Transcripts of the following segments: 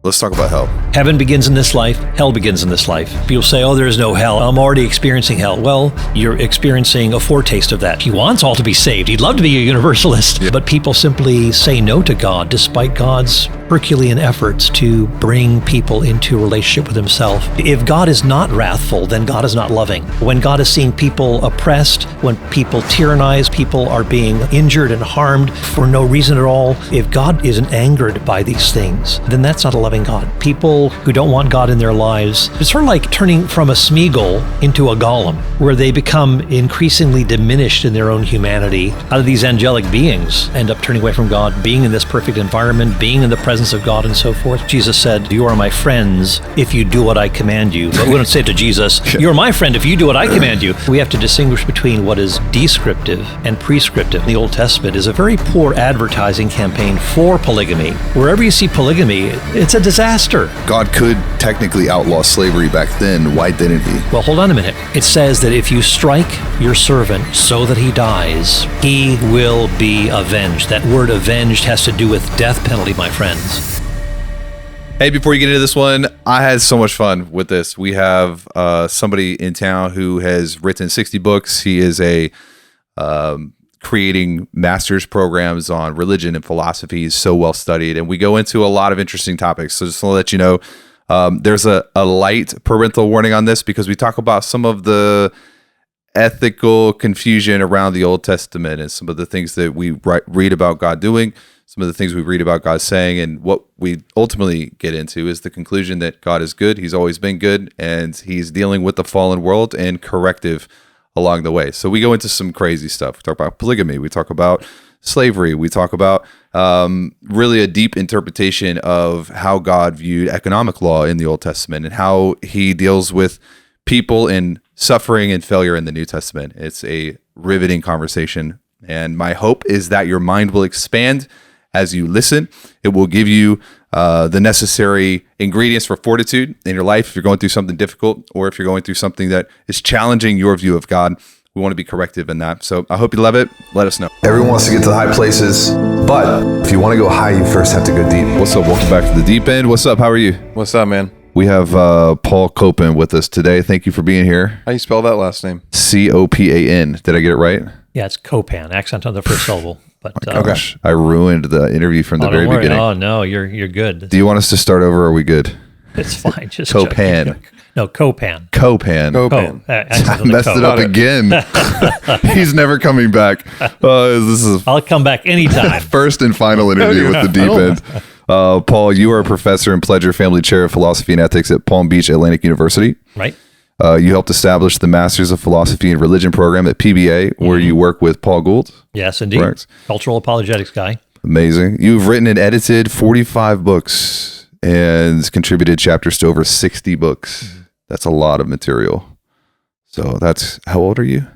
Let's talk about hell. Heaven begins in this life. Hell begins in this life. People say, oh, there is no hell. I'm already experiencing hell. Well, you're experiencing a foretaste of that. He wants all to be saved. He'd love to be a universalist. Yeah. But people simply say no to God despite God's Herculean efforts to bring people into a relationship with himself. If God is not wrathful, then God is not loving. When God is seeing people oppressed, when people tyrannize, people are being injured and harmed for no reason at all, if God isn't angered by these things, then that's not a loving God. People who don't want God in their lives, it's sort of like turning from a Smeagol into a Gollum, where they become increasingly diminished in their own humanity. Out of these angelic beings end up turning away from God, being in this perfect environment, being in the presence of God and so forth. Jesus said, you are my friends if you do what I command you. But we don't say to Jesus, you're my friend if you do what I command you. We have to distinguish between what is descriptive and prescriptive. The Old Testament is a very poor advertising campaign for polygamy. Wherever you see polygamy, it's a disaster. God could technically outlaw slavery back then. Why didn't he? Well, hold on a minute. It says that if you strike your servant so that he dies, he will be avenged. That word avenged has to do with death penalty, my friends. Hey, before you get into this one, I had so much fun with this. We have somebody in town who has written 60 books. He is a creating master's programs on religion and philosophy. He's so well studied, and we go into a lot of interesting topics. So just to let you know, there's a light parental warning on this because we talk about some of the ethical confusion around the Old Testament and some of the things that we read about God doing, some of the things we read about God saying, and what we ultimately get into is the conclusion that God is good. He's always been good, and he's dealing with the fallen world and corrective along the way. So we go into some crazy stuff. We talk about polygamy. We talk about slavery. We talk about really a deep interpretation of how God viewed economic law in the Old Testament and how he deals with people in suffering and failure in the New Testament. It's a riveting conversation. And my hope is that your mind will expand as you listen. It will give you the necessary ingredients for fortitude in your life if you're going through something difficult or if you're going through something that is challenging your view of God. We want to be corrective in that. So I hope you love it. Let us know. Everyone wants to get to the high places, but if you want to go high, you first have to go deep. What's up? Welcome back to the deep end. What's up? How are you? What's up, man? We have Paul Copan with us today. Thank you for being here. How do you spell that last name? Copan. Did I get it right? Yeah, it's Copan. Accent on the first syllable. But gosh, I ruined the interview from the very beginning. Oh no, you're good. Do you want us to start over? Or are we good? It's fine. Just Copan. No, Copan. Copan. I messed it up again. He's never coming back. I'll come back anytime. First and final interview with the deep end. Paul, you are a professor and Pledger Family Chair of Philosophy and Ethics at Palm Beach Atlantic University. Right. You helped establish the Masters of Philosophy and Religion program at PBA, where you work with Paul Gould. Yes, indeed. Correct. Cultural apologetics guy. Amazing. You've written and edited 45 books and contributed chapters to over 60 books. Mm-hmm. That's a lot of material. So that's, how old are you?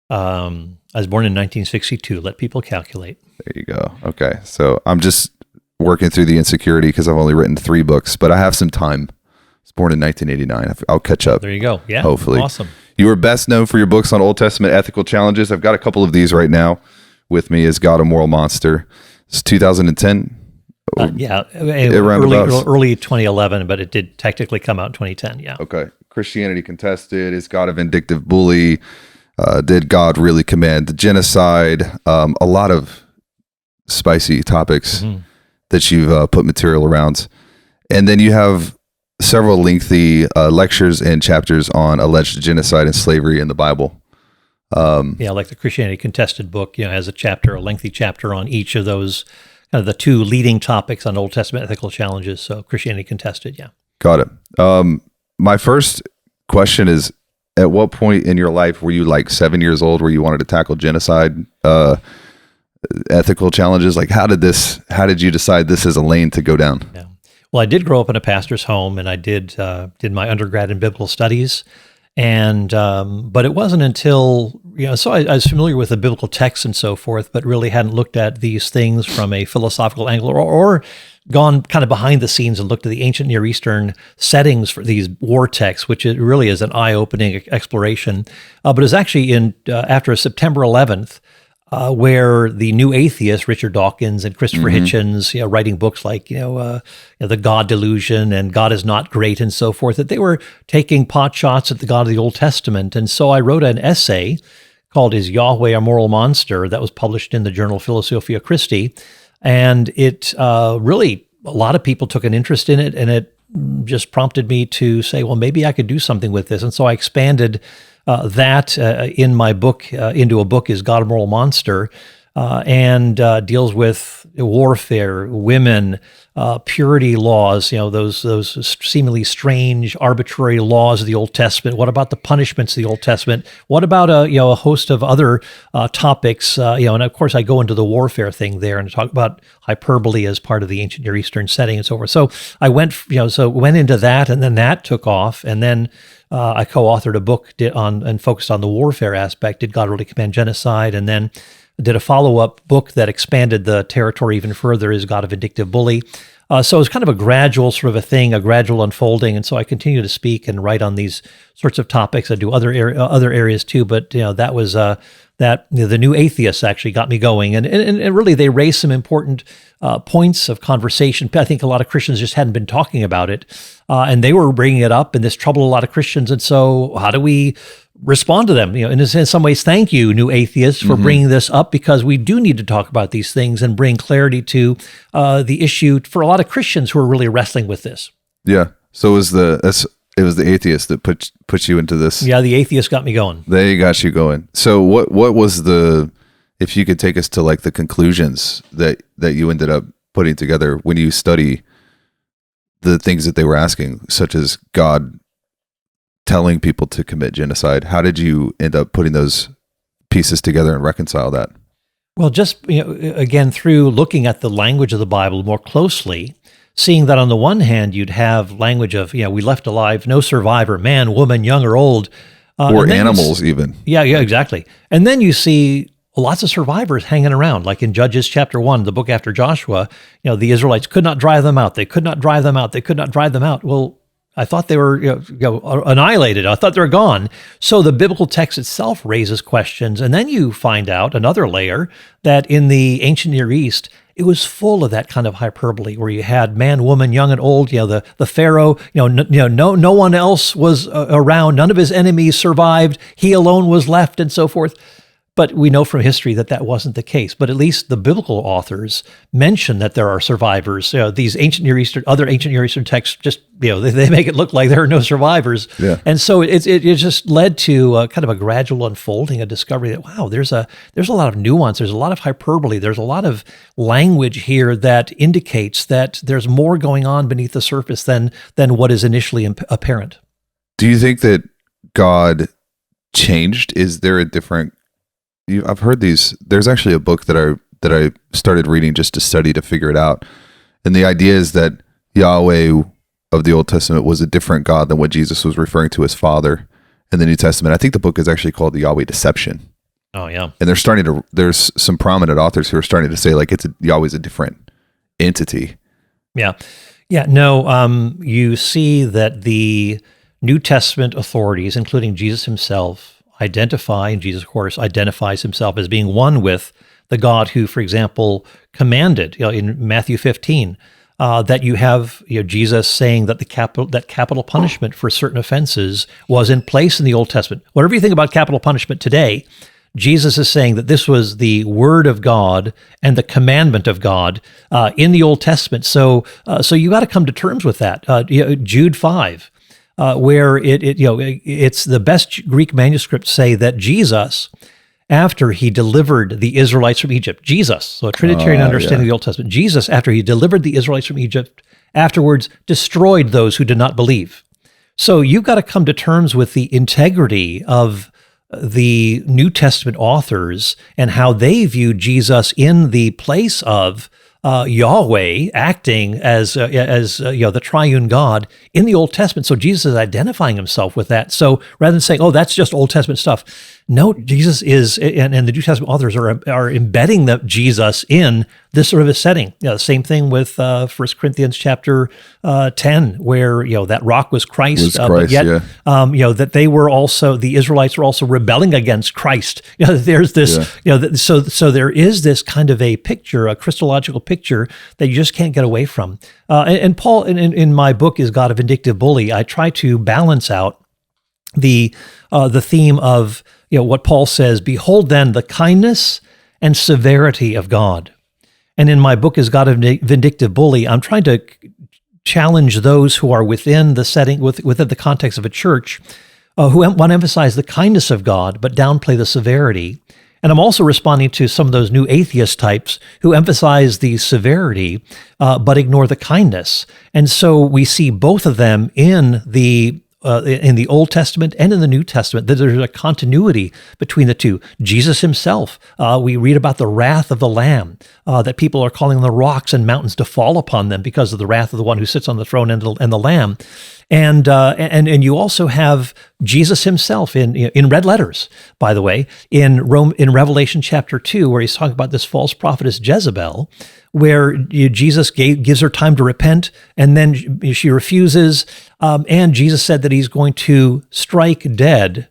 I was born in 1962. Let people calculate. There you go. Okay. So I'm just working through the insecurity because I've only written 3 books, but I have some time. I was born in 1989. I'll catch up. There you go. Yeah. Hopefully. Awesome. You are best known for your books on Old Testament ethical challenges. I've got a couple of these right now with me. Is God a Moral Monster? It's 2010. Early 2011, but it did technically come out in 2010. Yeah. Okay. Christianity Contested. Is God a vindictive bully? Did God really command the genocide? A lot of spicy topics that you've put material around. And then you have several lengthy lectures and chapters on alleged genocide and slavery in the Bible. Like the Christianity Contested book, has a lengthy chapter on each of those, kind of the 2 leading topics on Old Testament ethical challenges. So Christianity Contested, yeah. Got it. My first question is, at what point in your life were you like 7 years old where you wanted to tackle genocide, ethical challenges? Like, how did you decide this is a lane to go down? Yeah. Well, I did grow up in a pastor's home, and I did my undergrad in biblical studies, and but it wasn't until so I was familiar with the biblical texts and so forth, but really hadn't looked at these things from a philosophical angle or gone kind of behind the scenes and looked at the ancient Near Eastern settings for these war texts, which it really is an eye-opening exploration. But it was actually after September 11th. where the new atheists, Richard Dawkins and Christopher Hitchens, writing books like The God Delusion and God is Not Great and so forth, that they were taking pot shots at the God of the Old Testament. And so I wrote an essay called "Is Yahweh a Moral Monster?" that was published in the journal Philosophia Christi, and it really, a lot of people took an interest in it, and it just prompted me to say, well, maybe I could do something with this. And so I expanded that in my book into a book, Is God a Moral Monster? And deals with warfare, women, purity laws, those seemingly strange, arbitrary laws of the Old Testament. What about the punishments of the Old Testament? What about a host of other topics? And of course, I go into the warfare thing there and talk about hyperbole as part of the ancient Near Eastern setting and so forth. So I went into that, and then that took off, and then I co-authored a book and focused on the warfare aspect. Did God really command genocide? And then did a follow-up book that expanded the territory even further, Is God a Vindictive Bully? So it's kind of a gradual sort of a thing, a gradual unfolding. And so I continue to speak and write on these sorts of topics. I do other areas too, but that was the new atheists actually got me going. And really they raised some important points of conversation. I think a lot of Christians just hadn't been talking about it. And they were bringing it up, and this troubled a lot of Christians. And so how do we respond to them? In some ways, thank you, new atheists, for bringing this up, because we do need to talk about these things and bring clarity to the issue for a lot of Christians who are really wrestling with this. Yeah. So it was the atheist that put you into this. Yeah, the atheist got me going. They got you going. So what was if you could take us to like the conclusions that you ended up putting together when you study the things that they were asking, such as God telling people to commit genocide. How did you end up putting those pieces together and reconcile that? Well, just again, through looking at the language of the Bible more closely, seeing that on the one hand, you'd have language of, we left alive, no survivor, man, woman, young or old. Or animals even. Yeah, exactly. And then you see lots of survivors hanging around, like in Judges chapter 1, the book after Joshua, the Israelites could not drive them out. They could not drive them out. They could not drive them out. Well, I thought they were annihilated. I thought they were gone. So the biblical text itself raises questions. And then you find out another layer that in the ancient Near East, it was full of that kind of hyperbole where you had man, woman, young and old, the Pharaoh, no one else was around. None of his enemies survived. He alone was left and so forth. But we know from history that wasn't the case. But at least the biblical authors mention that there are survivors. These other ancient Near Eastern texts just, they make it look like there are no survivors. Yeah. And so it just led to kind of a gradual unfolding, a discovery that, wow, there's a lot of nuance. There's a lot of hyperbole. There's a lot of language here that indicates that there's more going on beneath the surface than what is initially apparent. Do you think that God changed? Is there a different... I've heard these. There's actually a book that I started reading just to study to figure it out, and the idea is that Yahweh of the Old Testament was a different God than what Jesus was referring to as Father in the New Testament. I think the book is actually called The Yahweh Deception. Oh yeah, and there's some prominent authors who are starting to say like Yahweh's a different entity. Yeah. No, you see that the New Testament authorities, including Jesus himself, and Jesus, of course, identifies himself as being one with the God who, for example, commanded in Matthew 15 that you have Jesus saying that capital punishment for certain offenses was in place in the Old Testament. Whatever you think about capital punishment today, Jesus is saying that this was the word of God and the commandment of God in the Old Testament. So you got to come to terms with that. Jude 5. Where it's the best Greek manuscripts say that Jesus, after he delivered the Israelites from Egypt, so a Trinitarian understanding of the Old Testament, Jesus, after he delivered the Israelites from Egypt, afterwards destroyed those who did not believe. So you've got to come to terms with the integrity of the New Testament authors and how they view Jesus in the place of Yahweh acting as the triune God in the Old Testament. So Jesus is identifying himself with that. So rather than saying, oh, that's just Old Testament stuff, No, Jesus is, and the New Testament authors are embedding Jesus in this sort of a setting. Same thing with 1 Corinthians chapter 10, where that rock was Christ, but yet that they were also, the Israelites were also rebelling against Christ. There's this, so there is this kind of a picture, a Christological picture that you just can't get away from. And Paul, in my book, Is God a Vindictive Bully? I try to balance out the theme of what Paul says, behold then the kindness and severity of God. And in my book, Is God a Vindictive Bully? I'm trying to challenge those who are within the setting, within the context of a church, who want to emphasize the kindness of God, but downplay the severity. And I'm also responding to some of those new atheist types who emphasize the severity, but ignore the kindness. And so we see both of them in the Old Testament and in the New Testament, that there's a continuity between the two. Jesus himself, we read about the wrath of the Lamb, that people are calling the rocks and mountains to fall upon them because of the wrath of the one who sits on the throne and the Lamb. And you also have Jesus himself in red letters, by the way, in Revelation chapter 2, where he's talking about this false prophetess Jezebel, where Jesus gives her time to repent, and then she refuses, and Jesus said that he's going to strike dead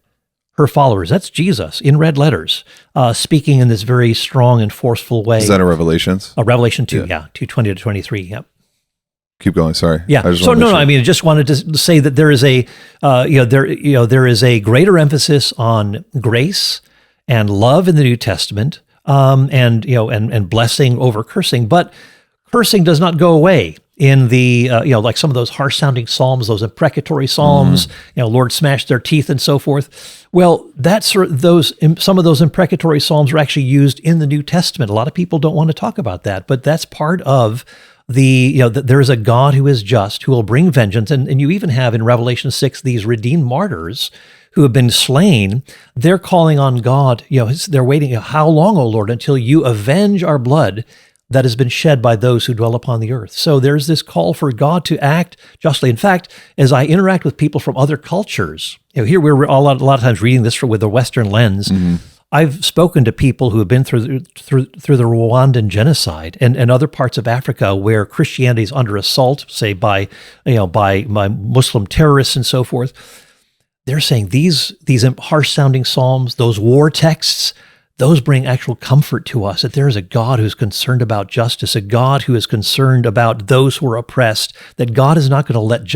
her followers. That's Jesus in red letters, speaking in this very strong and forceful way. Is that in Revelations? Revelation 2, 2:20 to 23, yep. Keep going. Sorry. Yeah. So no. I mean, I just wanted to say that there is there is a greater emphasis on grace and love in the New Testament, and blessing over cursing. But cursing does not go away in the like some of those harsh sounding psalms, those imprecatory psalms. Lord smash their teeth and so forth. Well, some of those imprecatory psalms are actually used in the New Testament. A lot of people don't want to talk about that, but that's part of there is a God who is just, who will bring vengeance. And you even have in Revelation 6 these redeemed martyrs who have been slain. They're calling on God, they're waiting, how long, O Lord, until you avenge our blood that has been shed by those who dwell upon the earth. So there's this call for God to act justly. In fact, as I interact with people from other cultures, here we're a lot of times reading this with a Western lens. Mm-hmm. I've spoken to people who have been through the Rwandan genocide and other parts of Africa where Christianity is under assault, say by Muslim terrorists and so forth. They're saying these harsh sounding psalms, those war texts, those bring actual comfort to us, that there is a God who's concerned about justice, a God who is concerned about those who are oppressed, that God is not going to let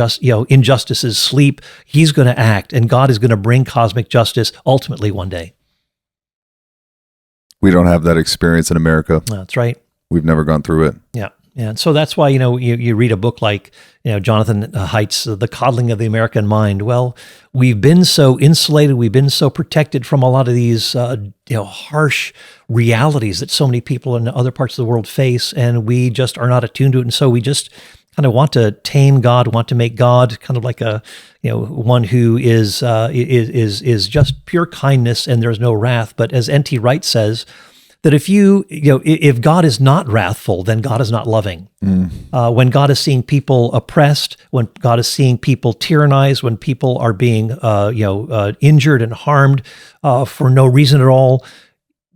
injustices sleep. He's going to act, and God is going to bring cosmic justice ultimately one day. We don't have that experience in America. That's right. We've never gone through it. Yeah. And so that's why, you read a book like, Jonathan Haidt's The Coddling of the American Mind. Well, we've been so insulated, we've been so protected from a lot of these, harsh realities that so many people in other parts of the world face, and we just are not attuned to it. And so we just kind of want to tame God, want to make God kind of like a, one who is just pure kindness and there's no wrath. But as N.T. Wright says, that if God is not wrathful, then God is not loving. When God is seeing people oppressed, when God is seeing people tyrannized, when people are being injured and harmed for no reason at all,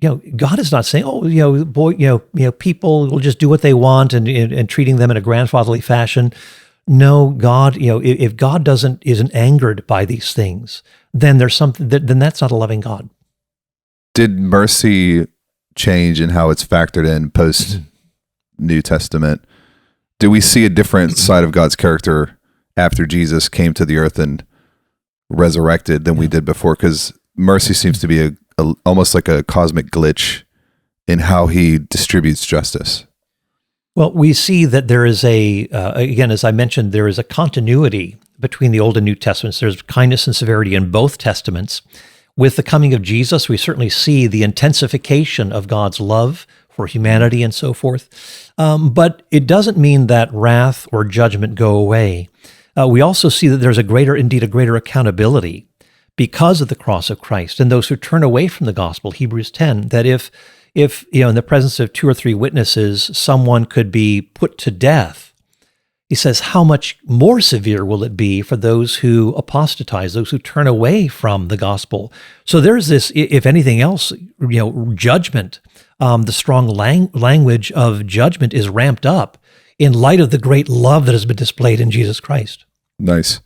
God is not saying, people will just do what they want and treating them in a grandfatherly fashion. No, God, if God isn't angered by these things, then there's something then that's not a loving God. Did mercy change in how it's factored in post New Testament? Do we see a different side of God's character after Jesus came to the earth and resurrected than we did before? Because mercy seems to be almost like a cosmic glitch in how he distributes justice. Well, we see that there is again, as I mentioned, there is a continuity between the Old and New Testaments. There's kindness and severity in both Testaments. With the coming of Jesus, we certainly see the intensification of God's love for humanity and so forth. But it doesn't mean that wrath or judgment go away. We also see that there's a greater accountability because of the cross of Christ. And those who turn away from the gospel, Hebrews 10, that if in the presence of two or three witnesses, someone could be put to death, he says, how much more severe will it be for those who apostatize, those who turn away from the gospel? So there's this, if anything else, judgment. The strong language of judgment is ramped up in light of the great love that has been displayed in Jesus Christ. Nice.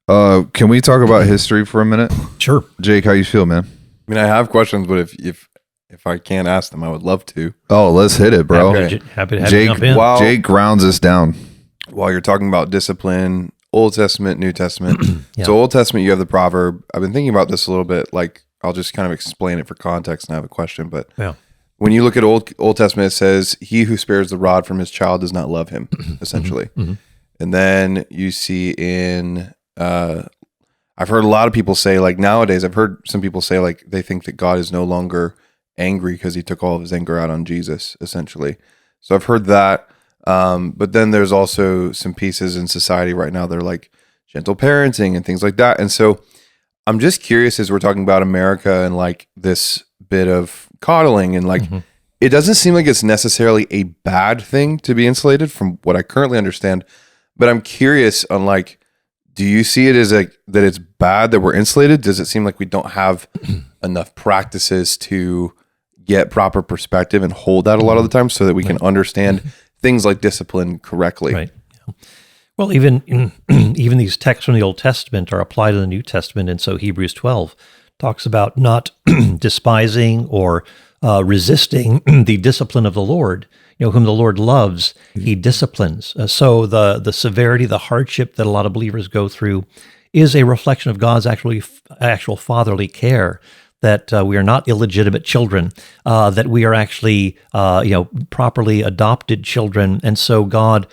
Can we talk about history for a minute? Sure. Jake, how you feel, man? I mean, I have questions, but if I can't ask them, I would love to. Oh, let's hit it, bro. Happy to have you jump in. Jake grounds us down. While you're talking about discipline, Old Testament, New Testament. Yeah. So Old Testament, you have the proverb. I've been thinking about this a little bit. Like, I'll just kind of explain it for context and I have a question. But Yeah. when you look at Old Testament, it says, he who spares the rod from his child does not love him, essentially. And then you see in, I've heard a lot of people say, like nowadays, I've heard some people say like they think that God is no longer angry because he took all of his anger out on Jesus, essentially. So I've heard that. But then there's also some pieces in society right now that are like gentle parenting and things like that. And so I'm just curious, as we're talking about America and like this bit of coddling and like, it doesn't seem like it's necessarily a bad thing to be insulated from what I currently understand. But I'm curious on like, do you see it as like that it's bad that we're insulated? Does it seem like we don't have enough practices to get proper perspective and hold that a lot of the time so that we can understand things like discipline correctly? Right. Yeah. Well, even these texts from the Old Testament are applied to the New Testament, and so Hebrews 12 talks about not despising or resisting the discipline of the Lord. Whom the Lord loves, he disciplines. So the severity, the hardship that a lot of believers go through is a reflection of God's actual fatherly care, that we are not illegitimate children, that we are actually properly adopted children, and so God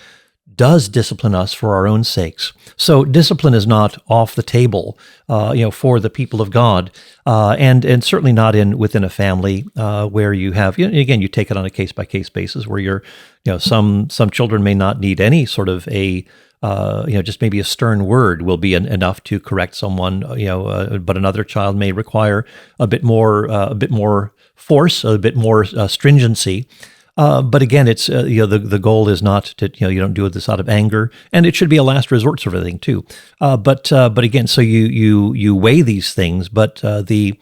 does discipline us for our own sakes. So discipline is not off the table, for the people of God, and certainly not within a family where you have. Again, you take it on a case by case basis, where you're, some children may not need any sort of a. Just maybe a stern word will be enough to correct someone. But another child may require a bit more force, a bit more stringency. But again, it's the goal is not to you don't do this out of anger, and it should be a last resort sort of thing too. But again, so you weigh these things, but the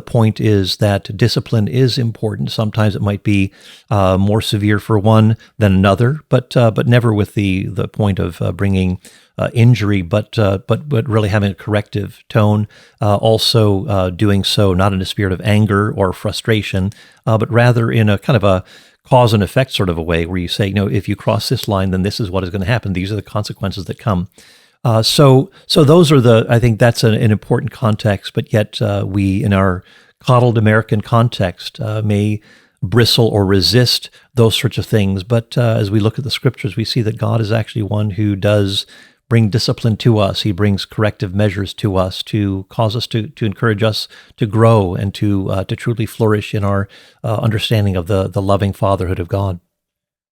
point is that discipline is important. Sometimes it might be more severe for one than another, but never with the point of bringing injury, but really having a corrective tone. Also doing so not in a spirit of anger or frustration, but rather in a kind of a cause and effect sort of a way, where you say, if you cross this line, then this is what is going to happen. These are the consequences that come. So those are I think that's an important context, but yet we, in our coddled American context, may bristle or resist those sorts of things. But as we look at the scriptures, we see that God is actually one who does bring discipline to us. He brings corrective measures to us to cause us to encourage us to grow and to truly flourish in our understanding of the loving fatherhood of God.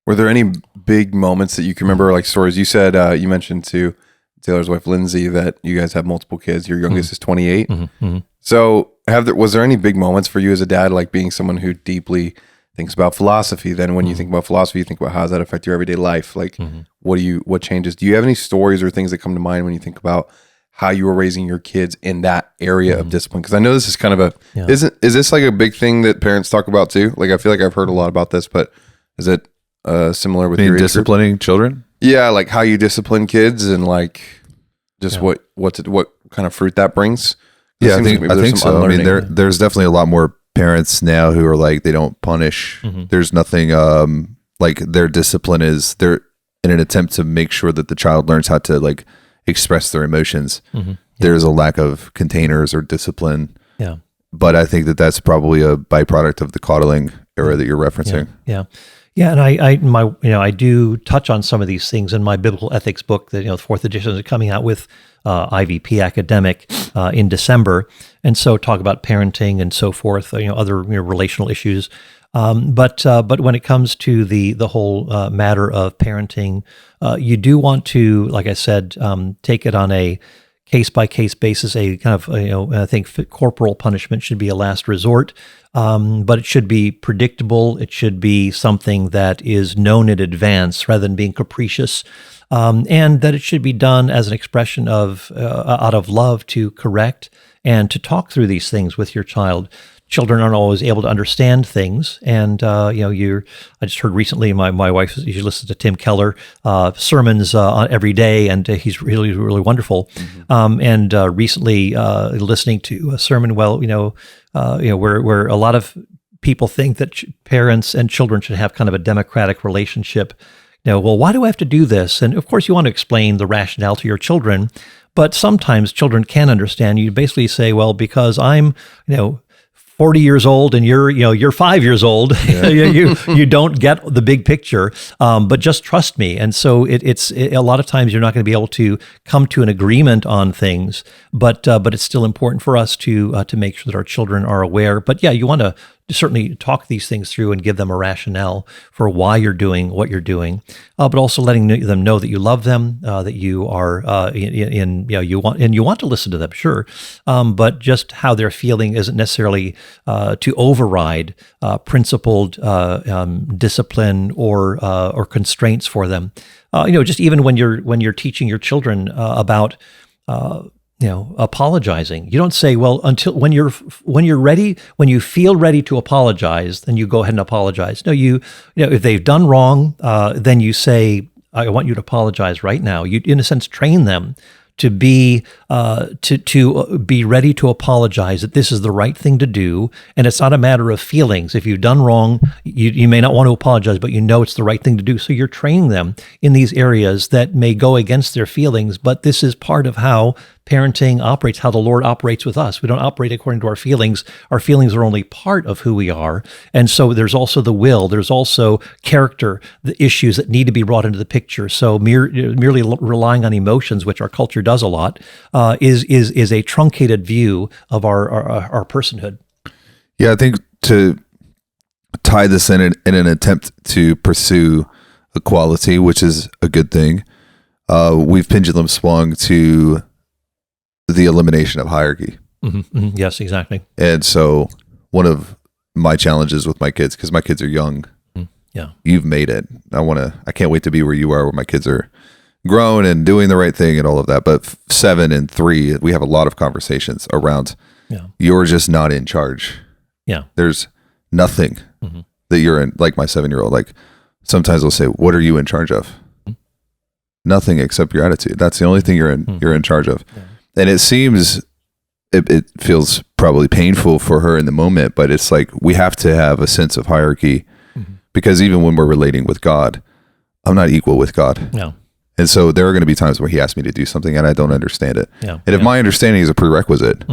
Were there any big moments that you can remember, like stories? You said, you mentioned to Taylor's wife, Lindsay, that you guys have multiple kids. Your youngest is 28. So was there any big moments for you as a dad, like being someone who deeply thinks about philosophy? Then when you think about philosophy, you think about how does that affect your everyday life? Like what changes? Do you have any stories or things that come to mind when you think about how you were raising your kids in that area of discipline? Because I know this is kind of is this like a big thing that parents talk about too? Like I feel like I've heard a lot about this, but is it similar with your disciplining children? Yeah, like how you discipline kids and like just what kind of fruit that brings. Yeah, I think so. I mean, there's definitely a lot more parents now who are like, they don't punish. There's nothing like their discipline is they're in an attempt to make sure that the child learns how to like express their emotions. There's a lack of containers or discipline. Yeah. But I think that that's probably a byproduct of the coddling era that you're referencing. Yeah, and I do touch on some of these things in my biblical ethics book that the fourth edition is coming out with IVP academic in December, and so talk about parenting and so forth, other relational issues. But when it comes to the whole matter of parenting, you do want to, like I said, take it on a case-by-case basis, a kind of, I think corporal punishment should be a last resort, but it should be predictable. It should be something that is known in advance rather than being capricious, and that it should be done as an expression of out of love to correct and to talk through these things with your child. Children aren't always able to understand things, and I just heard recently my wife, she listens to Tim Keller sermons every day, and he's really, really wonderful. And recently listening to a sermon, where a lot of people think that parents and children should have kind of a democratic relationship. Well, why do I have to do this? And of course, you want to explain the rationale to your children, but sometimes children can understand. You basically say, well, because I'm, 40 years old and you're 5 years old, you don't get the big picture, but just trust me. And so it's a lot of times you're not going to be able to come to an agreement on things, but it's still important for us to make sure that our children are aware. But yeah, you want to certainly talk these things through and give them a rationale for why you're doing what you're doing, but also letting them know that you love them, that you are you want to listen to them, sure, but just how they're feeling isn't necessarily to override principled discipline or constraints for them. Just even when you're teaching your children about apologizing. You don't say, well, until when you're ready, when you feel ready to apologize, then you go ahead and apologize. No, if they've done wrong, then you say, I want you to apologize right now. You, in a sense, train them to be ready to apologize, that this is the right thing to do, and it's not a matter of feelings. If you've done wrong, you may not want to apologize, but it's the right thing to do. So you're training them in these areas that may go against their feelings, but this is part of how parenting operates, how the Lord operates with us. We don't operate according to our feelings. Our feelings are only part of who we are. And so there's also the will, there's also character, the issues that need to be brought into the picture. So merely relying on emotions, which our culture does a lot, is a truncated view of our personhood. Yeah, I think to tie this in an attempt to pursue equality, which is a good thing, we've pendulum swung to the elimination of hierarchy. Mm-hmm. Yes, exactly. And so one of my challenges with my kids, because my kids are young, you've made it. I can't wait to be where you are, where my kids are grown and doing the right thing and all of that. But 7 and 3, we have a lot of conversations around you're just not in charge. Yeah. There's nothing that you're in, like my 7-year-old. Like sometimes they'll say, what are you in charge of? Nothing except your attitude. That's the only thing you're in charge of. Yeah. And it seems, it feels probably painful for her in the moment, but it's like we have to have a sense of hierarchy because even when we're relating with God, I'm not equal with God. No. And so there are going to be times where he asks me to do something and I don't understand it. Yeah. And if my understanding is a prerequisite,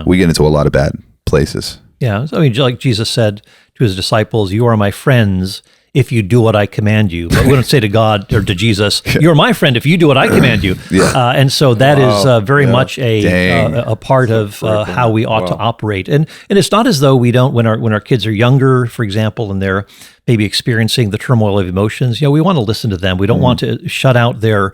we get into a lot of bad places. Yeah. So, like Jesus said to his disciples, you are my friends if you do what I command you. But we don't say to God or to Jesus, you're my friend if you do what I command you. And so that is very much a part of how we ought to operate. And it's not as though we don't, when our kids are younger, for example, and they're maybe experiencing the turmoil of emotions, we want to listen to them. We don't want to shut out their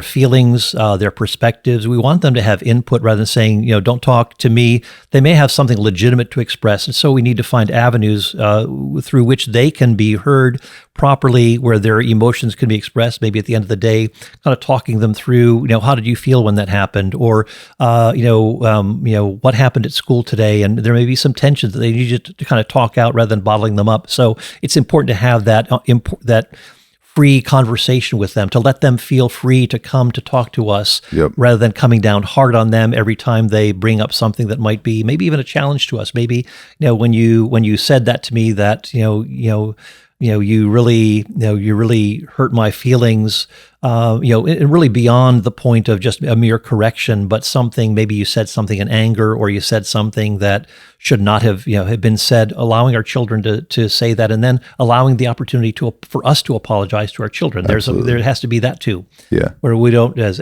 feelings, their perspectives. We want them to have input rather than saying, don't talk to me. They may have something legitimate to express. And so we need to find avenues through which they can be heard properly, where their emotions can be expressed. Maybe at the end of the day, kind of talking them through, how did you feel when that happened? Or, what happened at school today? And there may be some tensions that they need you to kind of talk out rather than bottling them up. So it's important to have that free conversation with them, to let them feel free to come to talk to us rather than coming down hard on them every time they bring up something that might be maybe even a challenge to us. Maybe, when you said that to me, that, you really hurt my feelings, and really beyond the point of just a mere correction, but something, maybe you said something in anger, or you said something that should not have, have been said, allowing our children to say that, and then allowing the opportunity for us to apologize to our children. There has to be that too. Yeah. Where we don't, as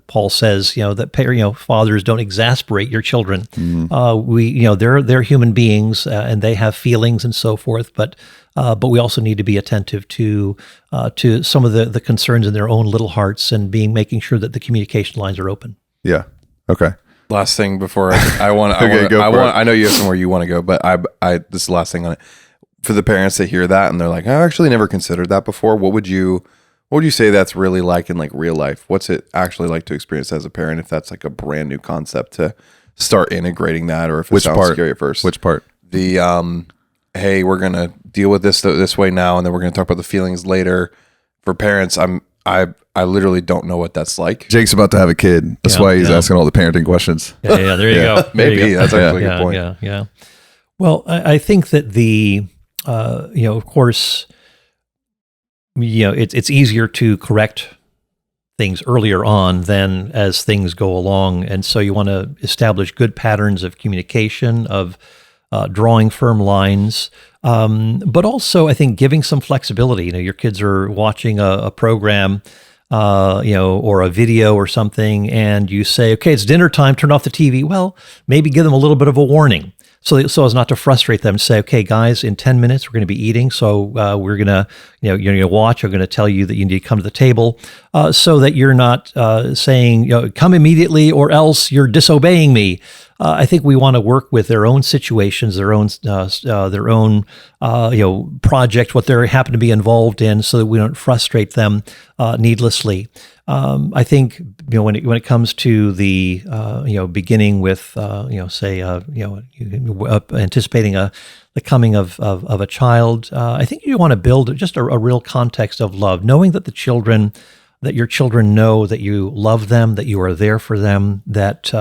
Paul says, that fathers don't exasperate your children. They're human beings, and they have feelings and so forth, but but we also need to be attentive to some of the concerns in their own little hearts and making sure that the communication lines are open. Yeah. Okay. Last thing before I want Okay, go for it. I know you have somewhere you want to go, but I this is the last thing on it. For the parents that hear that and they're like, I actually never considered that before. What would you say that's really like in like real life? What's it actually like to experience as a parent if that's like a brand new concept to start integrating that, or if it sounds scary at first? Which part? The hey, we're gonna deal with this way now, and then we're gonna talk about the feelings later. For parents, I literally don't know what that's like. Jake's about to have a kid. That's why he's asking all the parenting questions. Yeah, there you go. Maybe that's actually a good point. Yeah. Well, I think that of course, it's easier to correct things earlier on than as things go along. And so you want to establish good patterns of communication, of drawing firm lines, but also I think giving some flexibility. Your kids are watching a program, or a video or something, and you say, okay, it's dinner time, turn off the TV. Well, maybe give them a little bit of a warning. So as not to frustrate them, say, okay, guys, in 10 minutes, we're going to be eating. So we're going to, you're going to watch. I'm going to tell you that you need to come to the table so that you're not saying, come immediately or else you're disobeying me. I think we want to work with their own situations, their own project, what they happen to be involved in, so that we don't frustrate them needlessly. I think when it comes to the beginning with anticipating the coming of a child, I think you want to build just a real context of love, knowing that your children know that you love them, that you are there for them, that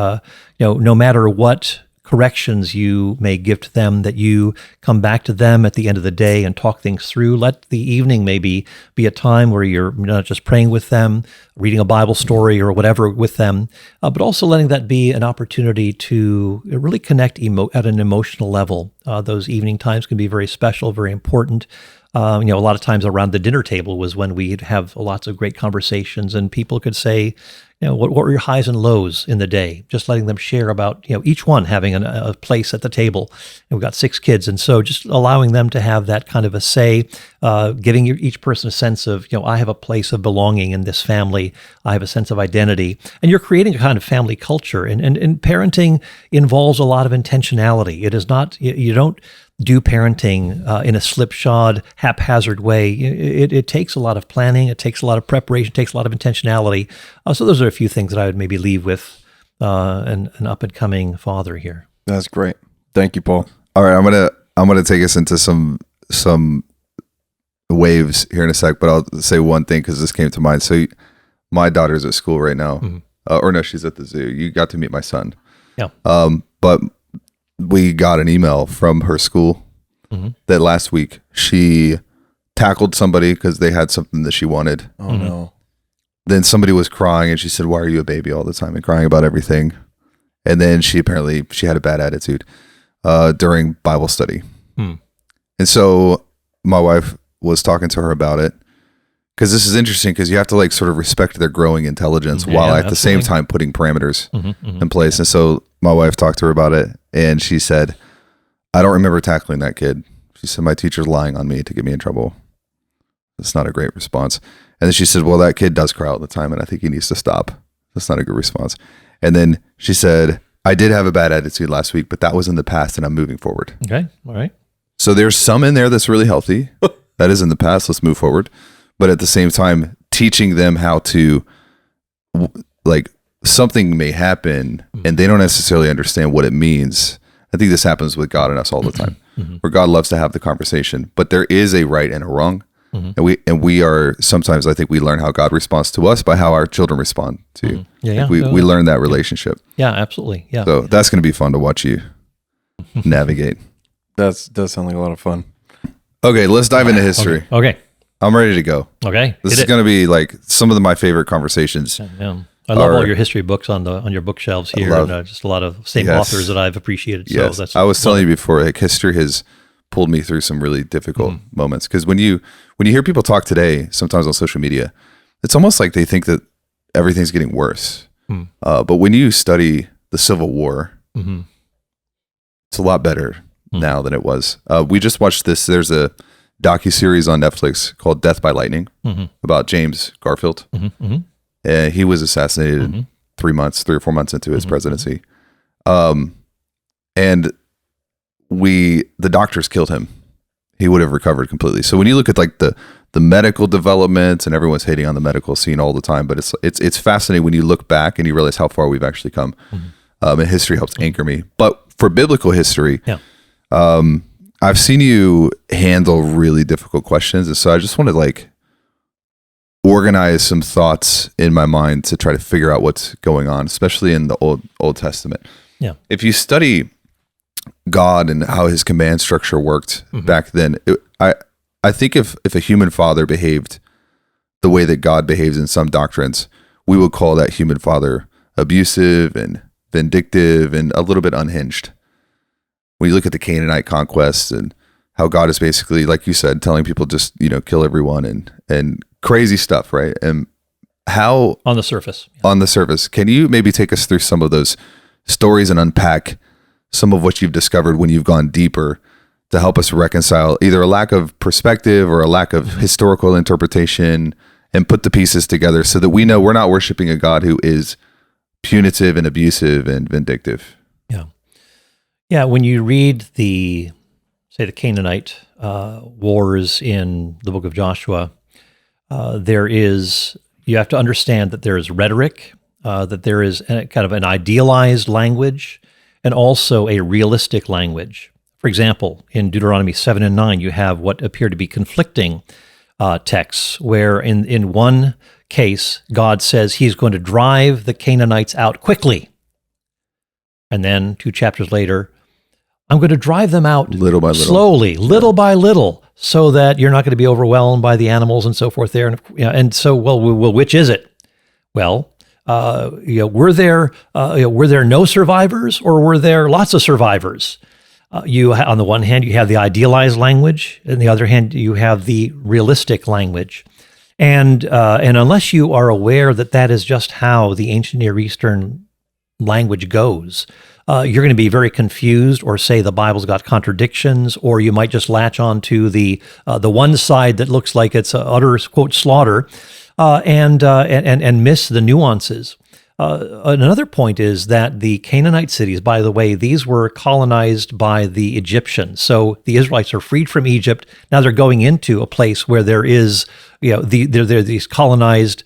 no matter what corrections you may give to them, that you come back to them at the end of the day and talk things through. Let the evening maybe be a time where you're not just praying with them, reading a Bible story or whatever with them, but also letting that be an opportunity to really connect at an emotional level. Those evening times can be very special, very important. A lot of times around the dinner table was when we'd have lots of great conversations, and people could say, what were your highs and lows in the day? Just letting them share about, each one having a place at the table. And we've got 6 kids. And so just allowing them to have that kind of a say, giving each person a sense of, I have a place of belonging in this family. I have a sense of identity. And you're creating a kind of family culture. And parenting involves a lot of intentionality. It is not, you don't do parenting in a slipshod, haphazard way. It takes a lot of planning. It takes a lot of preparation. It takes a lot of intentionality. So those are a few things that I would maybe leave with an up-and-coming father here. That's great. Thank you, Paul. All right, I'm gonna take us into some waves here in a sec, but I'll say one thing because this came to mind. So my daughter's at school right now, or no, she's at the zoo. You got to meet my son. Yeah. But we got an email from her school that last week she tackled somebody because they had something that she wanted. Oh no. Then somebody was crying and she said, why are you a baby all the time, and crying about everything. And then she had a bad attitude during Bible study. And so my wife was talking to her about it, because this is interesting, because you have to sort of respect their growing intelligence while at the same time putting parameters in place. And so my wife talked to her about it, and she said, I don't remember tackling that kid. She said, my teacher's lying on me to get me in trouble. That's not a great response. And then she said, well, that kid does cry all the time, and I think he needs to stop. That's not a good response. And then she said, I did have a bad attitude last week, but that was in the past, and I'm moving forward. Okay, all right. So there's some in there that's really healthy. That is in the past. Let's move forward. But at the same time, teaching them how to, something may happen and they don't necessarily understand what it means. I think this happens with God and us all the time, where God loves to have the conversation, but there is a right and a wrong. And we are, sometimes I think we learn how God responds to us by how our children respond to you. We learn that relationship. Yeah, absolutely. Yeah. So that's going to be fun to watch you navigate. That does sound like a lot of fun. Okay, let's dive into history. Okay. I'm ready to go. Okay. This is going to be some of my favorite conversations. Yeah. I love all your history books on your bookshelves here, and just a lot of same authors that I've appreciated. So I was telling you before, history has pulled me through some really difficult moments, because when you hear people talk today, sometimes on social media, it's almost like they think that everything's getting worse. But when you study the Civil War, it's a lot better now than it was. We just watched this. There's a docuseries on Netflix called Death by Lightning about James Garfield. He was assassinated 3 or 4 months into his presidency. And the doctors killed him. He would have recovered completely. So when you look at like the medical developments, and everyone's hating on the medical scene all the time, but it's fascinating when you look back and you realize how far we've actually come. And history helps anchor me. But for biblical history, I've seen you handle really difficult questions. And so I just want to like organize some thoughts in my mind to try to figure out what's going on, especially in the Old Testament. Yeah. If you study God and how his command structure worked back then, I think if a human father behaved the way that God behaves in some doctrines, we would call that human father abusive and vindictive and a little bit unhinged. When you look at the Canaanite conquest and how God is basically, like you said, telling people just, kill everyone and crazy stuff, right? And how on the surface. On the surface, can you maybe take us through some of those stories and unpack some of what you've discovered when you've gone deeper to help us reconcile either a lack of perspective or a lack of historical interpretation and put the pieces together so that we know we're not worshiping a God who is punitive and abusive and vindictive? Yeah, when you read the Canaanite wars in the book of Joshua, you have to understand that there is rhetoric, that there is kind of an idealized language, and also a realistic language. For example, in Deuteronomy 7 and 9, you have what appear to be conflicting texts, where in one case, God says he's going to drive the Canaanites out quickly. And then 2 chapters later, I'm going to drive them out little by little, slowly, little by little, so that you're not going to be overwhelmed by the animals and so forth there. And so, well, which is it? Well, were there no survivors, or were there lots of survivors? On the one hand, you have the idealized language, and the other hand, you have the realistic language. And unless you are aware that that is just how the ancient Near Eastern language goes, you're going to be very confused, or say the Bible's got contradictions, or you might just latch on to the one side that looks like it's utter, quote, slaughter, and miss the nuances. Another point is that the Canaanite cities, by the way, these were colonized by the Egyptians. So the Israelites are freed from Egypt. Now they're going into a place where there is, there are these colonized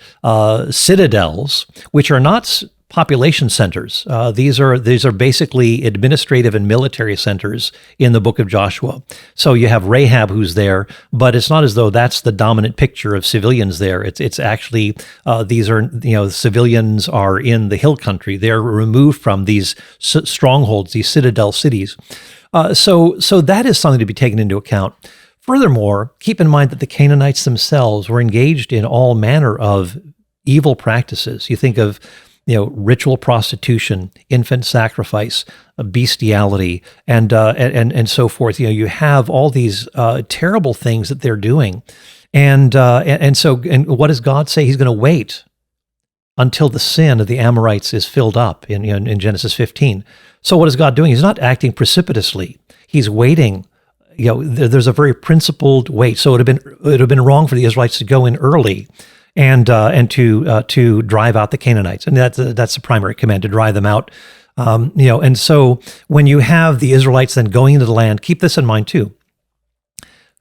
citadels, which are not population centers. These are basically administrative and military centers in the book of Joshua. So you have Rahab who's there, but it's not as though that's the dominant picture of civilians there. It's actually these are civilians are in the hill country. They're removed from these strongholds, these citadel cities. So that is something to be taken into account. Furthermore, keep in mind that the Canaanites themselves were engaged in all manner of evil practices. You think of ritual prostitution, infant sacrifice, bestiality, and so forth. You have all these terrible things that they're doing, and what does God say? He's going to wait until the sin of the Amorites is filled up in Genesis 15. So what is God doing? He's not acting precipitously. He's waiting. There's a very principled wait. So it would have been wrong for the Israelites to go in early and to drive out the Canaanites, and that's the primary command, to drive them out. And so when you have the Israelites then going into the land, keep this in mind too.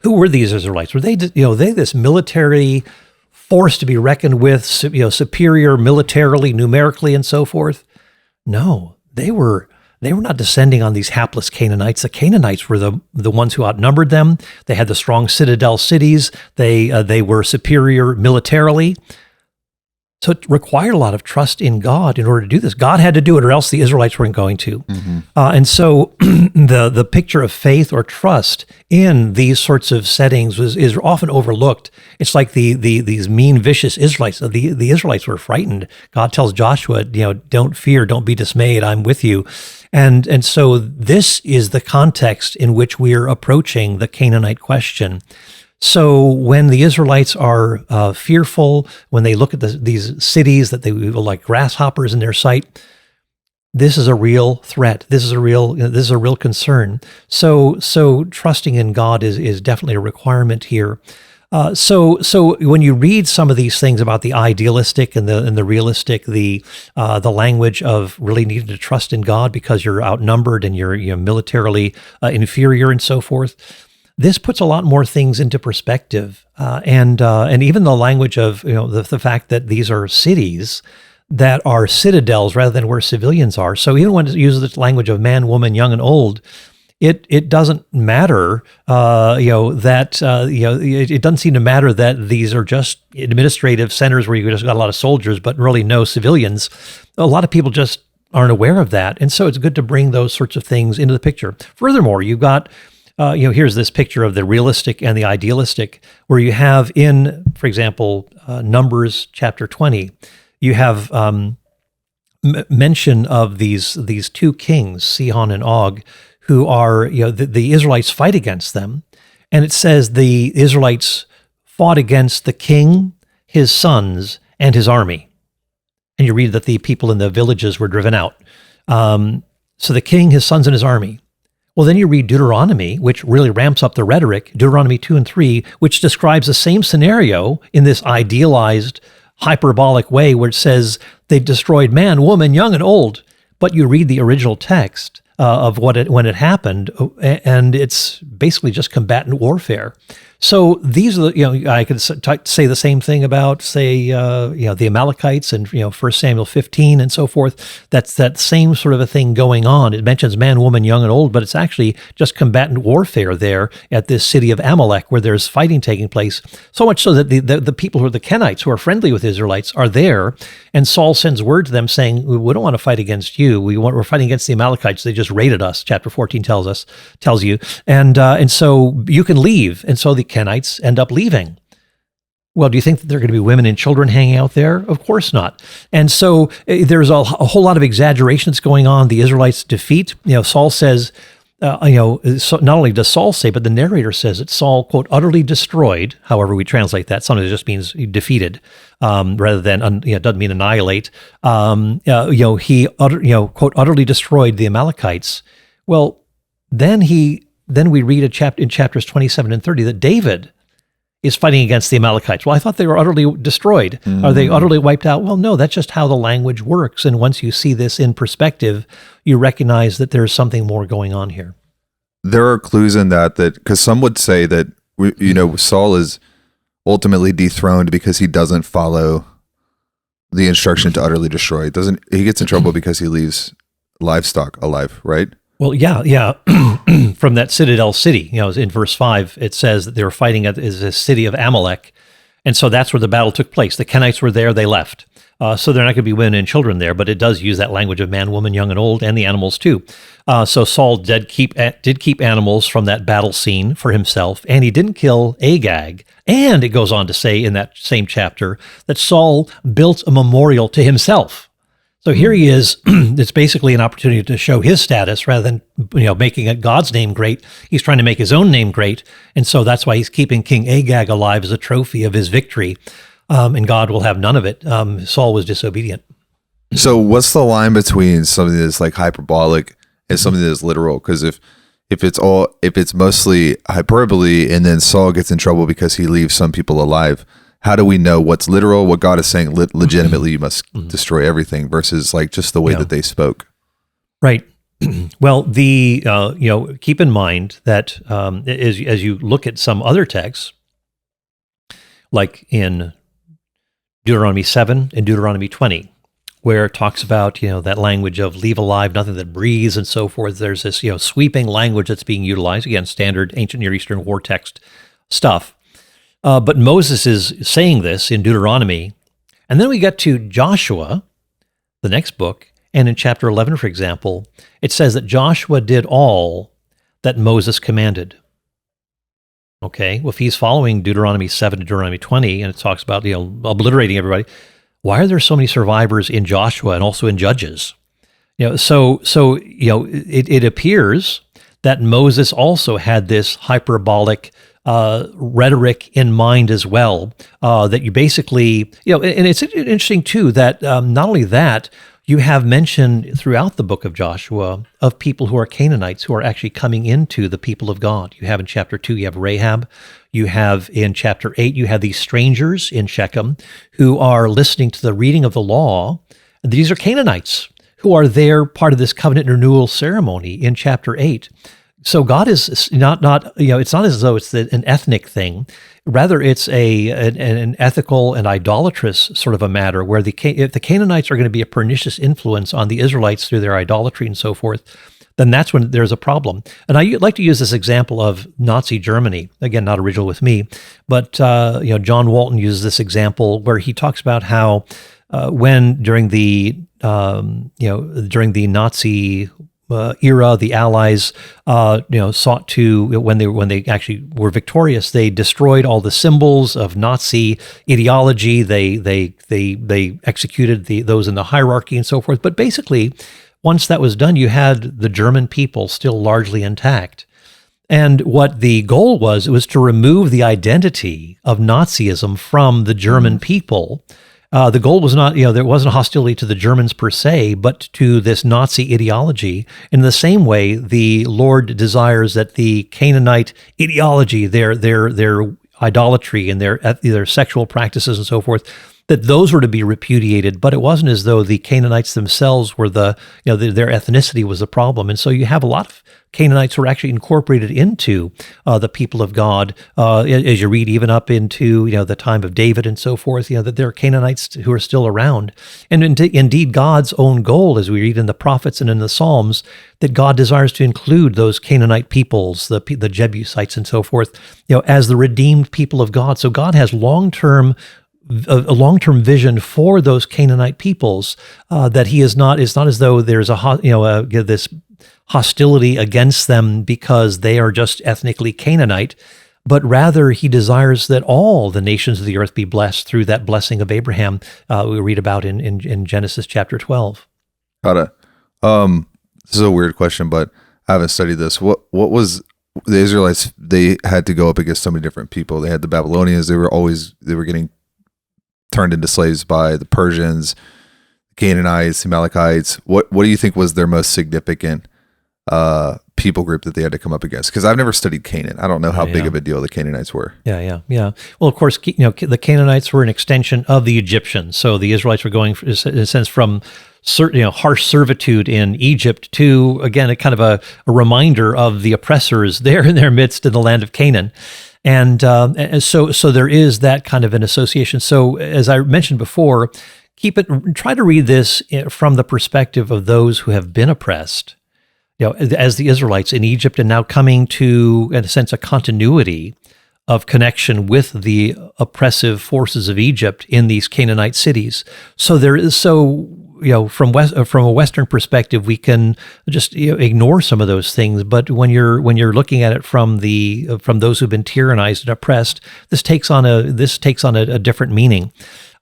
Who were these Israelites? Were they this military force to be reckoned with? Superior militarily, numerically, and so forth? No, they were not descending on these hapless Canaanites. The Canaanites were the ones who outnumbered them. They had the strong citadel cities. They were superior militarily. So it required a lot of trust in God in order to do this. God had to do it, or else the Israelites weren't going to. Mm-hmm. And so the picture of faith or trust in these sorts of settings is often overlooked. It's like these mean, vicious Israelites. The Israelites were frightened. God tells Joshua, don't fear, don't be dismayed. I'm with you. And so this is the context in which we are approaching the Canaanite question. So when the Israelites are fearful, when they look at these cities that they were like grasshoppers in their sight, this is a real threat. This is a real concern. So trusting in God is definitely a requirement here. So when you read some of these things about the idealistic and the realistic, the language of really needing to trust in God because you're outnumbered and you're militarily inferior and so forth, this puts a lot more things into perspective. And even the language of the fact that these are cities that are citadels rather than where civilians are. So even when it uses the language of man, woman, young, and old, it doesn't matter, it doesn't seem to matter that these are just administrative centers where you just got a lot of soldiers, but really no civilians. A lot of people just aren't aware of that. And so it's good to bring those sorts of things into the picture. Furthermore, you've got, here's this picture of the realistic and the idealistic, where you have in, for example, Numbers chapter 20, you have mention of these two kings, Sihon and Og, who are, the Israelites fight against them. And it says the Israelites fought against the king, his sons, and his army. And you read that the people in the villages were driven out. So the king, his sons, and his army. Well, then you read Deuteronomy, which really ramps up the rhetoric, Deuteronomy 2 and 3, which describes the same scenario in this idealized, hyperbolic way where it says they destroyed man, woman, young, and old. But you read the original text of when it happened, and it's basically just combatant warfare. So these are I could say the same thing about, say, the Amalekites and 1 Samuel 15 and so forth. That's that same sort of a thing going on. It mentions man, woman, young, and old, but it's actually just combatant warfare there at this city of Amalek where there's fighting taking place. So much so that the people who are the Kenites, who are friendly with Israelites, are there, and Saul sends word to them saying, "We don't want to fight against you. We're fighting against the Amalekites. They just raided us." Chapter 14 tells you, and so you can leave. And so the Kenites end up leaving. Well, do you think that there are going to be women and children hanging out there? Of course not. And so there's a whole lot of exaggeration that's going on. The Israelites defeat. Saul says, so not only does Saul say, but the narrator says that Saul, quote, utterly destroyed. However we translate that, sometimes it just means defeated, rather than it doesn't mean annihilate. He quote, utterly destroyed the Amalekites. Well, then we read in chapters 27 and 30 that David is fighting against the Amalekites. Well, I thought they were utterly destroyed. Are they utterly wiped out? Well, no, that's just how the language works. And once you see this in perspective, you recognize that there's something more going on here. There are clues in that because some would say that, Saul is ultimately dethroned because he doesn't follow the instruction to utterly destroy. He gets in trouble because he leaves livestock alive, right? Well, yeah. From that citadel city, in verse 5, it says that they were fighting at the city of Amalek. And so that's where the battle took place. The Kenites were there, they left. So they're not going to be women and children there, but it does use that language of man, woman, young, and old, and the animals too. So Saul did keep animals from that battle scene for himself, and he didn't kill Agag. And it goes on to say in that same chapter that Saul built a memorial to himself. So here he is. It's basically an opportunity to show his status rather than making God's name great. He's trying to make his own name great, and so that's why he's keeping King Agag alive as a trophy of his victory. And God will have none of it. Saul was disobedient. So what's the line between something that's like hyperbolic and something that's literal? Because if it's mostly hyperbole, and then Saul gets in trouble because he leaves some people alive, how do we know what's literal, what God is saying legitimately you must destroy everything, versus like just the way that they spoke? Right. Well, keep in mind that as you look at some other texts, like in Deuteronomy 7 and Deuteronomy 20, where it talks about, that language of leave alive nothing that breathes and so forth. There's this, sweeping language that's being utilized, again, standard ancient Near Eastern war text stuff. But Moses is saying this in Deuteronomy. And then we get to Joshua, the next book, and in chapter 11, for example, it says that Joshua did all that Moses commanded. Okay, well, if he's following Deuteronomy 7 to Deuteronomy 20, and it talks about, obliterating everybody, why are there so many survivors in Joshua and also in Judges? It appears that Moses also had this hyperbolic rhetoric in mind as well, that you basically, and it's interesting too that not only that, You have mention throughout the book of Joshua of people who are Canaanites who are actually coming into the people of God. You have in chapter 2, you have Rahab. You have in chapter 8, you have these strangers in Shechem who are listening to the reading of the law. These are Canaanites who are there part of this covenant renewal ceremony in chapter 8. So God is not it's not as though it's an ethnic thing. Rather, it's an ethical and idolatrous sort of a matter where if the Canaanites are going to be a pernicious influence on the Israelites through their idolatry and so forth, then that's when there's a problem. And I like to use this example of Nazi Germany. Again, not original with me, but John Walton uses this example where he talks about how when during the Nazi era, the Allies, sought to when they actually were victorious, they destroyed all the symbols of Nazi ideology. They executed those in the hierarchy and so forth. But basically, once that was done, you had the German people still largely intact. And what the goal was, it was to remove the identity of Nazism from the German people. The goal was not, there wasn't a hostility to the Germans per se, but to this Nazi ideology. In the same way, the Lord desires that the Canaanite ideology, their idolatry and their sexual practices and so forth, that those were to be repudiated. But it wasn't as though the Canaanites themselves were their ethnicity was the problem. And so you have a lot of Canaanites who are actually incorporated into the people of God, as you read even up into the time of David and so forth. That there are Canaanites who are still around, and indeed God's own goal, as we read in the prophets and in the Psalms, that God desires to include those Canaanite peoples, the Jebusites and so forth, as the redeemed people of God. So God has a long-term vision for those Canaanite peoples. That He is not. It's not as though there's this hostility against them because they are just ethnically Canaanite, but rather He desires that all the nations of the earth be blessed through that blessing of Abraham we read about in Genesis chapter 12. Got it. This is a weird question, but I haven't studied this. What was the Israelites? They had to go up against so many different people. They had the Babylonians. They were getting turned into slaves by the Persians, Canaanites, Amalekites. What do you think was their most significant people group that they had to come up against? Because I've never studied Canaan. I don't know how big of a deal the Canaanites were. Yeah. Well, of course, the Canaanites were an extension of the Egyptians. So the Israelites were going, in a sense, from harsh servitude in Egypt to, again, a kind of a reminder of the oppressors there in their midst in the land of Canaan. And so there is that kind of an association. So as I mentioned before, try to read this from the perspective of those who have been oppressed, as the Israelites in Egypt, and now coming to, in a sense, a continuity of connection with the oppressive forces of Egypt in these Canaanite cities. So there is from a Western perspective, we can just ignore some of those things. But when you're looking at it from those who've been tyrannized and oppressed, this takes on a different meaning.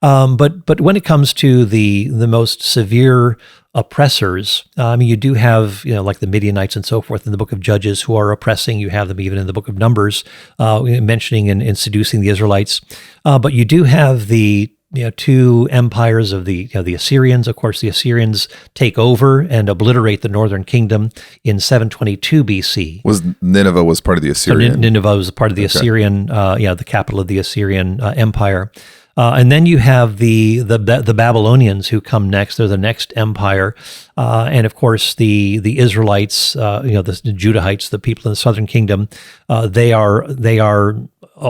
But when it comes to the most severe oppressors, you do have, like the Midianites and so forth in the book of Judges who are oppressing. You have them even in the book of Numbers, mentioning and seducing the Israelites. But you do have the two empires of the Assyrians. Of course, the Assyrians take over and obliterate the northern kingdom in 722 BC. Nineveh was part of the Assyrian? So Nineveh was part of the Assyrian, the capital of the Assyrian Empire. And then you have the Babylonians who come next. They're the next empire, and of course the Israelites, the Judahites, the people in the southern kingdom. They are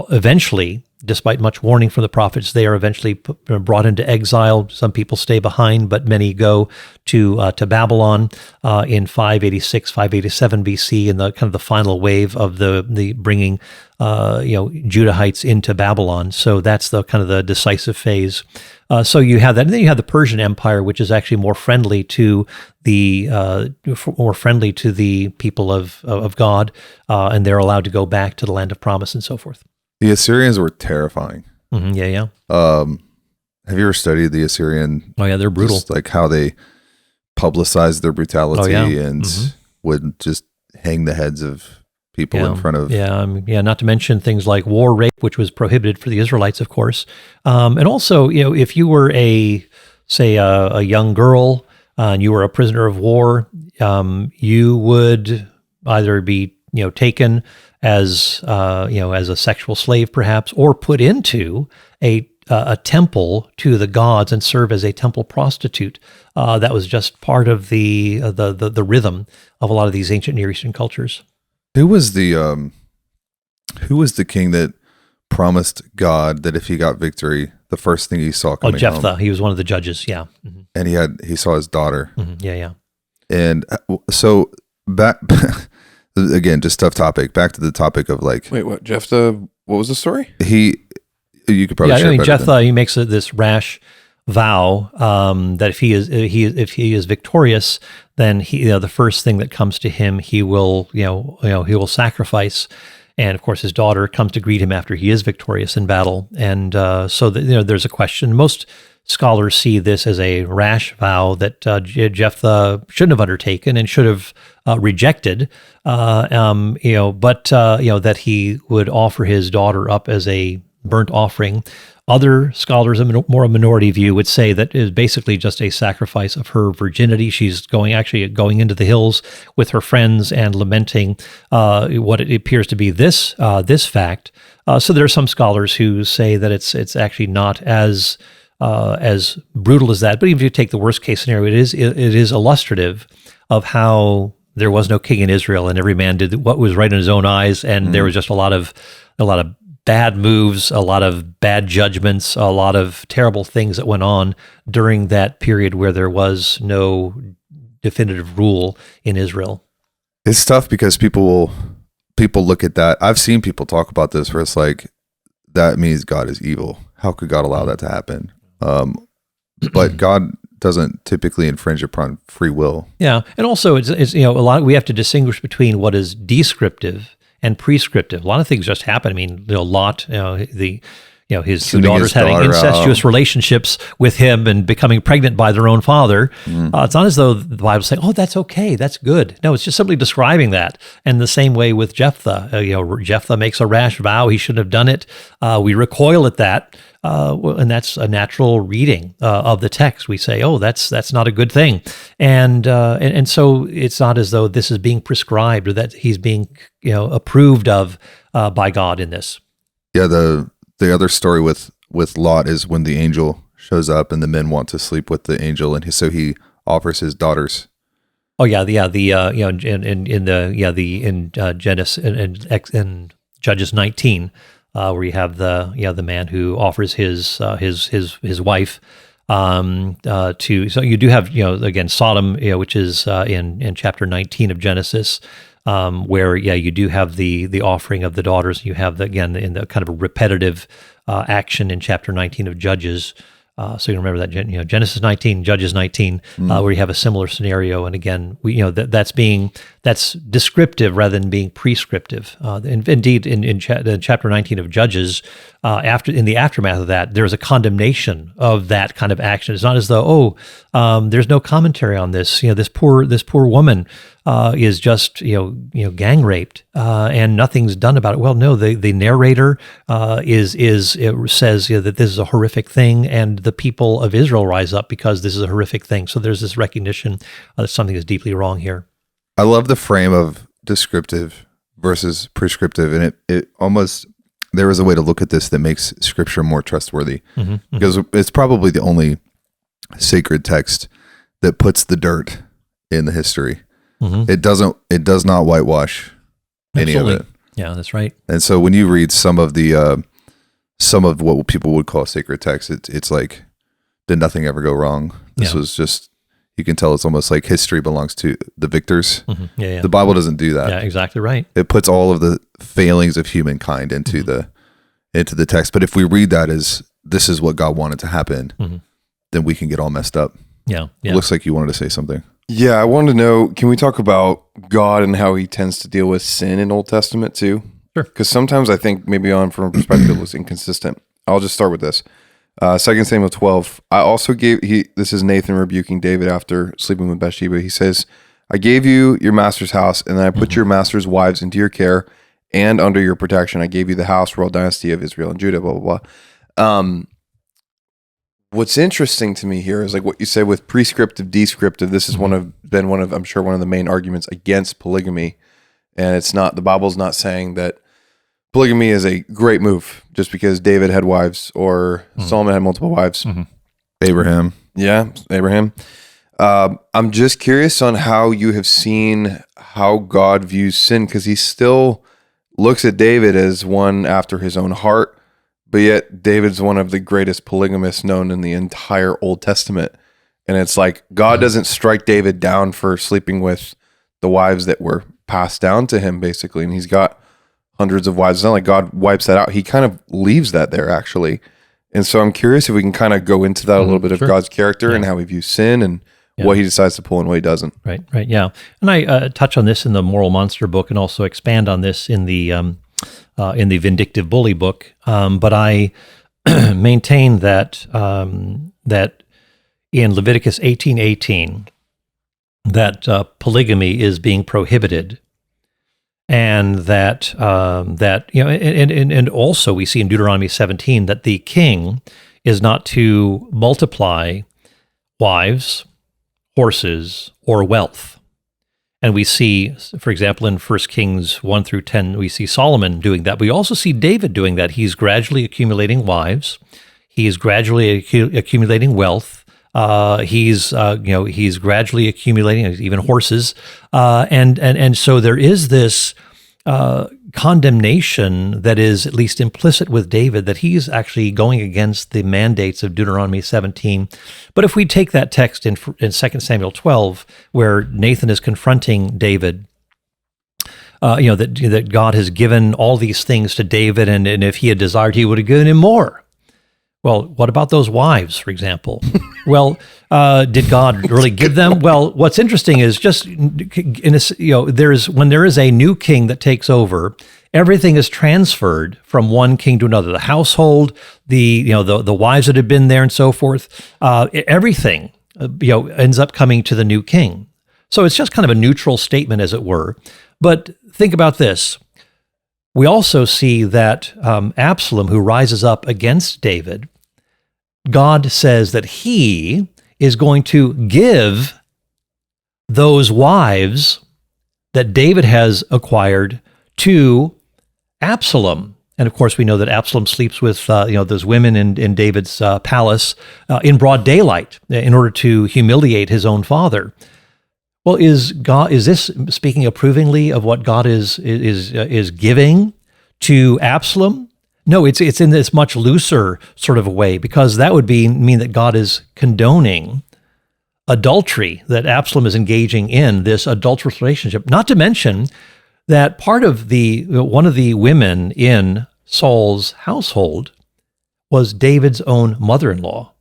eventually, despite much warning from the prophets, they are eventually brought into exile. Some people stay behind, but many go to Babylon in 586, 587 BC, in the kind of the final wave of the bringing Judahites into Babylon. So that's the kind of the decisive phase. So you have that, and then you have the Persian Empire, which is actually more friendly to the people of God, and they're allowed to go back to the land of promise and so forth. The Assyrians were terrifying. Mm-hmm, yeah. Have you ever studied the Assyrian? Oh yeah, they're brutal. Just like how they publicized their brutality and would just hang the heads of people in front of. Not to mention things like war rape, which was prohibited for the Israelites, of course. And also, if you were a young girl and you were a prisoner of war, you would either be taken as as a sexual slave perhaps, or put into a temple to the gods and serve as a temple prostitute. That was just part of the rhythm of a lot of these ancient Near Eastern cultures. Who was the king that promised God that if he got victory, the first thing he saw coming Jephthah. home? He was one of the judges. Yeah. Mm-hmm. And he saw his daughter. Mm-hmm. Yeah. And so back again, just tough topic. Back to the topic of like, wait, what? Jephthah? What was the story? You could probably. Yeah, share I mean, better Jephthah. He makes this rash vow that if he is victorious, then the first thing that comes to him, he will he will sacrifice. And of course, his daughter comes to greet him after he is victorious in battle. And so there's a question. Most scholars see this as a rash vow that Jephthah shouldn't have undertaken and should have rejected. But that he would offer his daughter up as a burnt offering. Other scholars, a minority view, would say that it is basically just a sacrifice of her virginity. She's going into the hills with her friends and lamenting what it appears to be this fact. So there are some scholars who say that it's actually not as brutal as that. But even if you take the worst case scenario, it is illustrative of how there was no king in Israel, and every man did what was right in his own eyes, and there was just a lot of bad moves, a lot of bad judgments, a lot of terrible things that went on during that period where there was no definitive rule in Israel. It's tough because people look at that. I've seen people talk about this where it's like, that means God is evil. How could God allow that to happen? But God doesn't typically infringe upon free will. Yeah, and also it's a lot. We have to distinguish between what is descriptive and prescriptive. A lot of things just happen. I mean, Lot, his two daughters having incestuous relationships with him and becoming pregnant by their own father. It's not as though the Bible's saying, "Oh, that's okay, that's good." No, it's just simply describing that. And the same way with Jephthah. Jephthah makes a rash vow; he shouldn't have done it. We recoil at that, and that's a natural reading of the text. We say, "Oh, that's not a good thing," and so it's not as though this is being prescribed or that he's being approved of by God in this. Yeah. The other story with Lot is when the angel shows up and the men want to sleep with the angel, and so he offers his daughters. Oh yeah, in Genesis in Judges 19, where you have the man who offers his wife to. So you do have again Sodom, which is in chapter 19 of Genesis. Where you do have the offering of the daughters. You have in the kind of a repetitive action in chapter 19 of Judges. So you remember that Genesis 19, Judges 19, where you have a similar scenario. And again, that's descriptive rather than being prescriptive. Indeed, in chapter 19 of Judges, in the aftermath of that, there is a condemnation of that kind of action. It's not as though there's no commentary on this. This poor woman is just gang raped and nothing's done about it. Well, no, the narrator says that this is a horrific thing, and the people of Israel rise up because this is a horrific thing. So there's this recognition that something is deeply wrong here. I love the frame of descriptive versus prescriptive, and it almost, there is a way to look at this that makes Scripture more trustworthy, because it's probably the only sacred text that puts the dirt in the history. It does not whitewash any of it. Yeah, that's right. And so when you read some of what people would call sacred text, it's like, did nothing ever go wrong? This was just, you can tell it's almost like history belongs to the victors. The Bible doesn't do that. Yeah, exactly right. It puts all of the failings of humankind into the text. But if we read that as this is what God wanted to happen, then we can get all messed up. Yeah. It looks like you wanted to say something. Yeah, I wanted to know, can we talk about God and how he tends to deal with sin in Old Testament too? Sure. Because sometimes I think maybe from a perspective it was inconsistent. I'll just start with this. 2 Samuel 12. I also this is Nathan rebuking David after sleeping with Bathsheba. He says, I gave you your master's house, and then I put your master's wives into your care and under your protection. I gave you the house, royal dynasty of Israel and Judah, blah, blah, blah. what's interesting to me here is like what you say with prescriptive, descriptive. This is one of I'm sure one of the main arguments against polygamy. And it's not, the Bible's not saying that polygamy is a great move just because David had wives or Solomon had multiple wives. Abraham. Yeah, Abraham. I'm just curious on how you have seen how God views sin, because he still looks at David as one after his own heart, but yet David's one of the greatest polygamists known in the entire Old Testament. And it's like God doesn't strike David down for sleeping with the wives that were passed down to him, basically. And he's got hundreds of wives. It's not like God wipes that out. He kind of leaves that there, actually. And so I'm curious if we can kind of go into that a little bit of God's character and how he views sin and what he decides to pull and what he doesn't. Right, yeah. And I touch on this in the Moral Monster book and also expand on this in the Vindictive Bully book. But I maintain that that in Leviticus 18:18, that polygamy is being prohibited, and that and also we see in Deuteronomy 17 that the king is not to multiply wives, horses, or wealth. And we see, for example, in 1 Kings 1 through 10, we see Solomon doing that. We also see David doing that. He's gradually accumulating wives. He is gradually accumulating wealth. He's gradually accumulating even horses, and so there is this condemnation that is at least implicit with David, that he's actually going against the mandates of Deuteronomy 17. But if we take that text in 2 Samuel 12, where Nathan is confronting David, that God has given all these things to David, and if he had desired, he would have given him more. Well, what about those wives, for example? Well, did God really give them? Well, what's interesting is just when there is a new king that takes over, everything is transferred from one king to another. The household, the wives that have been there, and so forth. Everything ends up coming to the new king. So it's just kind of a neutral statement, as it were. But think about this. We also see that Absalom, who rises up against David, God says that he is going to give those wives that David has acquired to Absalom. And of course, we know that Absalom sleeps with those women in David's palace in broad daylight in order to humiliate his own father. Well, is this speaking approvingly of what God is giving to Absalom? No, it's in this much looser sort of a way, because that would mean that God is condoning adultery, that Absalom is engaging in this adulterous relationship. Not to mention that one of the women in Saul's household was David's own mother-in-law.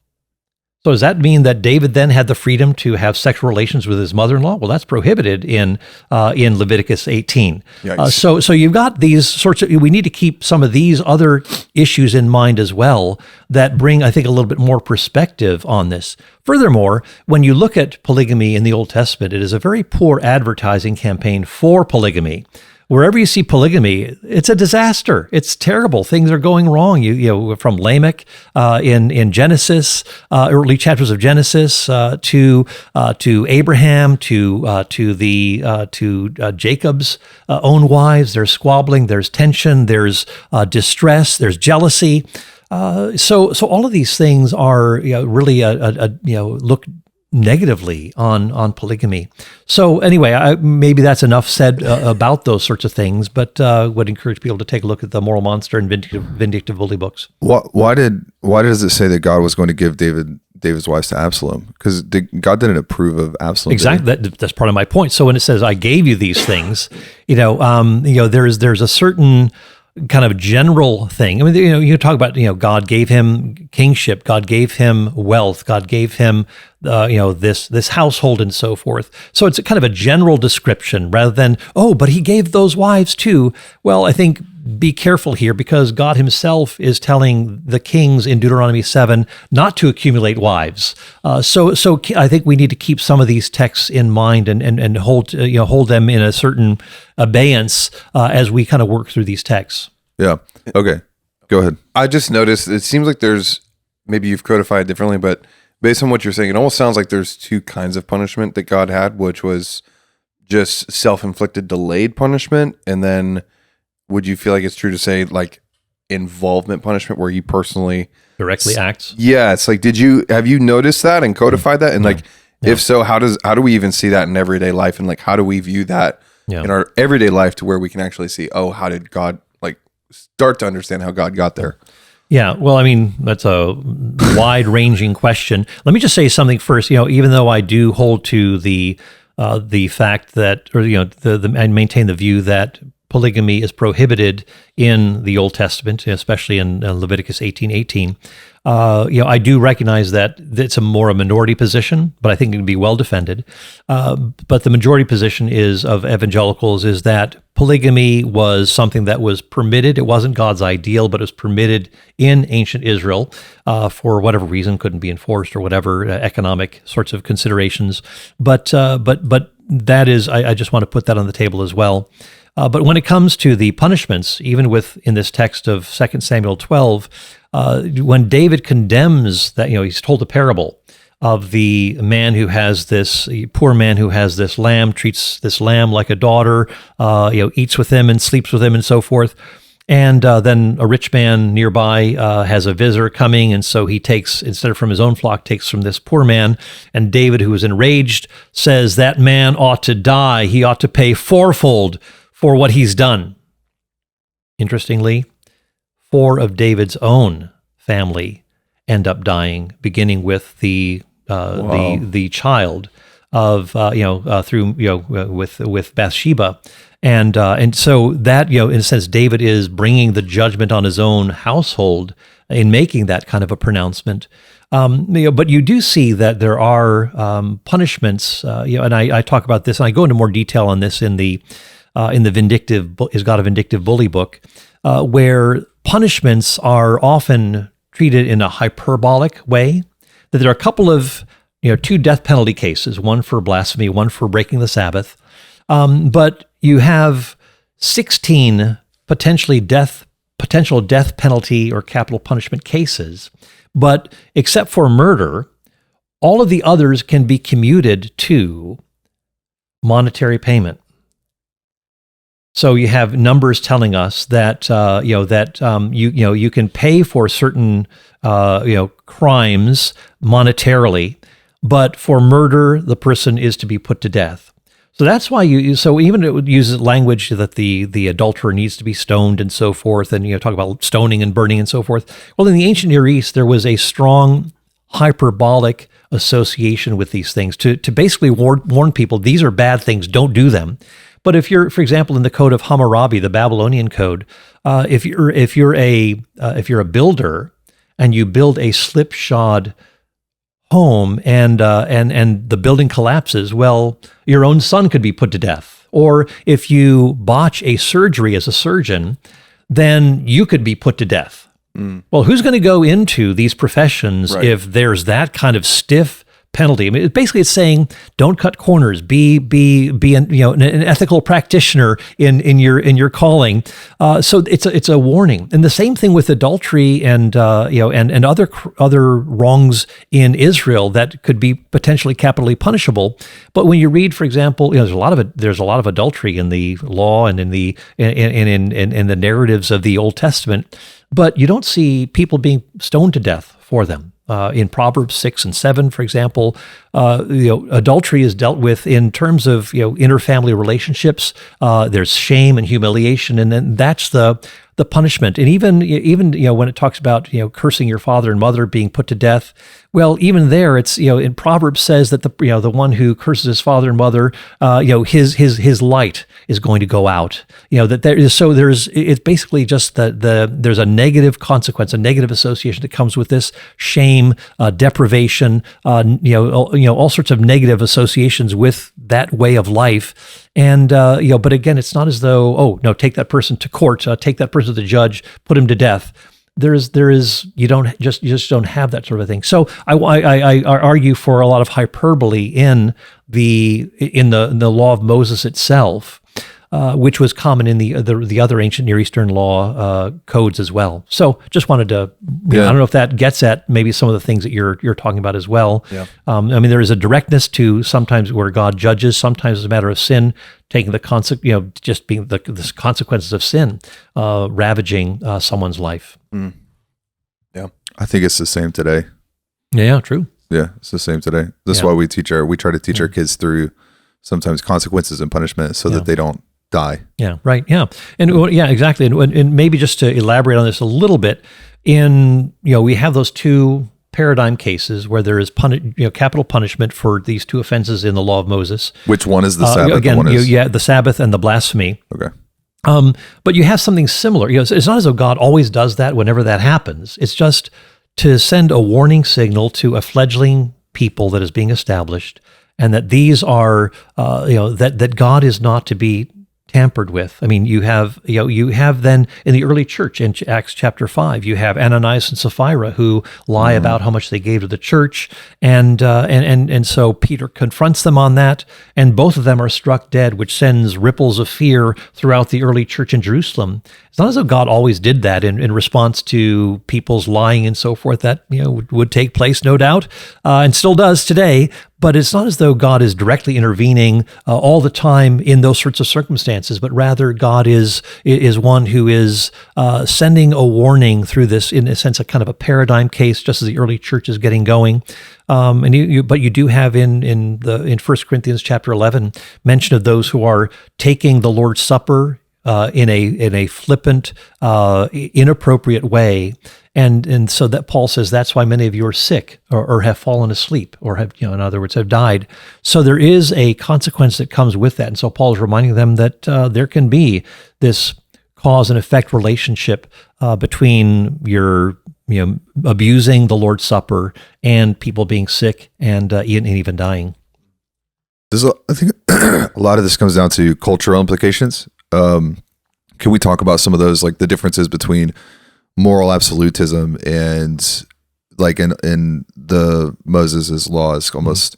So does that mean that David then had the freedom to have sexual relations with his mother-in-law? Well, that's prohibited in Leviticus 18. So you've got these sorts of, we need to keep some of these other issues in mind as well that bring, I think, a little bit more perspective on this. Furthermore, when you look at polygamy in the Old Testament, it is a very poor advertising campaign for polygamy. Wherever you see polygamy, it's a disaster. It's terrible. Things are going wrong. From Lamech in Genesis, early chapters of Genesis, to Abraham, to Jacob's own wives. There's squabbling. There's tension. There's distress. There's jealousy. So all of these things are really look negatively on polygamy. So anyway, maybe that's enough said about those sorts of things, but would encourage people to take a look at the Moral Monster and Vindictive Bully books. Why does it say that God was going to give David's wives to Absalom? Because God didn't approve of Absalom. Exactly. That's part of my point. So when it says, I gave you these things, there's a certain kind of general thing. I mean, you talk about, God gave him kingship, God gave him wealth, God gave him, this household and so forth. So it's a kind of a general description rather than, but he gave those wives too. Well, I think be careful here, because God himself is telling the kings in Deuteronomy 7 not to accumulate wives. So I think we need to keep some of these texts in mind and hold them in a certain abeyance as we kind of work through these texts. Yeah. Okay. Go ahead. I just noticed it seems like there's maybe you've codified differently, but based on what you're saying, it almost sounds like there's two kinds of punishment that God had, which was just self-inflicted delayed punishment, and then would you feel like it's true to say like involvement punishment where he personally directly acts? Yeah, it's like, have you noticed that and codified that? And like, if so, how do we even see that in everyday life? And like, how do we view that in our everyday life to where we can actually see, oh, how did God like start to understand how God got there? Yeah, well, I mean, that's a wide-ranging question. Let me just say something first. Even though I do hold to the fact that, or I maintain the view that polygamy is prohibited in the Old Testament, especially in Leviticus 18:18. I do recognize that it's a minority position, but I think it can be well defended. But the majority position of evangelicals is that polygamy was something that was permitted. It wasn't God's ideal, but it was permitted in ancient Israel for whatever reason, couldn't be enforced or whatever economic sorts of considerations. But that is, I just want to put that on the table as well. But when it comes to the punishments, even in this text of 2 Samuel 12, when David condemns that, he's told a parable of the man who has this poor man who has this lamb, treats this lamb like a daughter, eats with him and sleeps with him and so forth. And then a rich man nearby has a visitor coming, and so he takes, instead of from his own flock, takes from this poor man. And David, who is enraged, says that man ought to die. He ought to pay fourfold for what he's done. Interestingly, 4 of David's own family end up dying, beginning with the child of with Bathsheba, and so that in a sense David is bringing the judgment on his own household in making that kind of a pronouncement. But you do see that there are punishments, and I talk about this, and I go into more detail on this in the Vindictive Is God a Vindictive Bully book, where punishments are often treated in a hyperbolic way. That there are a couple of 2 death penalty cases, one for blasphemy, one for breaking the Sabbath, but you have 16 potential death penalty or capital punishment cases. But except for murder, all of the others can be commuted to monetary payment. So you have numbers telling us that you can pay for certain crimes monetarily, but for murder the person is to be put to death. So that's why so even it uses language that the adulterer needs to be stoned and so forth, and talk about stoning and burning and so forth. Well, in the ancient Near East there was a strong hyperbolic association with these things to basically warn people these are bad things, don't do them. But if you're, for example, in the Code of Hammurabi, the Babylonian code, if you're a builder and you build a slipshod home and the building collapses, well, your own son could be put to death. Or if you botch a surgery as a surgeon, then you could be put to death. Well, who's going to go into these professions if there's that kind of stiff penalty? I mean, basically, it's saying don't cut corners. Be an ethical practitioner in your calling. So it's a warning. And the same thing with adultery and other wrongs in Israel that could be potentially capitally punishable. But when you read, for example, there's a lot of adultery in the law and in the narratives of the Old Testament, but you don't see people being stoned to death for them. In Proverbs 6 and 7, for example, adultery is dealt with in terms of interfamily relationships. There's shame and humiliation, and then that's the punishment. And even when it talks about cursing your father and mother being put to death, well, even there it's in Proverbs says that the one who curses his father and mother, his light is going to go out. It's basically just there's a negative consequence, a negative association that comes with this: shame, deprivation, all sorts of negative associations with that way of life. And but again, it's not as though take that person to court, take that person to the judge, put him to death. There is you just don't have that sort of thing. So I argue for a lot of hyperbole in the law of Moses itself. which was common in the other ancient Near Eastern law codes as well. So just wanted to, I don't know if that gets at maybe some of the things that you're talking about as well. Yeah. I mean, there is a directness to sometimes where God judges, sometimes it's a matter of sin, taking the just being the consequences of sin, ravaging someone's life. Mm. Yeah. I think it's the same today. Yeah, true. Yeah, it's the same today. That's why we try to teach our kids through sometimes consequences and punishment so that they don't die. Yeah, right. Yeah. And yeah, exactly. And maybe just to elaborate on this a little bit, we have those two paradigm cases where there is capital punishment for these two offenses in the law of Moses. Which one is the Sabbath? Again, the Sabbath and the blasphemy. Okay. But you have something similar. It's not as though God always does that whenever that happens. It's just to send a warning signal to a fledgling people that is being established, and that these are, that God is not to be tampered with. I mean, you have then in the early church in Acts chapter 5, you have Ananias and Sapphira who lie about how much they gave to the church, and so Peter confronts them on that, and both of them are struck dead, which sends ripples of fear throughout the early church in Jerusalem. It's not as though God always did that in response to people's lying and so forth. That would take place, no doubt, and still does today. But it's not as though God is directly intervening all the time in those sorts of circumstances, but rather God is one who is sending a warning through this, in a sense, a kind of a paradigm case, just as the early church is getting going. But you do have in 1 Corinthians chapter 11 mention of those who are taking the Lord's Supper in a flippant, inappropriate way. And so that Paul says that's why many of you are sick or have fallen asleep or have, in other words, have died. So there is a consequence that comes with that. And so Paul is reminding them that there can be this cause and effect relationship between your, abusing the Lord's Supper and people being sick and even dying. I think a lot of this comes down to cultural implications. Can we talk about some of those, like the differences between moral absolutism and, like, in the Moses' laws, almost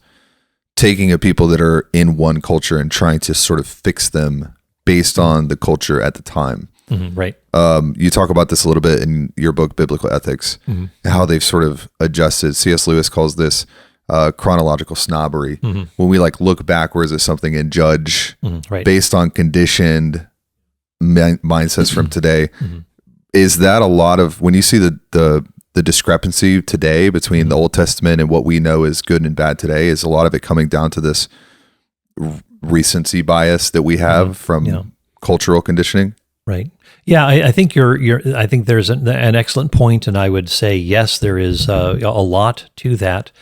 taking a people that are in one culture and trying to sort of fix them based on the culture at the time. Right. You talk about this a little bit in your book, Biblical Ethics, and how they've sort of adjusted. C.S. Lewis calls this chronological snobbery. When we look backwards at something and judge based on conditioned mindsets from today. Is that a lot of, when you see the discrepancy today between the Old Testament and what we know is good and bad today, is a lot of it coming down to this recency bias that we have from cultural conditioning? Right. Yeah, I think I think there's an excellent point, and I would say yes, there is a lot to that.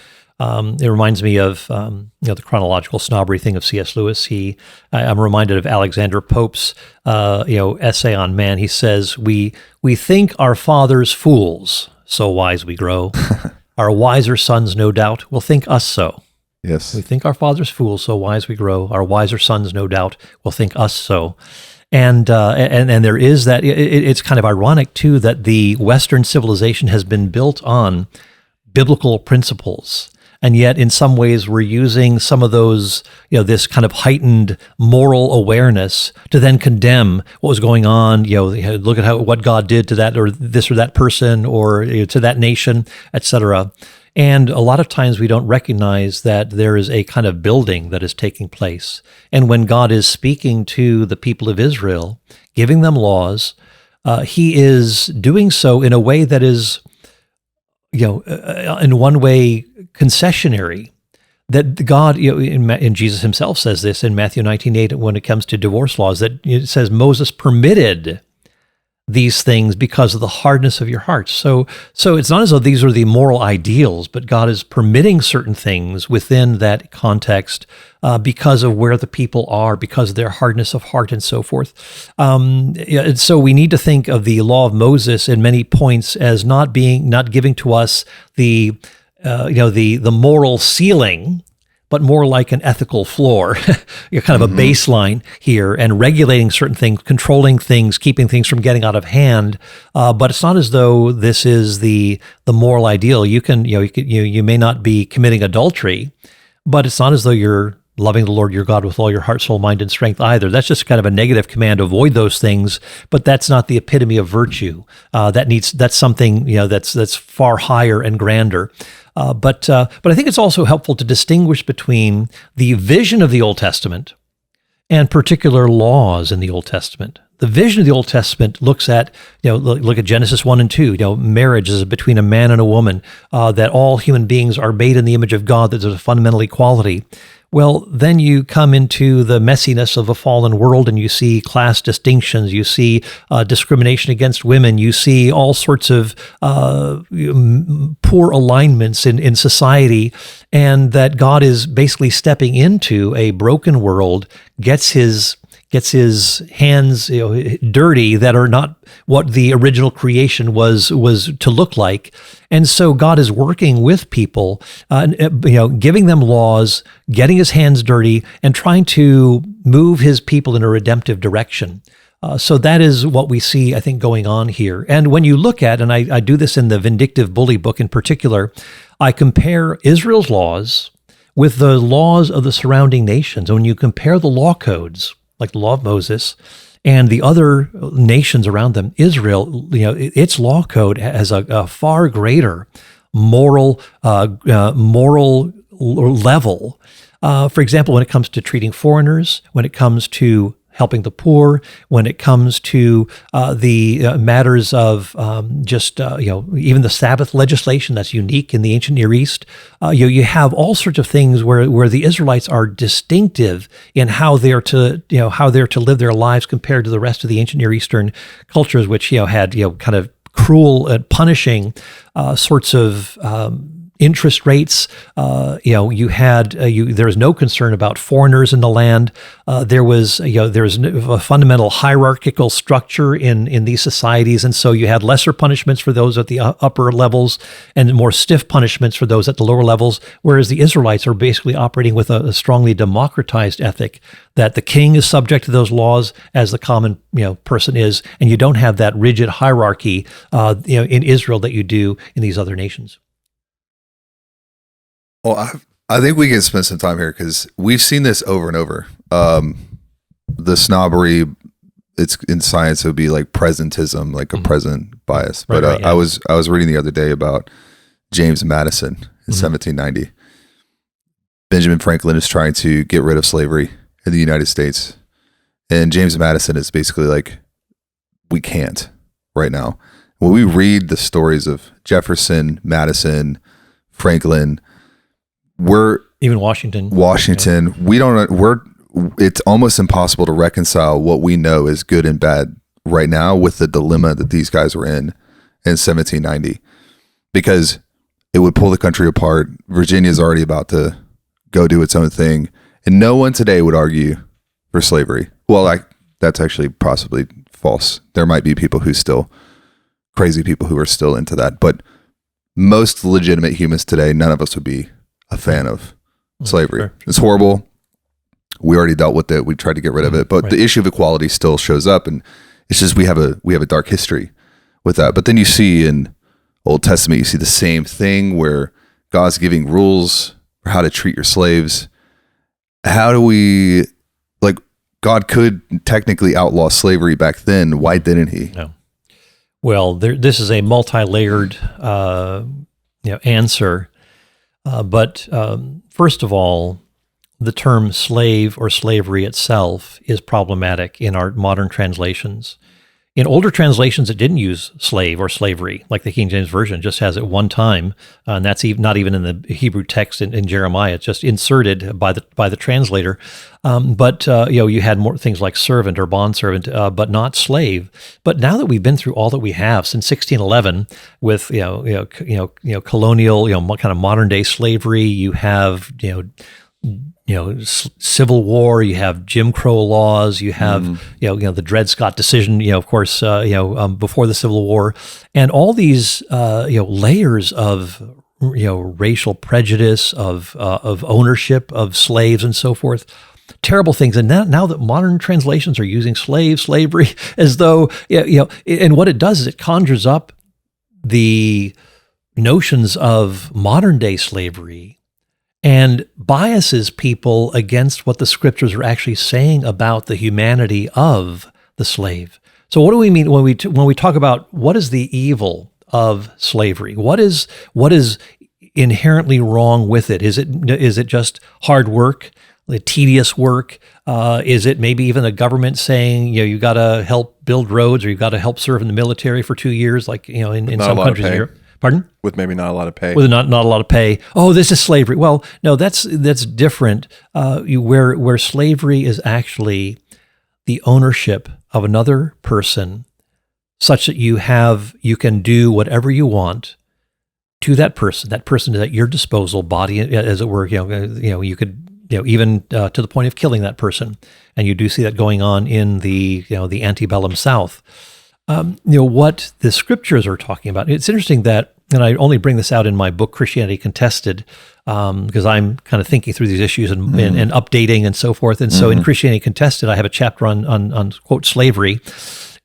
It reminds me of the chronological snobbery thing of C.S. Lewis. I'm reminded of Alexander Pope's essay on man. He says, "We think our fathers fools, so wise we grow. Our wiser sons, no doubt, will think us so." Yes, we think our fathers fools, so wise we grow. Our wiser sons, no doubt, will think us so. And there is that. It's kind of ironic too that the Western civilization has been built on biblical principles. And yet, in some ways, we're using some of those, this kind of heightened moral awareness to then condemn what was going on. Look at what God did to that or this or that person or to that nation, etc. And a lot of times we don't recognize that there is a kind of building that is taking place. And when God is speaking to the people of Israel, giving them laws, He is doing so in a way that is, in one way, concessionary. That God, and Jesus Himself says this in Matthew 19:8 when it comes to divorce laws, that it says Moses permitted these things because of the hardness of your hearts. So it's not as though these are the moral ideals, but God is permitting certain things within that context because of where the people are, because of their hardness of heart and so forth. And so we need to think of the law of Moses in many points as not giving to us the moral ceiling, but more like an ethical floor, kind of a baseline here, and regulating certain things, controlling things, keeping things from getting out of hand. But it's not as though this is the moral ideal. You may not be committing adultery, but it's not as though you're loving the Lord your God with all your heart, soul, mind, and strength either. That's just kind of a negative command. Avoid those things, but that's not the epitome of virtue. That's something that's far higher and grander. But I think it's also helpful to distinguish between the vision of the Old Testament and particular laws in the Old Testament. The vision of the Old Testament looks at, look at Genesis 1 and 2, marriage is between a man and a woman, that all human beings are made in the image of God, that there's a fundamental equality. Well, then you come into the messiness of a fallen world and you see class distinctions, you see discrimination against women, you see all sorts of poor alignments in society, and that God is basically stepping into a broken world, gets his hands dirty that are not what the original creation was to look like. And so God is working with people, giving them laws, getting his hands dirty, and trying to move his people in a redemptive direction. So that is what we see, I think, going on here. And when you look at, and I do this in the Vindictive Bully book in particular, I compare Israel's laws with the laws of the surrounding nations. And when you compare the law codes, like the law of Moses, and the other nations around them, Israel, its law code has a far greater moral level. For example, when it comes to treating foreigners, when it comes to helping the poor, when it comes to the matters of even the Sabbath legislation that's unique in the ancient Near East, you have all sorts of things where the Israelites are distinctive in how they're to live their lives compared to the rest of the ancient Near Eastern cultures, which had kind of cruel and punishing sorts of interest rates. There was no concern about foreigners in the land. There was a fundamental hierarchical structure in these societies, and so you had lesser punishments for those at the upper levels and more stiff punishments for those at the lower levels. Whereas the Israelites are basically operating with a strongly democratized ethic, that the king is subject to those laws as the common person is, and you don't have that rigid hierarchy in Israel that you do in these other nations. Well, I think we can spend some time here because we've seen this over and over. The snobbery, it's in science, it would be like presentism, like a present bias. But Right, yeah. I was reading the other day about James Madison in 1790. Benjamin Franklin is trying to get rid of slavery in the United States. And James Madison is basically like, we can't right now. When we read the stories of Jefferson, Madison, Franklin, Even Washington. It's almost impossible to reconcile what we know is good and bad right now with the dilemma that these guys were in 1790, because it would pull the country apart. Virginia's already about to go do its own thing, and no one today would argue for slavery. Well, that's actually possibly false. There might be crazy people who are still into that, but most legitimate humans today, none of us would be a fan of slavery. Sure. It's horrible. We already dealt with it. We tried to get rid of it, but the issue of equality still shows up, and it's just we have a dark history with that. But then you see in Old Testament, you see the same thing where God's giving rules for how to treat your slaves. How do we, God could technically outlaw slavery back then. Why didn't he? No. Well, this is a multi-layered answer. But first of all, the term slave or slavery itself is problematic in our modern translations. In older translations, it didn't use slave or slavery, like the King James Version just has it one time, and that's not even in the Hebrew text in Jeremiah. It's just inserted by the translator. But you had more things like servant or bondservant, but not slave. But now that we've been through all that we have since 1611, with colonial, kind of modern day slavery, you have civil war, you have Jim Crow laws, you have the Dred Scott decision, of course, before the Civil War, and all these layers of racial prejudice, of ownership of slaves and so forth. Terrible things. And now that modern translations are using slavery, as though and what it does is it conjures up the notions of modern day slavery and biases people against what the scriptures are actually saying about the humanity of the slave. So what do we mean when we talk about what is the evil of slavery? What is inherently wrong with it? Is it just hard work, tedious work? Is it maybe even the government saying, you got to help build roads, or you got to help serve in the military for 2 years, like in some countries in Europe? Pardon? With maybe not a lot of pay. With not a lot of pay. Oh, this is slavery. Well, no, that's different. Where slavery is actually the ownership of another person, such that you can do whatever you want to that person. That person is at your disposal, body as it were. You could even to the point of killing that person, and you do see that going on in the antebellum South. What the scriptures are talking about. It's interesting that. And I only bring this out in my book, Christianity Contested, because I'm kind of thinking through these issues and updating and so forth. And so in Christianity Contested, I have a chapter on quote, slavery.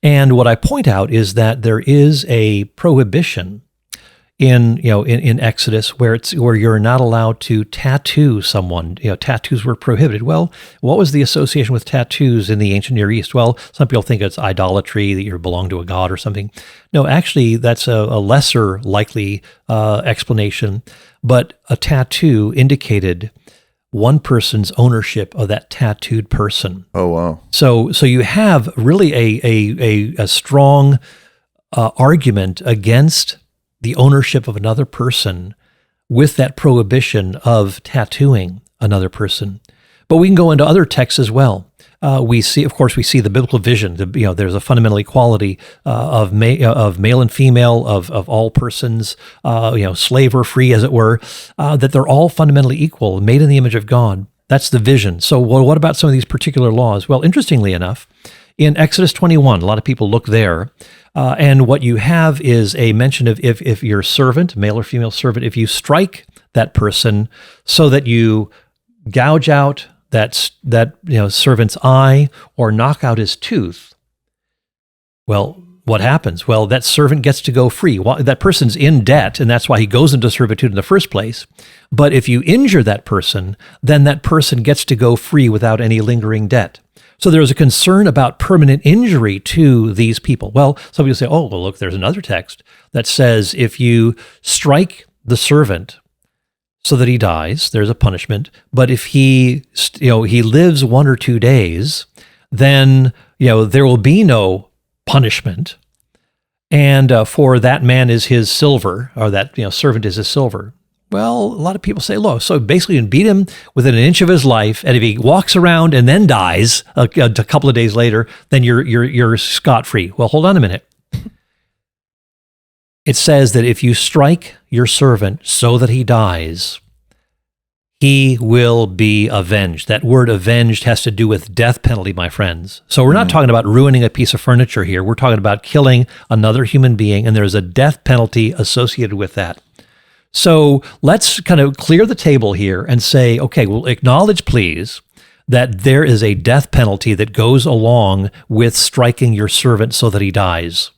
And what I point out is that there is a prohibition in Exodus where you're not allowed to tattoo someone. Tattoos were prohibited. Well, what was the association with tattoos in the ancient Near East? Well, some people think it's idolatry, that you belong to a god or something. No, actually, that's a lesser likely explanation. But a tattoo indicated one person's ownership of that tattooed person. Oh, wow. So you have really a strong argument against the ownership of another person with that prohibition of tattooing another person. But we can go into other texts as well. We see the biblical vision. There's a fundamental equality of male and female, of all persons, slave or free, as it were, that they're all fundamentally equal, made in the image of God. That's the vision. So what about some of these particular laws? Well, interestingly enough, in Exodus 21, a lot of people look there, and what you have is a mention of if your servant, male or female servant, if you strike that person so that you gouge out that servant's eye or knock out his tooth, well, what happens? Well, that servant gets to go free. That person's in debt, and that's why he goes into servitude in the first place. But if you injure that person, then that person gets to go free without any lingering debt. So there's a concern about permanent injury to these people. Well, some people say, oh, well, look, there's another text that says if you strike the servant so that he dies, there's a punishment. But if he lives 1 or 2 days, then there will be no punishment. And for that man is his silver, or that servant is his silver. Well, a lot of people say, look, so basically you can beat him within an inch of his life, and if he walks around and then dies a couple of days later, then you're scot-free. Well, hold on a minute. It says that if you strike your servant so that he dies, he will be avenged. That word avenged has to do with death penalty, my friends. So we're not talking about ruining a piece of furniture here. We're talking about killing another human being, and there's a death penalty associated with that. So let's kind of clear the table here and say, okay, well, acknowledge, please, that there is a death penalty that goes along with striking your servant so that he dies,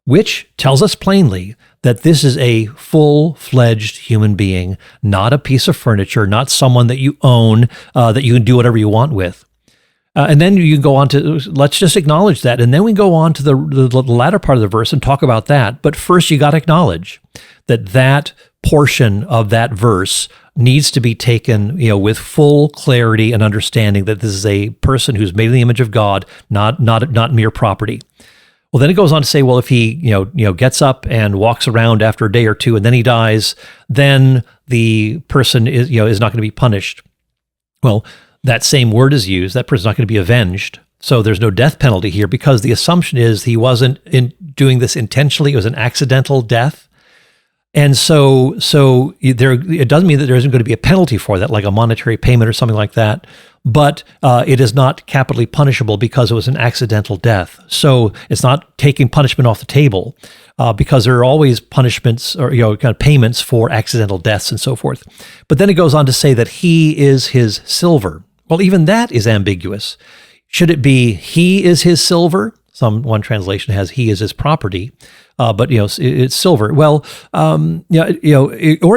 which tells us plainly that this is a full-fledged human being, not a piece of furniture, not someone that you own, that you can do whatever you want with. And then you go on to, let's just acknowledge that. And then we go on to the latter part of the verse and talk about that. But first, you got to acknowledge that portion of that verse needs to be taken, with full clarity and understanding that this is a person who's made in the image of God, not mere property. Well, then it goes on to say, well, if he, gets up and walks around after a day or two and then he dies, then the person is not going to be punished. Well, that same word is used. That person's not going to be avenged. So there's no death penalty here because the assumption is he wasn't doing this intentionally. It was an accidental death. And so it doesn't mean that there isn't going to be a penalty for that, like a monetary payment or something like that. But it is not capitally punishable because it was an accidental death. So it's not taking punishment off the table because there are always punishments or kind of payments for accidental deaths and so forth. But then it goes on to say that he is his silver. Well, even that is ambiguous. Should it be he is his silver? One translation has he is his property, but it's silver. Well, or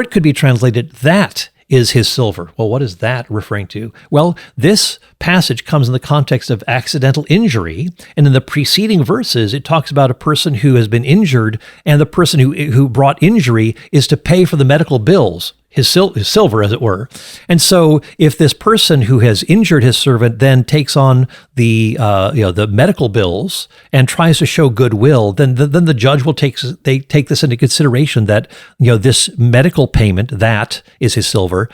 it could be translated that is his silver. Well, what is that referring to? Well, this passage comes in the context of accidental injury, and in the preceding verses, it talks about a person who has been injured, and the person who brought injury is to pay for the medical bills. His silver, as it were. And so if this person who has injured his servant then takes on the medical bills and tries to show goodwill, then the judge will take this into consideration that this medical payment, that is his silver,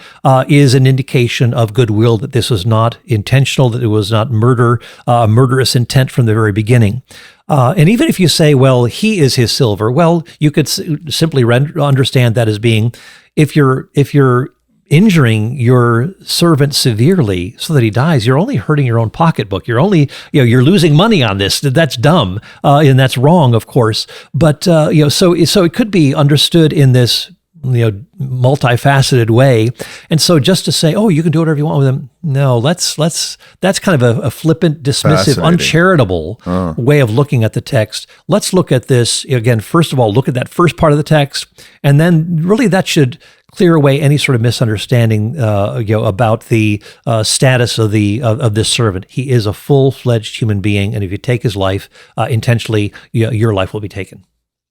is an indication of goodwill, that this was not intentional, that it was not murderous intent from the very beginning. And even if you say, well, he is his silver, well, you could simply understand that as being, if you're injuring your servant severely so that he dies, you're only hurting your own pocketbook. You're only, you're losing money on this. That's dumb, and that's wrong, of course. But so it could be understood in this multifaceted way. And so just to say, oh, you can do whatever you want with them, no, that's kind of a flippant, dismissive, uncharitable way of looking at the text. Let's look at this again. First of all, look at that first part of the text, and then really that should clear away any sort of misunderstanding about the status of this servant. He is a full-fledged human being, and if you take his life intentionally, your life will be taken.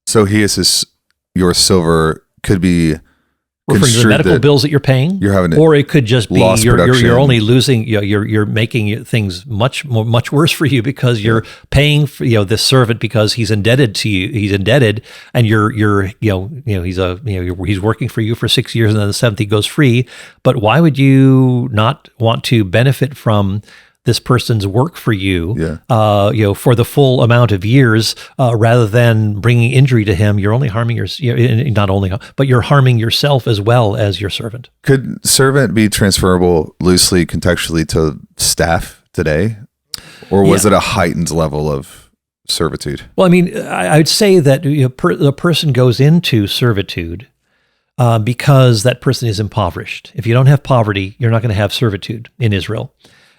So he is your silver. Could be referring to the medical bills that you're paying, or it could just be you're only losing. You're making things much worse for you because you're paying for this servant because he's indebted to you. He's indebted, and he's working for you for 6 years, and then the 7th he goes free. But why would you not want to benefit from this person's work for you, for the full amount of years, rather than bringing injury to him? You're only harming but you're harming yourself as well as your servant. Could servant be transferable loosely, contextually to staff today? Or was it a heightened level of servitude? Well, I mean, I'd say that the person goes into servitude because that person is impoverished. If you don't have poverty, you're not going to have servitude in Israel.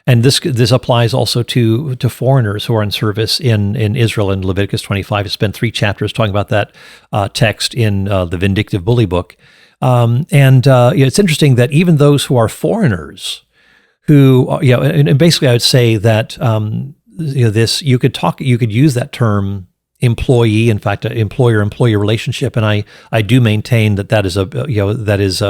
And this applies also to foreigners who are in service in Israel. In Leviticus 25, it's spent 3 chapters talking about that text in the Vindictive Bully book. It's interesting that even those who are foreigners, and basically I would say that you could use that term employee, in fact, an employer-employee relationship, and I do maintain that is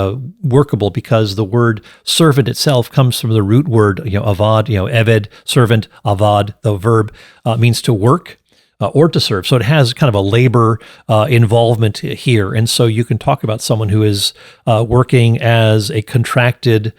workable because the word servant itself comes from the root word avad, eved, servant, avad. The verb means to work or to serve, so it has kind of a labor involvement here, and so you can talk about someone who is working as a contracted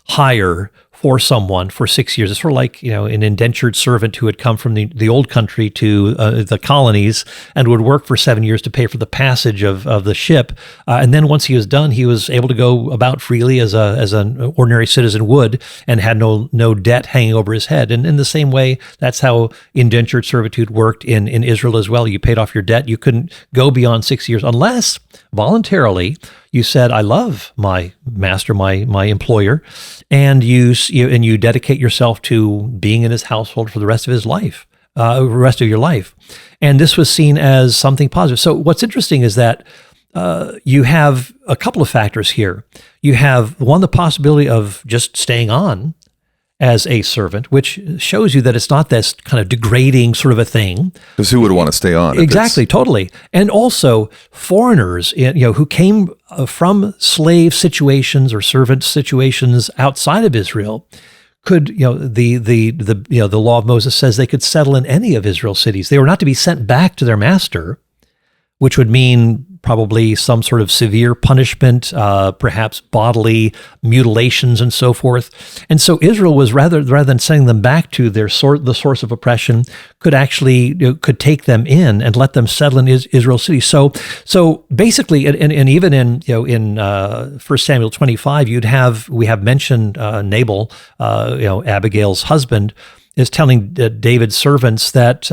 hire for someone for 6 years. It's sort of like, an indentured servant who had come from the old country to the colonies and would work for 7 years to pay for the passage of the ship. And then once he was done, he was able to go about freely as an ordinary citizen would, and had no debt hanging over his head. And in the same way, that's how indentured servitude worked in Israel as well. You paid off your debt. You couldn't go beyond 6 years unless voluntarily you said, I love my master, my employer, and you dedicate yourself to being in his household for the rest of his life, rest of your life. And this was seen as something positive. So what's interesting is that you have a couple of factors here. You have, one, the possibility of just staying on as a servant, which shows you that it's not this kind of degrading sort of a thing. Because who would want to stay on? Exactly, totally. And also foreigners, who came from slave situations or servant situations outside of Israel, could, the law of Moses says they could settle in any of Israel's cities. They were not to be sent back to their master, which would mean probably some sort of severe punishment, perhaps bodily mutilations and so forth. And so Israel was rather than sending them back to the source of oppression, could take them in and let them settle in Israel's cities. So basically, and even in 1 Samuel 25, we have mentioned Nabal, Abigail's husband, is telling David's servants that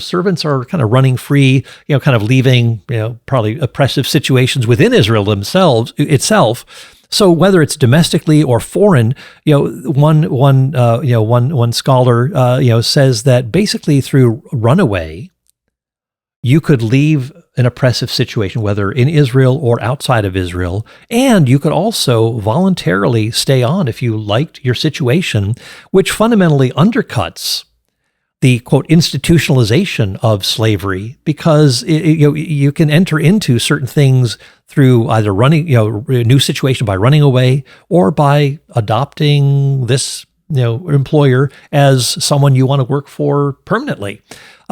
servants are kind of running free, kind of leaving probably oppressive situations within Israel itself. So whether it's domestically or foreign, one scholar says that basically through runaway, you could leave an oppressive situation, whether in Israel or outside of Israel, and you could also voluntarily stay on if you liked your situation, which fundamentally undercuts the, quote, institutionalization of slavery, because you can enter into certain things through either running, a new situation by running away or by adopting this, employer as someone you want to work for permanently.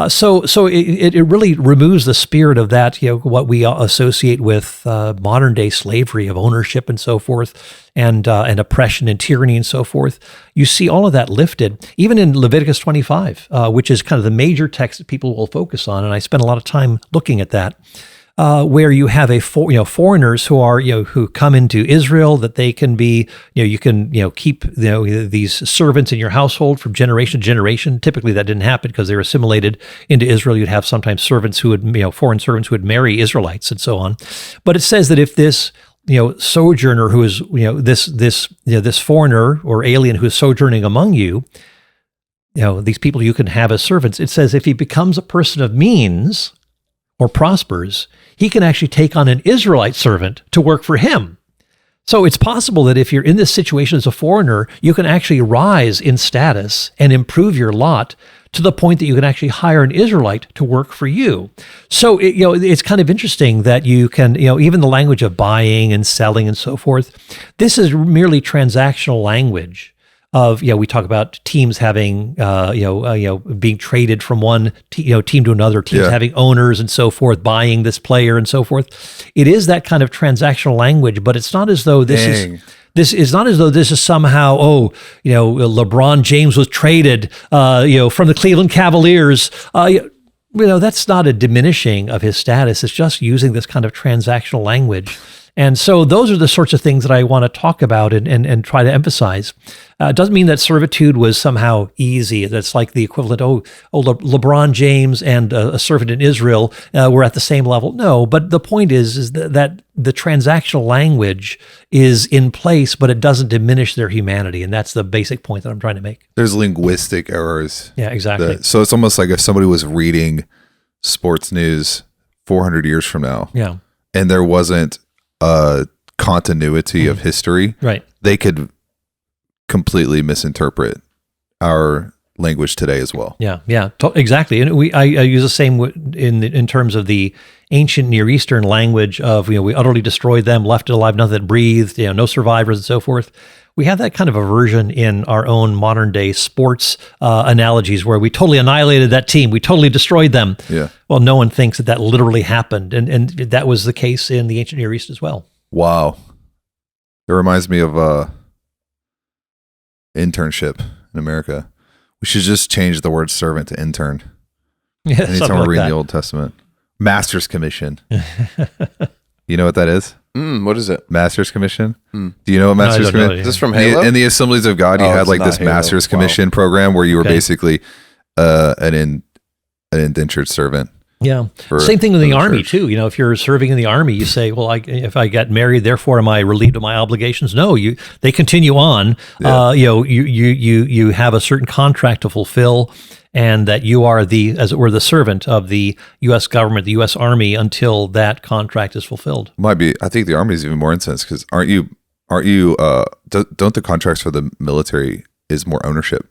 So it really removes the spirit of that, what we associate with modern day slavery of ownership and so forth, and oppression and tyranny and so forth. You see all of that lifted, even in Leviticus 25, which is kind of the major text that people will focus on. And I spent a lot of time looking at that. Where you have foreigners who are who come into Israel, that they can be you can keep these servants in your household from generation to generation. Typically that didn't happen because they were assimilated into Israel. You'd have sometimes servants who would foreign servants who would marry Israelites and so on. But it says that if this sojourner who is this foreigner or alien who is sojourning among you, these people you can have as servants. It says if he becomes a person of means or prospers, he can actually take on an Israelite servant to work for him. So it's possible that if you're in this situation as a foreigner, you can actually rise in status and improve your lot to the point that you can actually hire an Israelite to work for you. So it's kind of interesting that you can, even the language of buying and selling and so forth, this is merely transactional language. We talk about teams having, being traded from one team to another, teams having owners and so forth, buying this player and so forth. It is that kind of transactional language, but it's not as though this is not as though this is somehow, LeBron James was traded, from the Cleveland Cavaliers. That's not a diminishing of his status. It's just using this kind of transactional language. And so those are the sorts of things that I want to talk about and try to emphasize. It doesn't mean that servitude was somehow easy. That's like the equivalent, LeBron James and a servant in Israel were at the same level. No, but the point is that the transactional language is in place, but it doesn't diminish their humanity. And that's the basic point that I'm trying to make. There's linguistic errors. Yeah, exactly. So it's almost like if somebody was reading sports news 400 years from now, and there wasn't a continuity of history, right? They could completely misinterpret our language today as well. Yeah, exactly. And I use the same in terms of the ancient Near Eastern language of we utterly destroyed them, left it alive, nothing that breathed, no survivors and so forth. We have that kind of aversion in our own modern day sports analogies where we totally annihilated that team. We totally destroyed them. Yeah. Well, no one thinks that literally happened. And that was the case in the ancient Near East as well. Wow. It reminds me of internship in America. We should just change the word servant to intern. Yeah, anytime we're reading the Old Testament. Master's Commission. You know what that is? What is it? Master's Commission. Do you know what Master's Commission? Is this from Halo? In the Assemblies of God, you had like this Halo. Master's Commission program where you were basically an indentured servant. Yeah. Same thing with the Army too. If you're serving in the Army, you say, well, if I got married, therefore am I relieved of my obligations? No, they continue on. Yeah. You have a certain contract to fulfill, and that you are as it were, the servant of the U.S. government, the U.S. Army, until that contract is fulfilled. Might be. I think the Army is even more intense because aren't you? Don't the contracts for the military is more ownership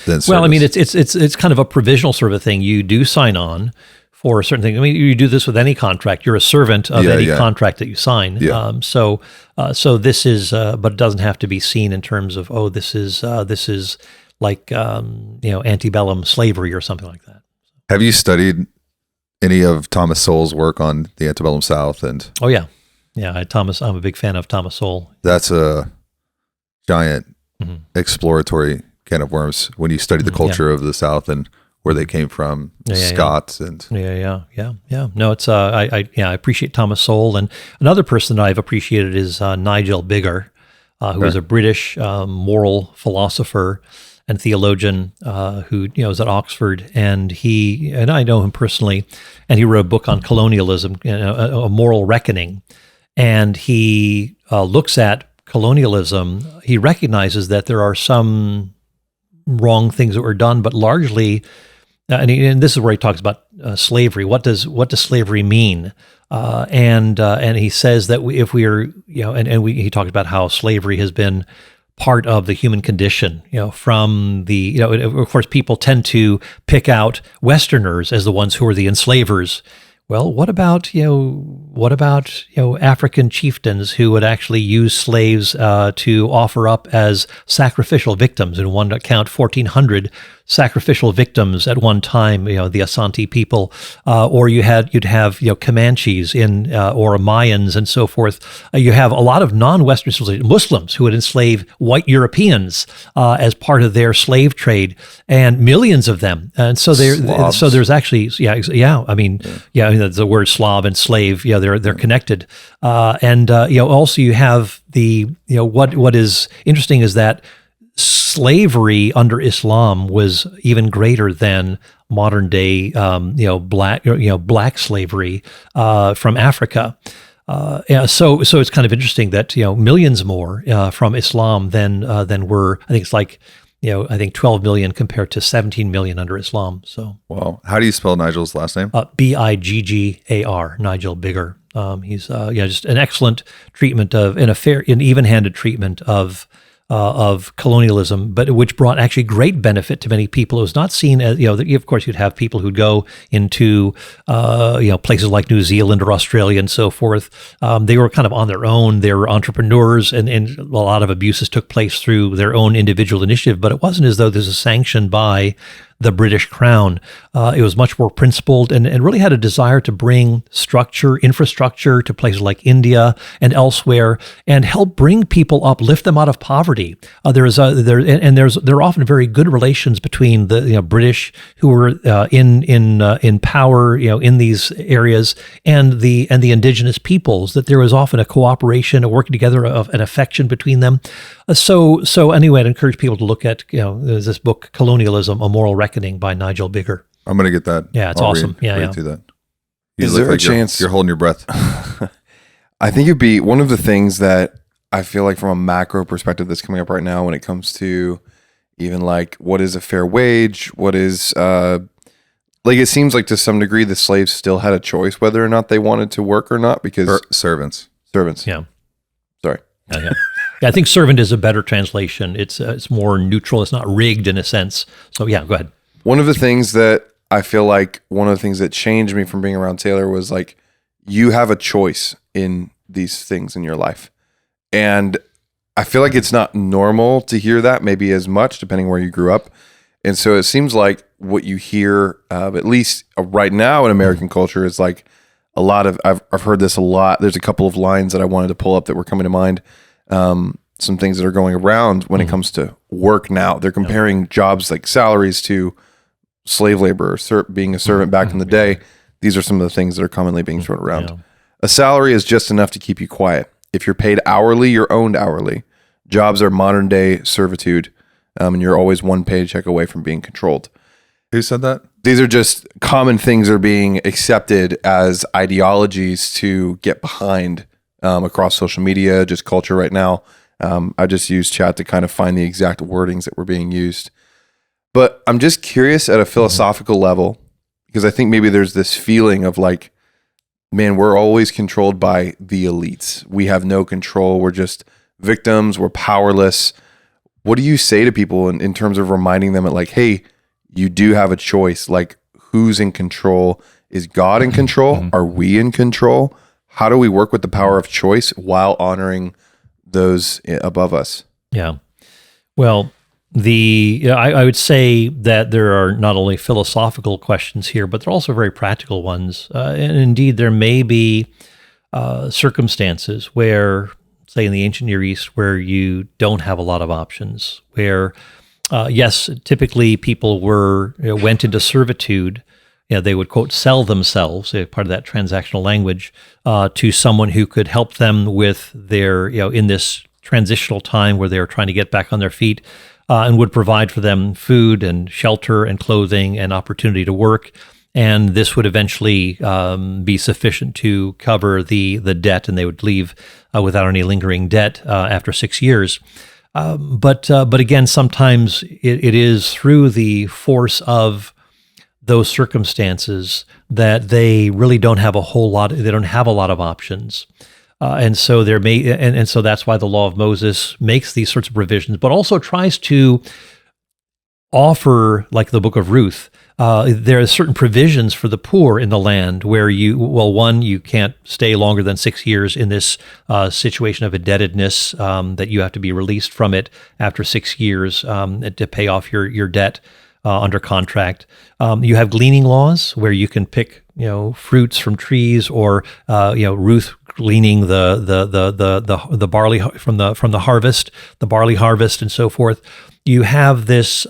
than service? Well, I mean, it's kind of a provisional sort of a thing. You do sign on for a certain thing. I mean, you do this with any contract. You're a servant of any contract that you sign. Yeah. So this is, but it doesn't have to be seen in terms of this is like antebellum slavery or something like that. Have you studied any of Thomas Sowell's work on the antebellum South? And I'm a big fan of Thomas Sowell. That's a giant exploratory can of worms when you study the culture of the South and where they came from, Scots and No, it's I appreciate Thomas Sowell, and another person that I've appreciated is Nigel Biggar, who is a British moral philosopher and theologian who is at Oxford, and I know him personally, and he wrote a book on colonialism, a moral reckoning, and he looks at colonialism. He recognizes that there are some wrong things that were done, but largely And this is where he talks about slavery. What does slavery mean? And he says that if we are, he talks about how slavery has been part of the human condition, from the, of course, people tend to pick out Westerners as the ones who are the enslavers. Well, what about African chieftains who would actually use slaves to offer up as sacrificial victims? In one account, 1,400 sacrificial victims at one time. The Asante people, or you'd have Comanches or Mayans and so forth. You have a lot of non-Western Muslims who would enslave white Europeans as part of their slave trade, and millions of them. And so there's actually the word Slav and slave, they're connected. Also you have what is interesting is that slavery under Islam was even greater than modern day black slavery from Africa. So it's kind of interesting that millions more from Islam than were, I think it's like 12 million compared to 17 million under Islam. So, wow. How do you spell Nigel's last name? Biggar, Nigel Biggar. He's just an excellent treatment an even-handed treatment of colonialism, but which brought actually great benefit to many people. It was not seen as, of course, you'd have people who'd go into, places like New Zealand or Australia and so forth. They were kind of on their own. They were entrepreneurs, and a lot of abuses took place through their own individual initiative, but it wasn't as though this was sanctioned by the British Crown. It was much more principled and really had a desire to bring infrastructure to places like India and elsewhere, and help bring people up, lift them out of poverty. There are often very good relations between the British who were in power in these areas and the indigenous peoples. That there was often a cooperation, a working together, of an affection between them. So anyway, I'd encourage people to look at this book, Colonialism: A Moral Reckoning by Nigel Biggar. I'm going to get that. Yeah, it's awesome. Read through that. Is there a chance you're holding your breath? I think it'd be one of the things that I feel like from a macro perspective that's coming up right now when it comes to even like what is a fair wage, what is it seems like to some degree the slaves still had a choice whether or not they wanted to work or not, because servants. Yeah. Sorry. Yeah. I think servant is a better translation. It's more neutral. It's not rigged in a sense. So yeah, go ahead. One of the things that I feel like one of the things that changed me from being around Taylor was like, you have a choice in these things in your life. And I feel like it's not normal to hear that maybe as much, depending where you grew up. And so it seems like what you hear, at least right now in American culture, is like a lot of, I've heard this a lot. There's a couple of lines that I wanted to pull up that were coming to mind. Some things that are going around when it comes to work now. They're comparing jobs like salaries to slave labor, or being a servant back in the day. These are some of the things that are commonly being thrown around. Yeah. A salary is just enough to keep you quiet. If you're paid hourly, you're owned hourly. Jobs are modern day servitude, and you're always one paycheck away from being controlled. Who said that? These are just common things that are being accepted as ideologies to get behind across social media, just culture right now. I just used chat to kind of find the exact wordings that were being used. But I'm just curious at a philosophical level, because I think maybe there's this feeling of like, man, we're always controlled by the elites. We have no control. We're just victims. We're powerless. What do you say to people in terms of reminding them that like, hey, you do have a choice. Like, who's in control? Is God in control? Are we in control? How do we work with the power of choice while honoring those above us? Yeah. Well, I would say that there are not only philosophical questions here, but there are also very practical ones. And indeed, there may be circumstances where, say in the ancient Near East, where you don't have a lot of options, where, yes, typically people went into servitude. They would, quote, sell themselves, part of that transactional language, to someone who could help them with their, in this transitional time where they're trying to get back on their feet, and would provide for them food and shelter and clothing and opportunity to work. And this would eventually be sufficient to cover the debt, and they would leave without any lingering debt after 6 years. But again, sometimes it is through the force of those circumstances that they really don't have a whole lot. They don't have a lot of options. And so so that's why the law of Moses makes these sorts of provisions, but also tries to offer, like the book of Ruth, there are certain provisions for the poor in the land where you can't stay longer than 6 years in this situation of indebtedness, that you have to be released from it after 6 years to pay off your debt under contract. You have gleaning laws where you can pick fruits from trees, or Ruth gleaning the barley from the harvest, the barley harvest, and so forth. You have this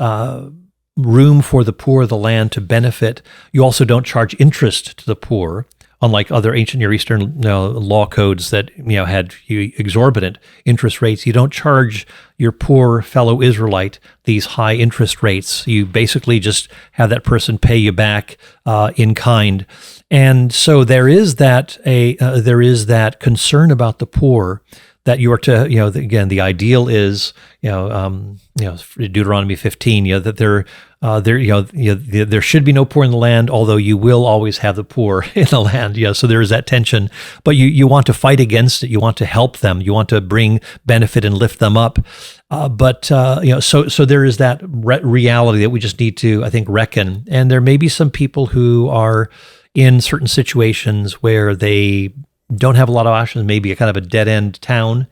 room for the poor of the land to benefit. You also don't charge interest to the poor, unlike other ancient Near Eastern law codes that had exorbitant interest rates. You don't charge your poor fellow Israelite these high interest rates. You basically just have that person pay you back in kind. And so there is that concern about the poor, that you are to, again, the ideal is, Deuteronomy 15, that there should be no poor in the land, although you will always have the poor in the land. So there is that tension, but you want to fight against it. You want to help them. You want to bring benefit and lift them up. So there is that reality that we just need to, I think, reckon. And there may be some people who are in certain situations where they don't have a lot of options, maybe a kind of a dead-end town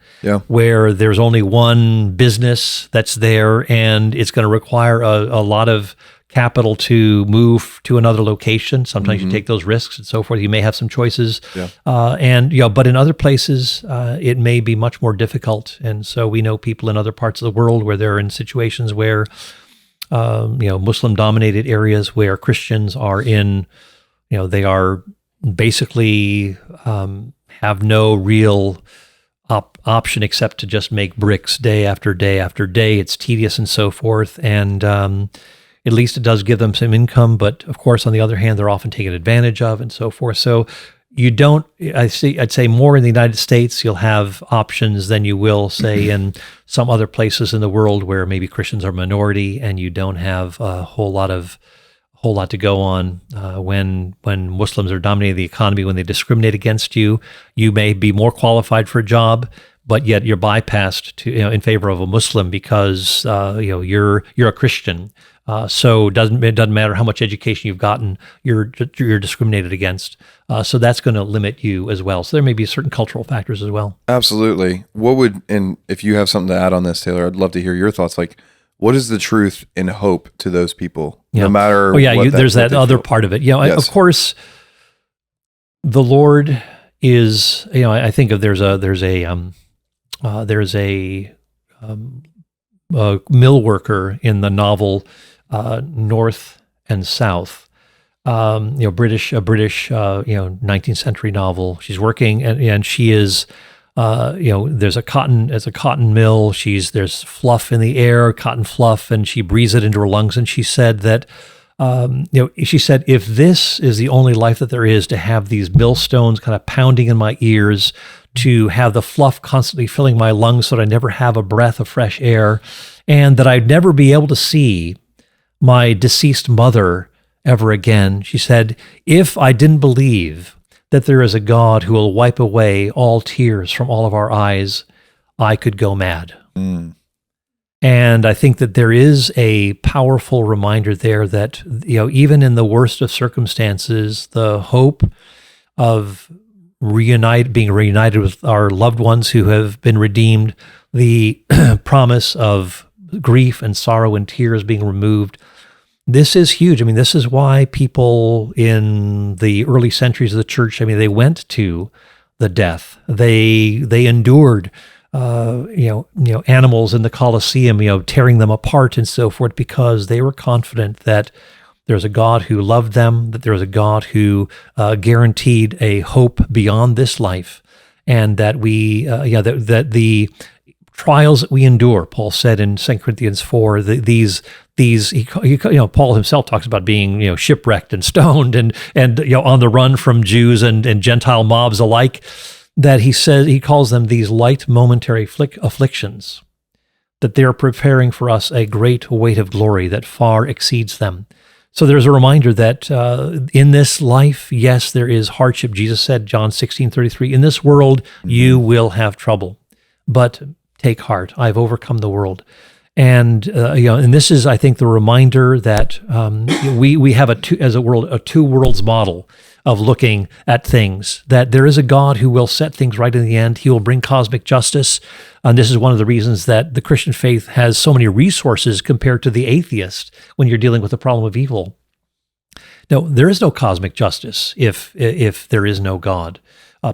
where there's only one business that's there, and it's going to require a lot of capital to move to another location. Sometimes you take those risks and so forth. You may have some choices. But in other places, it may be much more difficult. And so we know people in other parts of the world where they're in situations where, Muslim-dominated areas where Christians are in, they are basically have no real option except to just make bricks day after day after day. It's tedious and so forth, and at least it does give them some income. But of course, on the other hand, they're often taken advantage of and so forth. So you don't. I'd say more in the United States, you'll have options than you will, say, in some other places in the world where maybe Christians are minority and you don't have a whole lot to go on. When Muslims are dominating the economy, when they discriminate against you, you may be more qualified for a job, but yet you're bypassed to in favor of a Muslim because you're a Christian. So it doesn't matter how much education you've gotten, you're discriminated against. So that's going to limit you as well. So there may be certain cultural factors as well. Absolutely. And if you have something to add on this, Taylor, I'd love to hear your thoughts. Like, what is the truth and hope to those people, no matter? There's that other part of it. Of course, the Lord is. I think of there's a mill worker in the novel North and South. A British 19th century novel. She's working and she is. There's a cotton mill. There's fluff in the air, cotton fluff, and she breathes it into her lungs. And she said that, if this is the only life that there is, to have these millstones kind of pounding in my ears, to have the fluff constantly filling my lungs so that I never have a breath of fresh air, and that I'd never be able to see my deceased mother ever again. She said, if I didn't believe that there is a God who will wipe away all tears from all of our eyes, I could go mad. And I think that there is a powerful reminder there that, even in the worst of circumstances, the hope of being reunited with our loved ones who have been redeemed, the promise of grief and sorrow and tears being removed, this is huge. This is why people in the early centuries of the church, they went to the death. They endured, animals in the Colosseum, tearing them apart and so forth, because they were confident that there's a God who loved them, that there was a God who guaranteed a hope beyond this life, and that that the trials that we endure, Paul said in 2 Corinthians 4, Paul himself talks about being, shipwrecked and stoned and on the run from Jews and Gentile mobs alike, that he calls them these light momentary afflictions, that they're preparing for us a great weight of glory that far exceeds them. So there's a reminder that in this life, yes, there is hardship. Jesus said, John 16:33, in this world you will have trouble, but take heart, I've overcome the world. And and this is, I think, the reminder that we have a two worlds model of looking at things, that there is a God who will set things right in the end. He will bring cosmic justice. And this is one of the reasons that the Christian faith has so many resources compared to the atheist when you're dealing with the problem of evil. No, there is no cosmic justice if there is no God.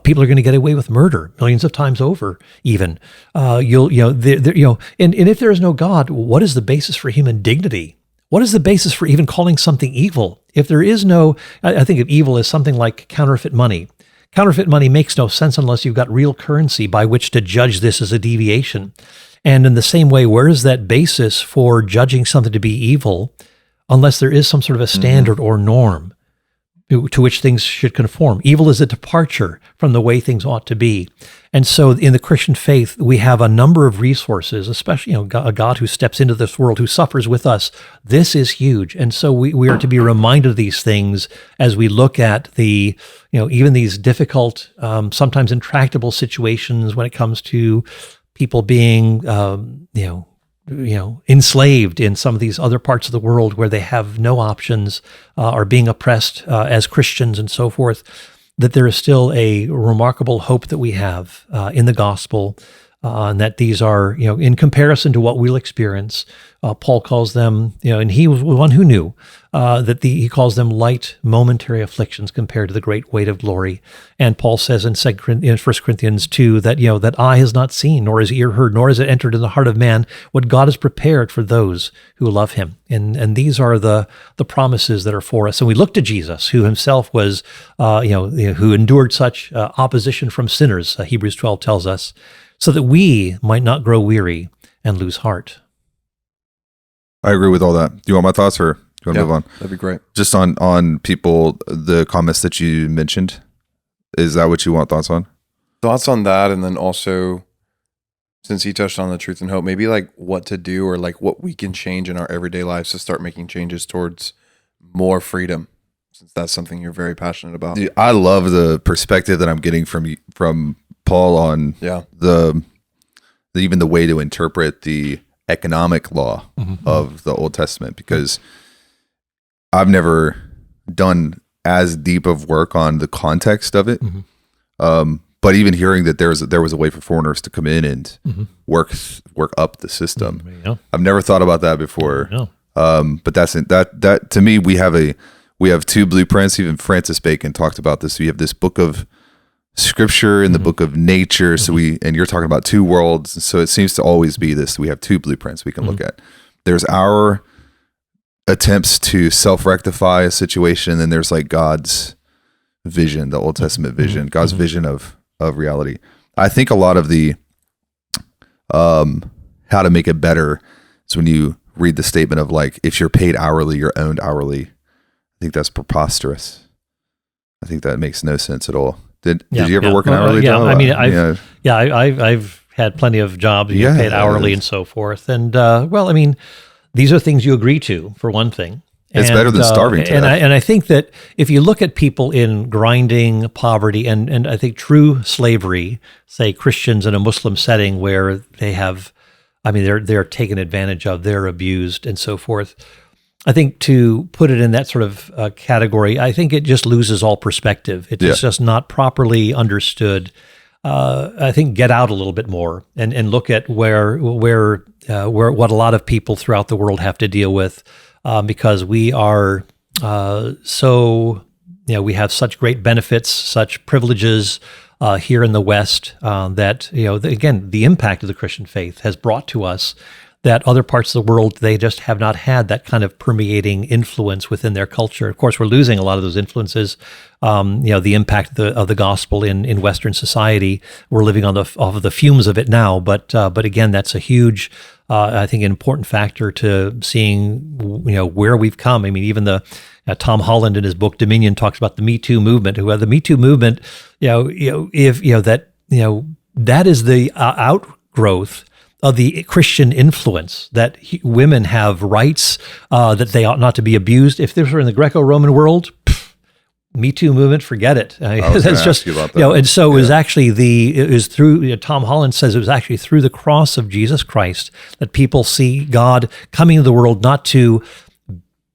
People are going to get away with murder millions of times over. Even and if there is no God, what is the basis for human dignity? What is the basis for even calling something evil? If there is no, I think of evil as something like counterfeit money. Counterfeit money makes no sense unless you've got real currency by which to judge this as a deviation. And in the same way, where is that basis for judging something to be evil unless there is some sort of a standard or norm to which things should conform? Evil is a departure from the way things ought to be. And so in the Christian faith, we have a number of resources, especially a God who steps into this world, who suffers with us. This is huge. And so we are to be reminded of these things as we look at the, even these difficult, sometimes intractable situations when it comes to people being, enslaved in some of these other parts of the world where they have no options, are being oppressed as Christians and so forth, that there is still a remarkable hope that we have in the gospel, and that these are, in comparison to what we'll experience, Paul calls them, and he was one who knew he calls them light, momentary afflictions compared to the great weight of glory. And Paul says in 1 Corinthians 2 that, that eye has not seen, nor has ear heard, nor has it entered in the heart of man what God has prepared for those who love him. And these are the promises that are for us. And we look to Jesus, who himself was, who endured such opposition from sinners, Hebrews 12 tells us, so that we might not grow weary and lose heart. I agree with all that. Do you want my thoughts, or do you want to move on? That'd be great. Just on people, the comments that you mentioned, is that what you want thoughts on? Thoughts on that, and then also, since he touched on the truth and hope, maybe like what to do or like what we can change in our everyday lives to start making changes towards more freedom, since that's something you're very passionate about. Dude, I love the perspective that I'm getting from Paul on even the way to interpret the economic law of the Old Testament, because I've never done as deep of work on the context of it. But even hearing that there was a way for foreigners to come in and work up the system, I've never thought about that before. But that to me, we have two blueprints. Even Francis Bacon talked about this. We have this book of Scripture and the book of nature. So and you're talking about two worlds. So it seems to always be this. We have two blueprints we can look at. There's our attempts to self-rectify a situation, and then there's like God's vision, the Old Testament vision, God's vision of reality. I think a lot of the how to make it better is when you read the statement of like, if you're paid hourly, you're owned hourly. I think that's preposterous. I think that makes no sense at all. Did you ever work an hourly job? I mean, I've had plenty of jobs you get paid hourly and so forth. And these are things you agree to, for one thing. It's better than starving to death. And I think that if you look at people in grinding poverty and I think true slavery, say Christians in a Muslim setting where they have, they're taken advantage of, they're abused and so forth. I think to put it in that sort of category, I think it just loses all perspective. It's just not properly understood. I think get out a little bit more and look at where what a lot of people throughout the world have to deal with, because we are we have such great benefits, such privileges here in the West that again, the impact of the Christian faith has brought to us that other parts of the world, they just have not had that kind of permeating influence within their culture. Of course, we're losing a lot of those influences. The impact of the gospel in Western society, we're living off of the fumes of it now. But again, that's a huge, I think, an important factor to seeing where we've come. I mean, even Tom Holland in his book Dominion talks about the Me Too movement. The Me Too movement, that is the outgrowth of the Christian influence, that women have rights, that they ought not to be abused. If this were in the Greco-Roman world, Me Too movement, forget it. That's just, and so it was actually it was through, Tom Holland says it was actually through the cross of Jesus Christ that people see God coming into the world not to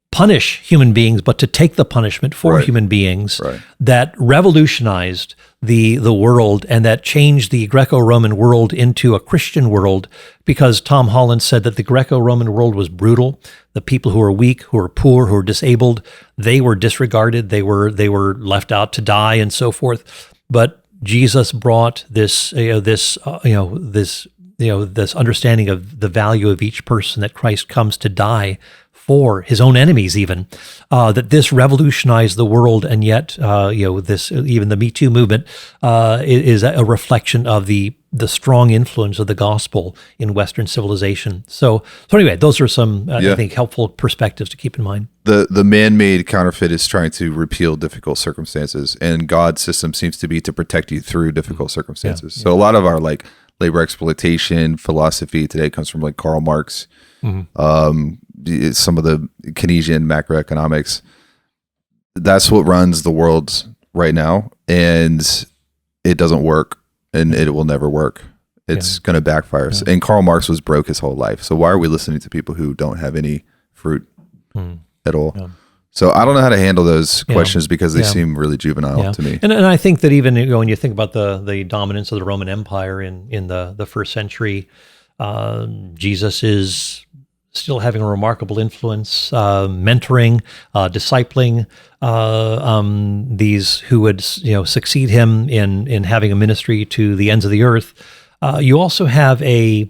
punish human beings, but to take the punishment for human beings, that revolutionized the world and that changed the Greco-Roman world into a Christian world, because Tom Holland said that the Greco-Roman world was brutal. The people who were weak, who were poor, who were disabled, they were disregarded. They were left out to die and so forth. But Jesus brought this understanding of the value of each person, that Christ comes to die for his own enemies, even that this revolutionized the world, and yet this, even the Me Too movement is a reflection of the strong influence of the gospel in Western civilization. So anyway, those are some I think helpful perspectives to keep in mind. The man-made counterfeit is trying to repeal difficult circumstances, and God's system seems to be to protect you through difficult circumstances. So a lot of our labor exploitation philosophy today comes from Karl Marx. Some of the Keynesian macroeconomics. That's what runs the world right now, and it doesn't work, and it will never work. It's going to backfire. And Karl Marx was broke his whole life. So why are we listening to people who don't have any fruit at all? So I don't know how to handle those questions, because they seem really juvenile to me. And I think that even when you think about the dominance of the Roman Empire in the first century, Jesus is still having a remarkable influence, mentoring, discipling these who would succeed him in having a ministry to the ends of the earth. You also have you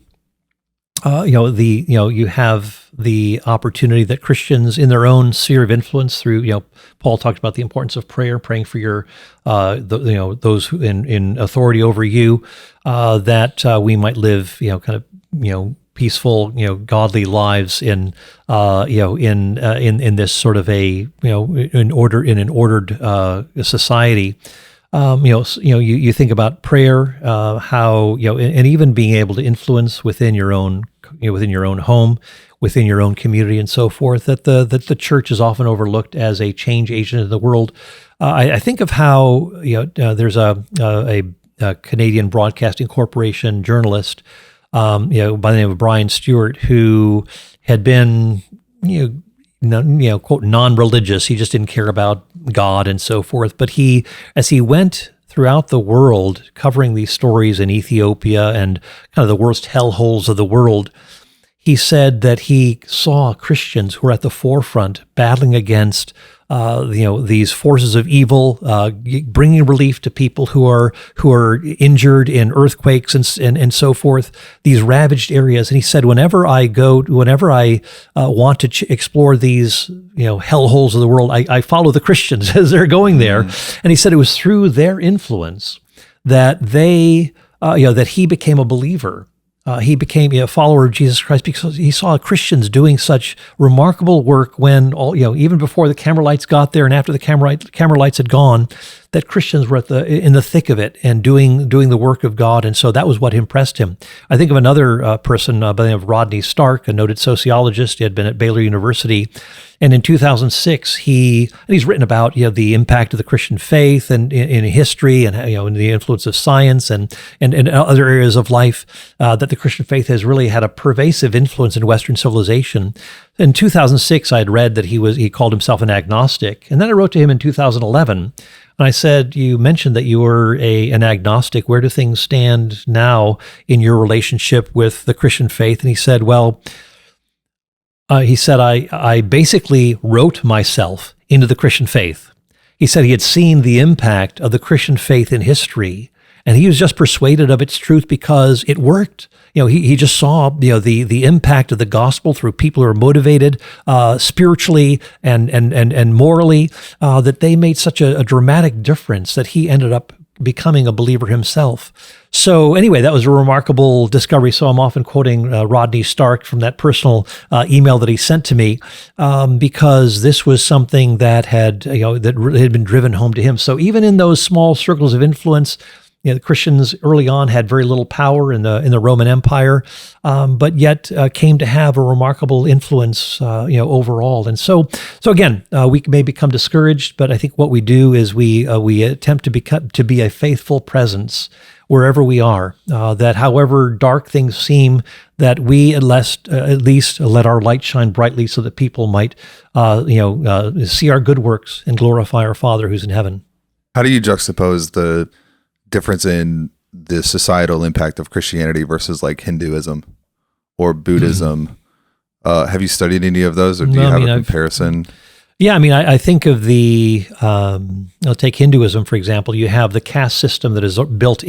have the opportunity that Christians in their own sphere of influence through, Paul talked about the importance of prayer, praying for your those who in authority over you, that we might live peaceful, godly lives in this sort of an ordered society. You think about prayer, how and even being able to influence within your own home, within your own community, and so forth. That the church is often overlooked as a change agent in the world. I think of how there's a Canadian Broadcasting Corporation journalist, by the name of Brian Stewart, who had been, quote, non-religious. He just didn't care about God and so forth. But as he went throughout the world, covering these stories in Ethiopia and kind of the worst hellholes of the world, he said that he saw Christians who were at the forefront battling against these forces of evil, bringing relief to people who are injured in earthquakes and so forth, these ravaged areas. And he said, whenever I want to explore these hellholes of the world, I follow the Christians as they're going there. And he said it was through their influence that that he became a believer. He became a follower of Jesus Christ because he saw Christians doing such remarkable work when even before the Carmelites got there and after the Carmelites had gone, that Christians were in the thick of it and doing the work of God. And so that was what impressed him. I think of another person by the name of Rodney Stark, a noted sociologist. He had been at Baylor University. And in 2006, he's written about the impact of the Christian faith and in history and in the influence of science and other areas of life, that the Christian faith has really had a pervasive influence in Western civilization. In 2006, I had read that he called himself an agnostic, and then I wrote to him in 2011, and I said, "You mentioned that you were an agnostic. Where do things stand now in your relationship with the Christian faith?" And he said, "Well." He said, I basically wrote myself into the Christian faith. He said he had seen the impact of the Christian faith in history, and he was just persuaded of its truth because it worked. He just saw the impact of the gospel through people who are motivated spiritually and morally, that they made such a dramatic difference that he ended up becoming a believer himself. So anyway, that was a remarkable discovery. So I'm often quoting Rodney Stark from that personal email that he sent to me, because this was something that had been driven home to him. So even in those small circles of influence, the Christians early on had very little power in the Roman Empire, but yet came to have a remarkable influence, overall. And so again, we may become discouraged, but I think what we do is we attempt to be a faithful presence wherever we are. That however dark things seem, that we at least let our light shine brightly, so that people might see our good works and glorify our Father who's in heaven. How do you juxtapose the difference in the societal impact of Christianity versus like Hinduism or Buddhism? Have you studied any of those, or do you have a comparison? Yeah, I mean, I think of I'll take Hinduism, for example. You have the caste system that is baked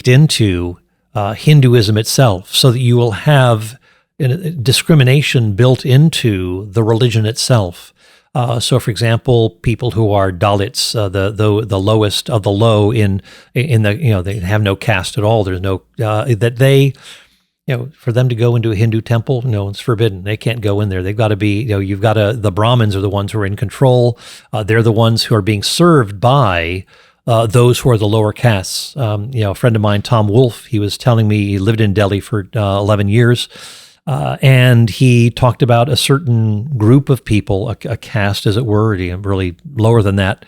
into Hinduism itself, so that you will have discrimination built into the religion itself. So, for example, people who are Dalits, the lowest of the low in the they have no caste at all. There's no that they. For them to go into a Hindu temple, no, it's forbidden. They can't go in there. They've got to be, the Brahmins are the ones who are in control. They're the ones who are being served by those who are the lower castes. A friend of mine, Tom Wolfe, he was telling me he lived in Delhi for 11 years, and he talked about a certain group of people, a caste, as it were, really lower than that,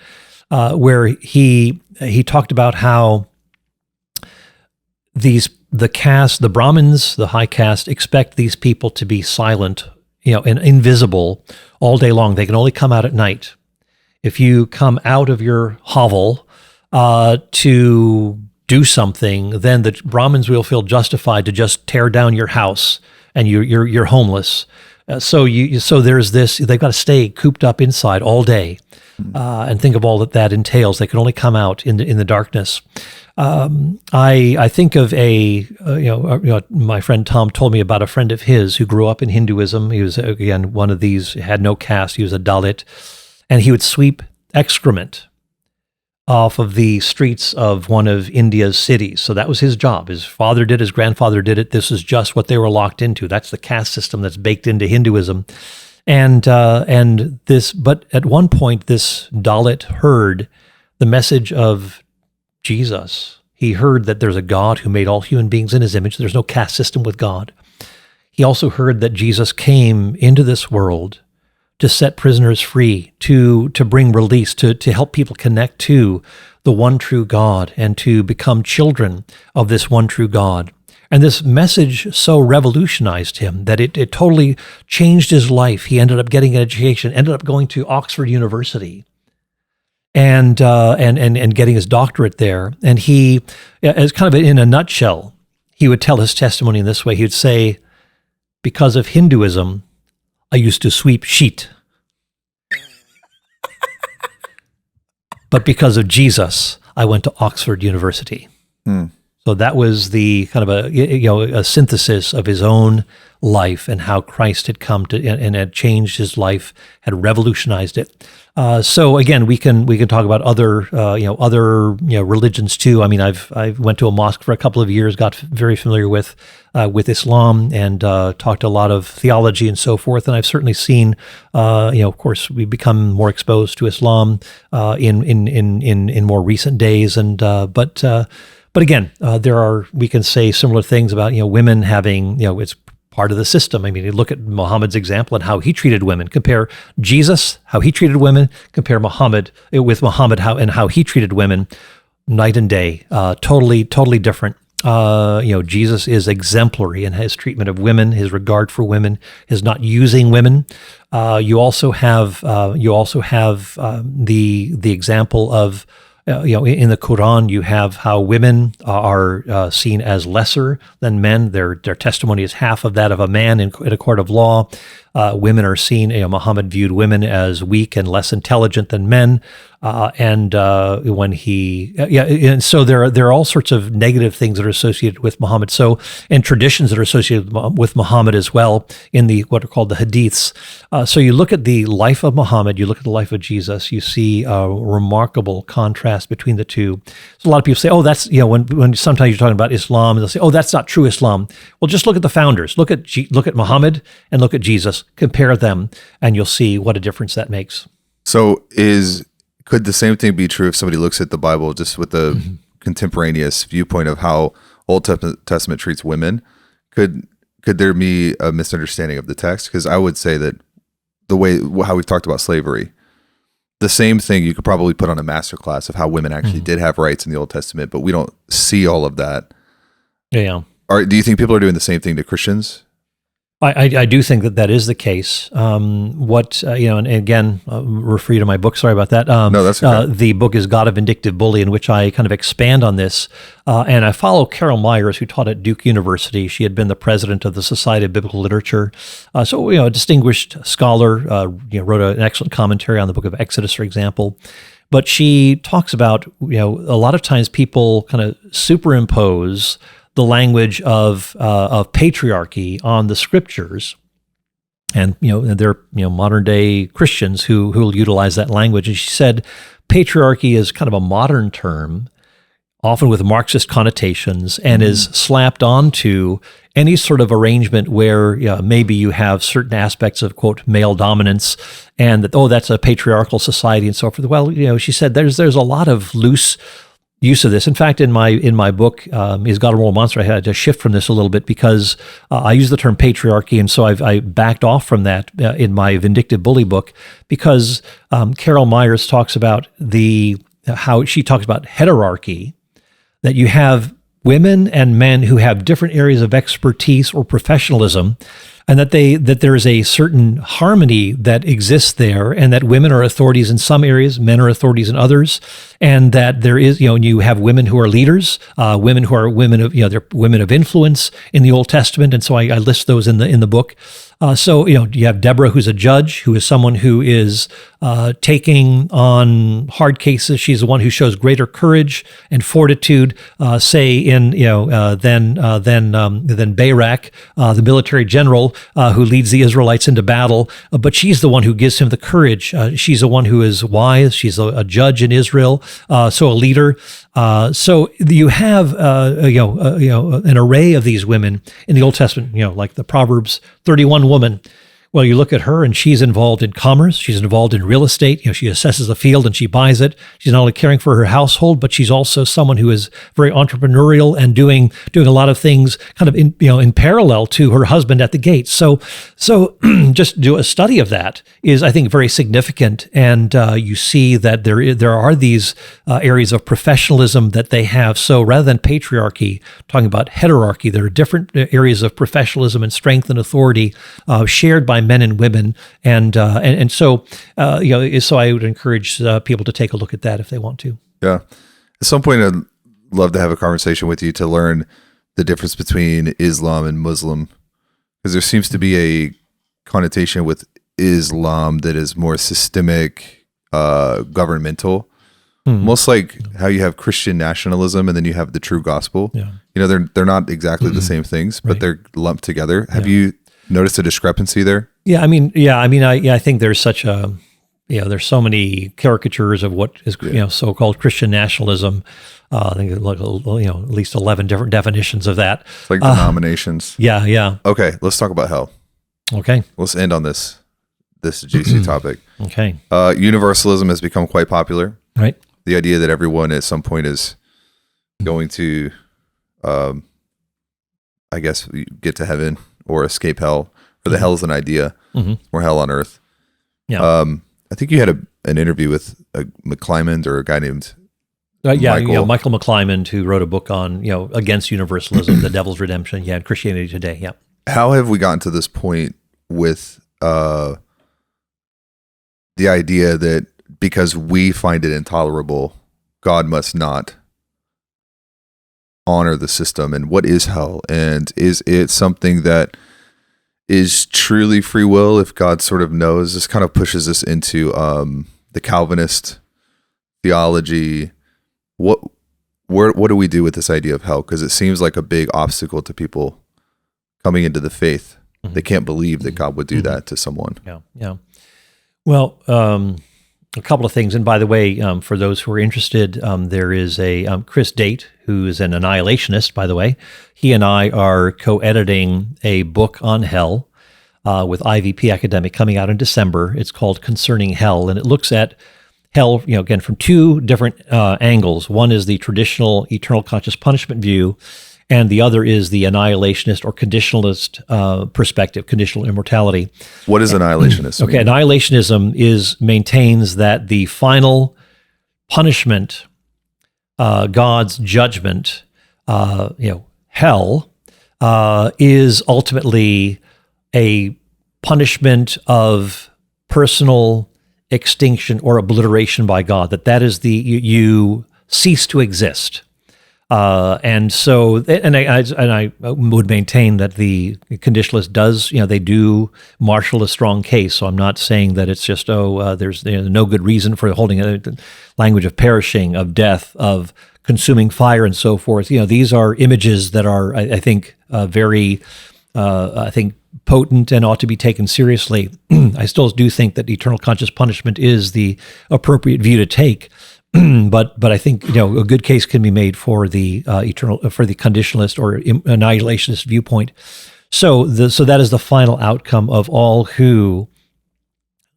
where he talked about how the Brahmins, the high caste, expect these people to be silent, and invisible all day long. They can only come out at night. If you come out of your hovel to do something, then the Brahmins will feel justified to just tear down your house, and you're homeless. So there's this. They've got to stay cooped up inside all day, and think of all that entails. They can only come out in the darkness. I think of my friend Tom told me about a friend of his who grew up in Hinduism. He was, again, one of these, had no caste. He was a Dalit, and he would sweep excrement off of the streets of one of India's cities. So that was his job. His father did, his grandfather did it. This is just what they were locked into. That's the caste system that's baked into Hinduism. But at one point, this Dalit heard the message of Jesus. He heard that there's a God who made all human beings in his image. There's no caste system with God. He also heard that Jesus came into this world to set prisoners free, to bring release, to help people connect to the one true God and to become children of this one true God. And this message so revolutionized him that it totally changed his life. He ended up getting an education, ended up going to Oxford University, and getting his doctorate there. And he, as kind of in a nutshell, he would tell his testimony in this way. He would say, because of Hinduism, I used to sweep sheet. But because of Jesus, I went to Oxford University. So that was the kind of a synthesis of his own life and how Christ had come to and had changed his life, had revolutionized it. So again, we can talk about other religions too. I mean, I went to a mosque for a couple of years, got very familiar with Islam, and talked a lot of theology and so forth. And I've certainly seen, of course, we've become more exposed to Islam in more recent days, but again, we can say similar things about women having it's part of the system. I mean, you look at Muhammad's example and how he treated women. Compare Jesus, how he treated women. Compare Muhammad how he treated women. Night and day, totally different. Jesus is exemplary in his treatment of women, his regard for women, his not using women. You also have the example of. In the Quran, you have how women are seen as lesser than men. Their testimony is half of that of a man in a court of law. Women are seen. Muhammad viewed women as weak and less intelligent than men. And so there are all sorts of negative things that are associated with Muhammad. So, and traditions that are associated with Muhammad as well in what are called the hadiths. So you look at the life of Muhammad, you look at the life of Jesus, you see a remarkable contrast between the two. So a lot of people say, oh, that's, when sometimes you're talking about Islam, and they'll say, oh, that's not true Islam. Well, just look at the founders. Look at Muhammad and look at Jesus. Compare them, and you'll see what a difference that makes. So is could the same thing be true if somebody looks at the Bible just with the contemporaneous viewpoint of how Old Testament treats women? Could there be a misunderstanding of the text? Because I would say that the way how we've talked about slavery, the same thing you could probably put on a masterclass of how women actually did have rights in the Old Testament, but we don't see all of that. Yeah. Do you think people are doing the same thing to Christians? I do think that is the case. And again, refer to my book. Sorry about that. No, that's okay. The book is God, a Vindictive Bully, in which I kind of expand on this. And I follow Carol Myers, who taught at Duke University. She had been the president of the Society of Biblical Literature. So a distinguished scholar, wrote an excellent commentary on the book of Exodus, for example. But she talks about, a lot of times people kind of superimpose the language of patriarchy on the scriptures, and they're modern day Christians who will utilize that language. And she said patriarchy is kind of a modern term, often with Marxist connotations, and is slapped onto any sort of arrangement where maybe you have certain aspects of, quote, male dominance, and that that's a patriarchal society and so forth. Well, she said there's a lot of loose use of this. In fact, in my book, Is God a Moral Monster?, I had to shift from this a little bit because I use the term patriarchy, and so I backed off from that in my Vindictive Bully book, because Carol Myers talks about how she talks about heterarchy, that you have women and men who have different areas of expertise or professionalism, and that there is a certain harmony that exists there, and that women are authorities in some areas, men are authorities in others, and that there is, you have women who are leaders, women who are women of, they're women of influence in the Old Testament, and so I list those in the book. So you have Deborah, who's a judge, who is someone who is taking on hard cases. She's the one who shows greater courage and fortitude, than Barak, the military general who leads the Israelites into battle. But she's the one who gives him the courage. She's the one who is wise. She's a judge in Israel, so a leader. So you have an array of these women in the Old Testament. Like the Proverbs 31 woman. Well, you look at her and she's involved in commerce. She's involved in real estate. She assesses a field and she buys it. She's not only caring for her household, but she's also someone who is very entrepreneurial and doing a lot of things kind of in parallel to her husband at the gates. So just do a study of that is, I think, very significant. And you see that there are these areas of professionalism that they have. So rather than patriarchy, talking about heterarchy, there are different areas of professionalism and strength and authority shared by men and women, and so so I would encourage people to take a look at that if they want to. Yeah, at some point I'd love to have a conversation with you to learn the difference between Islam and Muslim, because there seems to be a connotation with Islam that is more systemic, governmental, almost like how you have Christian nationalism and then you have the true gospel. Yeah, they're not exactly the same things, but they're lumped together. Have you noticed a discrepancy there? I think there's such a, there's so many caricatures of what is, so-called Christian nationalism. I think at least 11 different definitions of that. It's like denominations. Yeah. Okay, let's talk about hell. Okay. Let's end on this juicy topic. Okay. Universalism has become quite popular. Right. The idea that everyone at some point is going to, I guess, get to heaven or escape hell, or the hell is an idea, or hell on earth. Yeah. I think you had an interview with a McClymond or a guy named Michael McClymond, who wrote a book on against universalism, the Devil's Redemption. Yeah, Christianity Today. Yeah. How have we gotten to this point with the idea that because we find it intolerable, God must not honor the system? And what is hell? And is it something that is truly free will if God sort of knows? This kind of pushes us into the Calvinist theology. What do we do with this idea of hell? Because it seems like a big obstacle to people coming into the faith. They can't believe that God would do that to someone. Yeah. Well, a couple of things. And by the way, for those who are interested, there is a Chris Date, who is an annihilationist, by the way. He and I are co-editing a book on hell with IVP Academic coming out in December. It's called Concerning Hell, and it looks at hell, again, from two different angles. One is the traditional eternal conscious punishment view, and the other is the annihilationist or conditionalist perspective, conditional immortality. What is annihilationism? Okay, annihilationism maintains that the final punishment, God's judgment, hell, is ultimately a punishment of personal extinction or obliteration by God. That is you cease to exist. And I would maintain that the conditionalist does, they do marshal a strong case. So I'm not saying that it's just, there's no good reason for holding a language of perishing, of death, of consuming fire, and so forth. These are images that are, I think, very, potent and ought to be taken seriously. I still do think that eternal conscious punishment is the appropriate view to take. But I think a good case can be made for the conditionalist or annihilationist viewpoint. So that is the final outcome of all who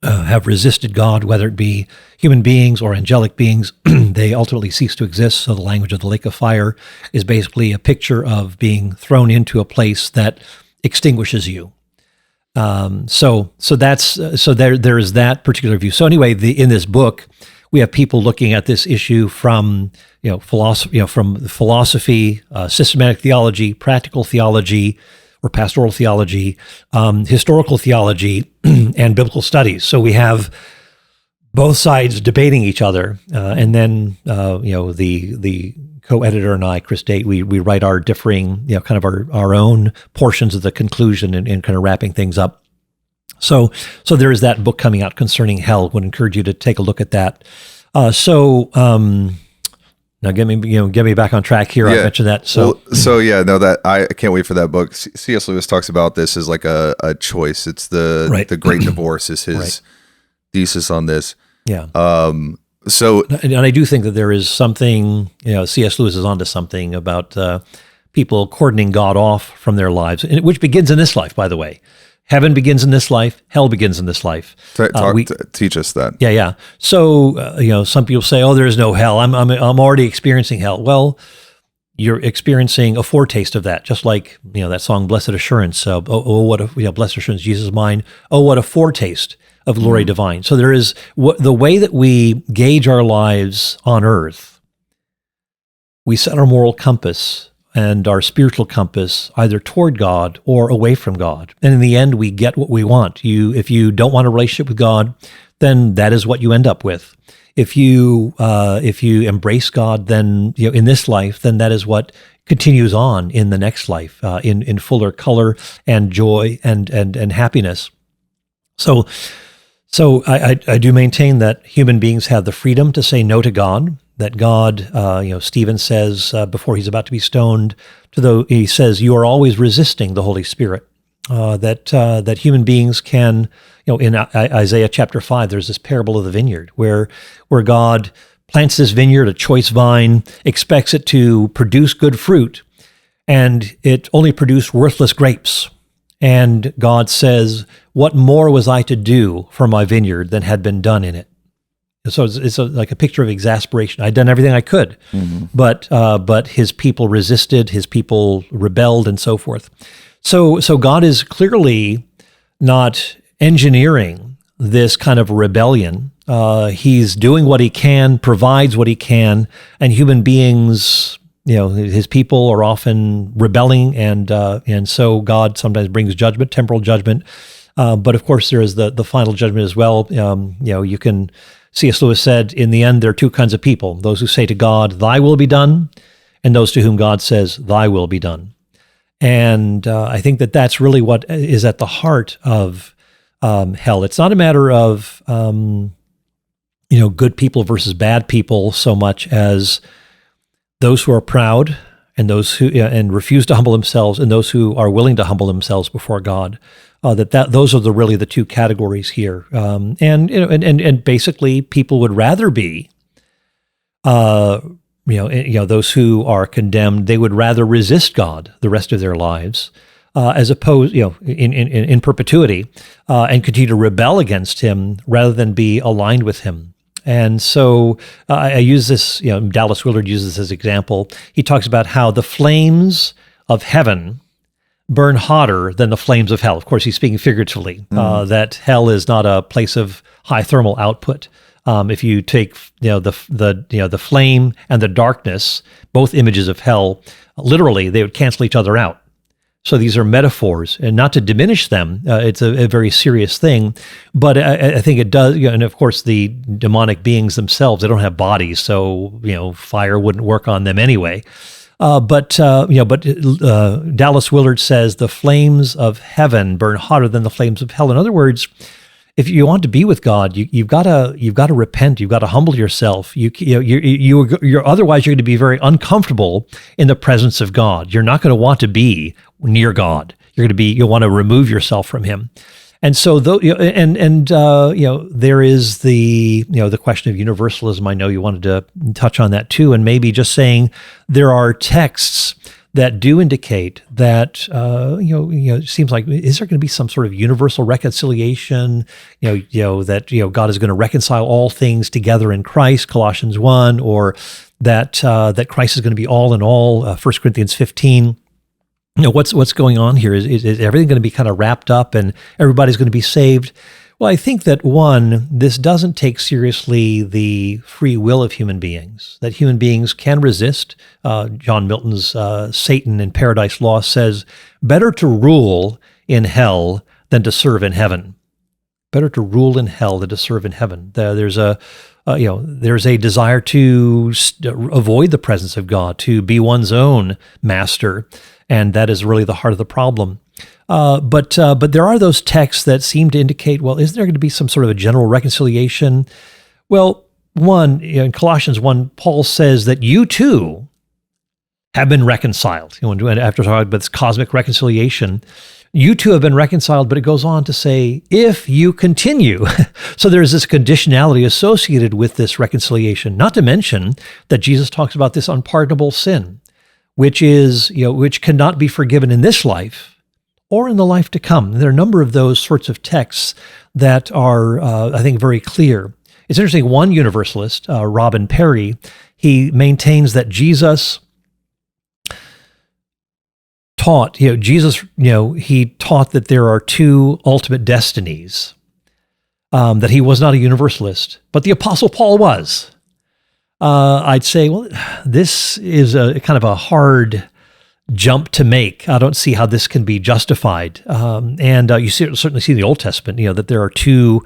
have resisted God, whether it be human beings or angelic beings. They ultimately cease to exist. So the language of the lake of fire is basically a picture of being thrown into a place that extinguishes you. So there is that particular view. So anyway, in this book, we have people looking at this issue from philosophy, systematic theology, practical theology, or pastoral theology, historical theology, and biblical studies. So we have both sides debating each other, and then the co-editor and I, Chris Date, we write our differing, kind of our own portions of the conclusion and kind of wrapping things up. So there is that book coming out concerning hell. Would encourage you to take a look at that. Now get me back on track here. Yeah. I mentioned that. That I can't wait for that book. C.S. Lewis talks about this as like a choice. It's the Great Divorce is his thesis on this. Yeah. And I do think that there is something, C.S. Lewis is onto something about people cordoning God off from their lives, which begins in this life, by the way. Heaven begins in this life. Hell begins in this life. Teach us that. Yeah. So, some people say, "Oh, there is no hell. I'm already experiencing hell." Well, you're experiencing a foretaste of that, just like that song "Blessed Assurance." What a blessed assurance, Jesus is mine. Oh, what a foretaste of glory divine. So there is the way that we gauge our lives on earth. We set our moral compass and our spiritual compass either toward God or away from God. And in the end, we get what we want. If you don't want a relationship with God, then that is what you end up with. If you embrace God, then in this life, then that is what continues on in the next life, in fuller color and joy and happiness. So I do maintain that human beings have the freedom to say no to God. That God, Stephen says before he's about to be stoned, he says, "You are always resisting the Holy Spirit." That human beings can, in Isaiah chapter 5, there's this parable of the vineyard where God plants this vineyard, a choice vine, expects it to produce good fruit, and it only produced worthless grapes. And God says, "What more was I to do for my vineyard than had been done in it?" So it's like a picture of exasperation. I'd done everything I could, but his people resisted, his people rebelled, and so forth. So God is clearly not engineering this kind of rebellion. He's doing what he can, provides what he can, and human beings, his people are often rebelling, and so God sometimes brings judgment, temporal judgment. But of course, there is the final judgment as well. You can. C.S. Lewis said, in the end, there are two kinds of people: those who say to God, "Thy will be done," and those to whom God says, "Thy will be done." And I think that that's really what is at the heart of hell. It's not a matter of good people versus bad people so much as those who are proud and those who and refuse to humble themselves, and those who are willing to humble themselves before God. Those are really the two categories here, and basically people would rather be, those who are condemned. They would rather resist God the rest of their lives, as opposed, in perpetuity, and continue to rebel against Him rather than be aligned with Him. And so I use this, Dallas Willard uses this as an example. He talks about how the flames of heaven burn hotter than the flames of hell. Of course, he's speaking figuratively, that hell is not a place of high thermal output. If you take the flame and the darkness, both images of hell, literally they would cancel each other out. So these are metaphors, and not to diminish them. It's a very serious thing, but I think it does. And of course, the demonic beings themselves, they don't have bodies, so fire wouldn't work on them anyway. But Dallas Willard says the flames of heaven burn hotter than the flames of hell. In other words, if you want to be with God, you've got to repent. You've got to humble yourself. You're otherwise you're going to be very uncomfortable in the presence of God. You're not going to want to be near God. You'll want to remove yourself from Him. And so, there is the question of universalism. I know you wanted to touch on that too, and maybe just saying there are texts that do indicate that, it seems like, is there going to be some sort of universal reconciliation, that, God is going to reconcile all things together in Christ, Colossians 1, or that Christ is going to be all in all, 1 Corinthians 15. What's going on here? Is everything going to be kind of wrapped up and everybody's going to be saved? Well, I think that this doesn't take seriously the free will of human beings, that human beings can resist. John Milton's Satan in Paradise Lost says, better to rule in hell than to serve in heaven. Better to rule in hell than to serve in heaven. There's a desire to avoid the presence of God, to be one's own master, and that is really the heart of the problem. But there are those texts that seem to indicate, well, is there going to be some sort of a general reconciliation? Well, in Colossians 1, Paul says that you too have been reconciled. After talking about this cosmic reconciliation, you two have been reconciled, but it goes on to say, if you continue. So there's this conditionality associated with this reconciliation, not to mention that Jesus talks about this unpardonable sin, which cannot be forgiven in this life or in the life to come. There are a number of those sorts of texts that are, I think, very clear. It's interesting, one universalist, Robin Perry, he maintains that Jesus taught, he taught that there are two ultimate destinies, that he was not a universalist, but the Apostle Paul was. I'd say, well, this is a kind of a hard jump to make. I don't see how this can be justified. And you certainly see in the Old Testament, that there are two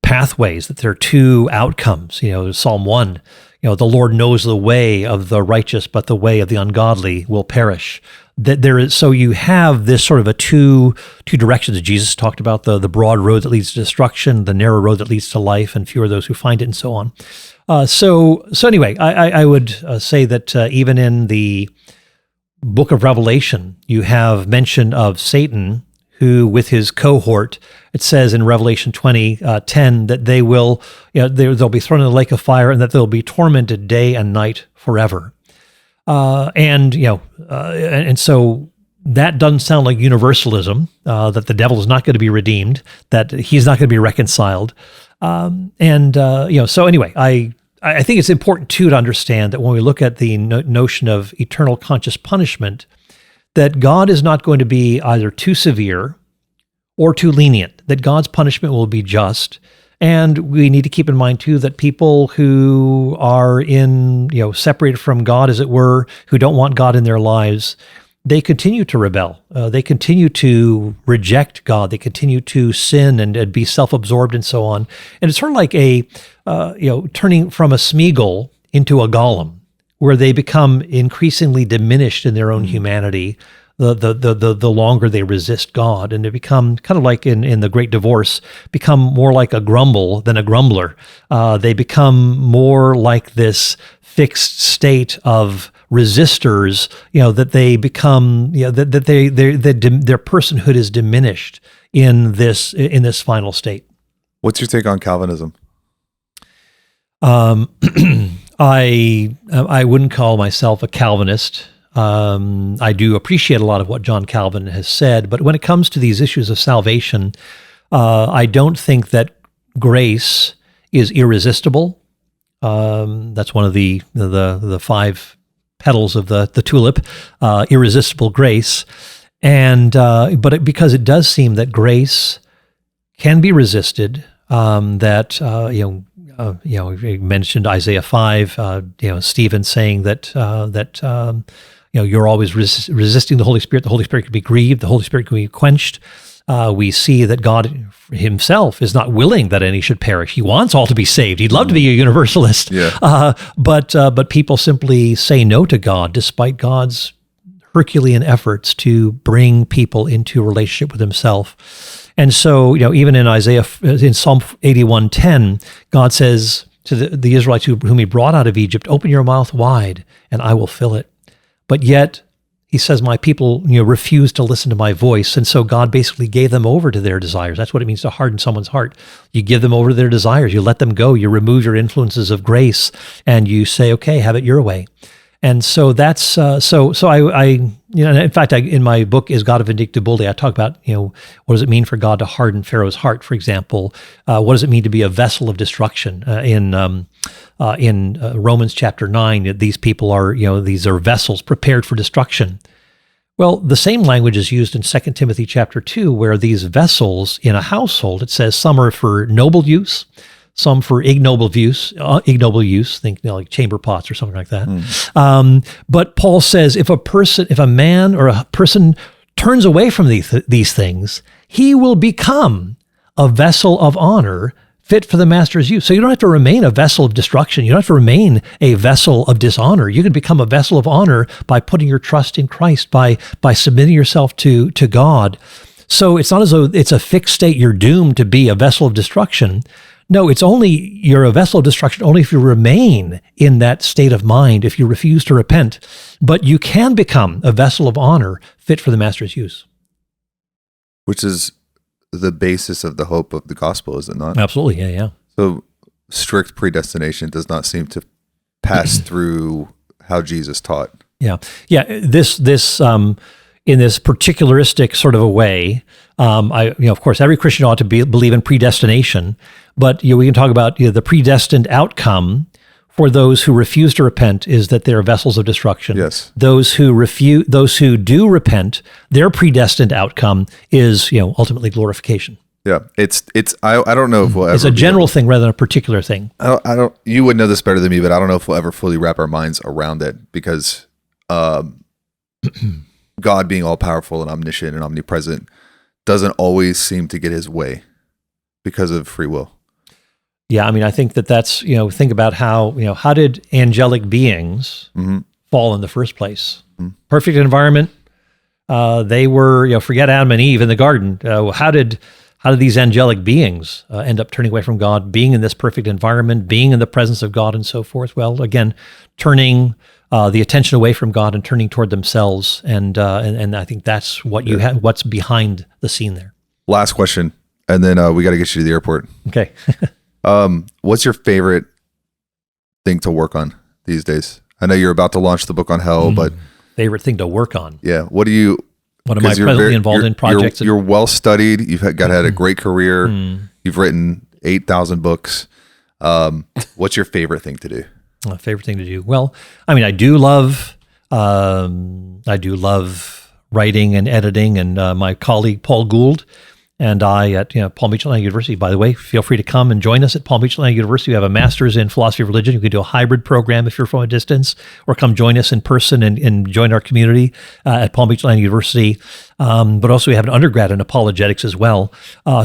pathways, that there are two outcomes. Psalm 1, the Lord knows the way of the righteous, but the way of the ungodly will perish. So you have this sort of a two directions. Jesus talked about the broad road that leads to destruction, the narrow road that leads to life, and few are those who find it, and so on. So anyway, I would say that even in the book of Revelation, you have mention of Satan, who with his cohort, it says in Revelation 20:10 that they will, they'll be thrown in the lake of fire, and that they'll be tormented day and night forever. And so that doesn't sound like universalism, that the devil is not going to be redeemed, that he's not going to be reconciled. So anyway, I think it's important too to understand that when we look at the notion of eternal conscious punishment, that God is not going to be either too severe or too lenient, that God's punishment will be just. And we need to keep in mind too that people who are separated from God, as it were, who don't want God in their lives, they continue to rebel. They continue to reject God. They continue to sin and be self-absorbed and so on. And it's sort of like turning from a Smeagol into a Gollum, where they become increasingly diminished in their own humanity the longer they resist God, and they become kind of like in the Great Divorce, become more like a grumble than a grumbler. They become more like this fixed state of resistors, that they become, that their personhood is diminished in this final state. What's your take on Calvinism? I wouldn't call myself a Calvinist. I do appreciate a lot of what John Calvin has said, but when it comes to these issues of salvation, I don't think that grace is irresistible. That's one of the 5 petals of the tulip, irresistible grace. And because it does seem that grace can be resisted, you mentioned Isaiah 5, Stephen saying that you're always resisting the Holy Spirit. The Holy Spirit can be grieved. The Holy Spirit can be quenched. We see that God himself is not willing that any should perish. He wants all to be saved. He'd love to be a universalist. Yeah. But people simply say no to God despite God's Herculean efforts to bring people into a relationship with himself. And so, even in in Psalm 81:10, God says to the Israelites whom he brought out of Egypt, open your mouth wide and I will fill it. But yet, he says, my people refuse to listen to my voice. And so God basically gave them over to their desires. That's what it means to harden someone's heart. You give them over to their desires. You let them go. You remove your influences of grace and you say, okay, have it your way. And so that's, so in fact, in my book, Is God a Vindictibility, I talk about, what does it mean for God to harden Pharaoh's heart, for example? What does it mean to be a vessel of destruction? In Romans chapter 9, these people are, these are vessels prepared for destruction. Well, the same language is used in 2 Timothy chapter 2, where these vessels in a household, it says some are for noble use, some for ignoble use, think like chamber pots or something like that. But Paul says if a man or a person turns away from these things, he will become a vessel of honor fit for the master's use. So you don't have to remain a vessel of destruction. You don't have to remain a vessel of dishonor. You can become a vessel of honor by putting your trust in Christ, by submitting yourself to God. So it's not as though it's a fixed state. You're doomed to be a vessel of destruction. No, you're a vessel of destruction only if you remain in that state of mind, if you refuse to repent. But you can become a vessel of honor fit for the master's use. Which is the basis of the hope of the gospel, is it not? Absolutely, yeah. So strict predestination does not seem to pass through how Jesus taught. Yeah. This in this particularistic sort of a way, of course, every Christian ought to believe in predestination, but we can talk about the predestined outcome for those who refuse to repent is that they're vessels of destruction. Yes. Those who do repent, their predestined outcome is ultimately glorification. Yeah, I don't know if we'll ever. It's a general thing rather than a particular thing. I don't. You would know this better than me, but I don't know if we'll ever fully wrap our minds around it because, God being all powerful and omniscient and omnipresent doesn't always seem to get his way because of free will. Yeah, I think that's, think about how did angelic beings fall in the first place? Perfect environment. They were, forget Adam and Eve in the garden. How did these angelic beings end up turning away from God, being in this perfect environment, being in the presence of God and so forth? Well, again, turning the attention away from God and turning toward themselves. And I think that's what you have, what's behind the scene there. Last question. And then we got to get you to the airport. Okay. What's your favorite thing to work on these days? I know you're about to launch the book on hell, but favorite thing to work on. Yeah. What am I presently involved in projects? You're well studied. You've had a great career. You've written 8,000 books. What's your favorite thing to do? Favorite thing to do? Well, I do love writing and editing, and my colleague Paul Gould and I at Palm Beach Atlantic University. By the way, feel free to come and join us at Palm Beach Atlantic University. We have a master's in philosophy of religion. You can do a hybrid program if you're from a distance, or come join us in person and join our community at Palm Beach Atlantic University. But also we have an undergrad in apologetics as well.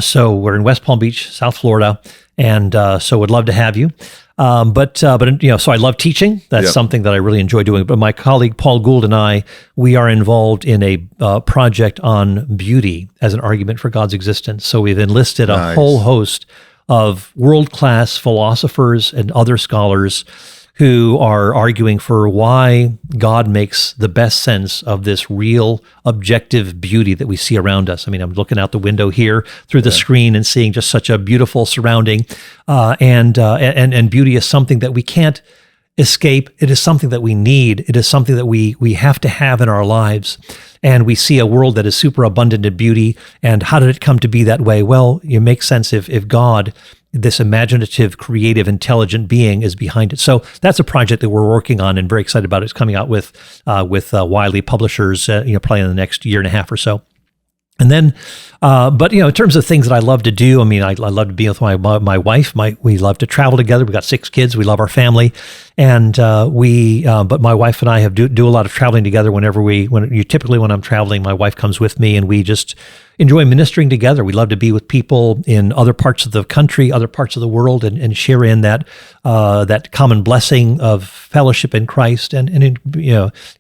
So we're in West Palm Beach, South Florida, and so would love to have you. So I love teaching. That's something that I really enjoy doing. But my colleague Paul Gould and I, we are involved in a project on beauty as an argument for God's existence. So we've enlisted a whole host of world-class philosophers and other scholars who are arguing for why God makes the best sense of this real objective beauty that we see around us. I'm looking out the window here through the screen and seeing just such a beautiful surrounding, and beauty is something that we can't escape. It is something that we need. It is something that we have to have in our lives. And we see a world that is super abundant in beauty. And how did it come to be that way? Well, it makes sense if God this imaginative, creative, intelligent being is behind it. So that's a project that we're working on and very excited about. It's coming out with Wiley Publishers, probably in the next year and a half or so. And then, but in terms of things that I love to do, I mean, I love to be with my wife. We love to travel together. We got 6 kids. We love our family, and but my wife and I do a lot of traveling together. Typically when I'm traveling, my wife comes with me, and we just enjoy ministering together. We love to be with people in other parts of the country, other parts of the world, and share in that common blessing of fellowship in Christ, and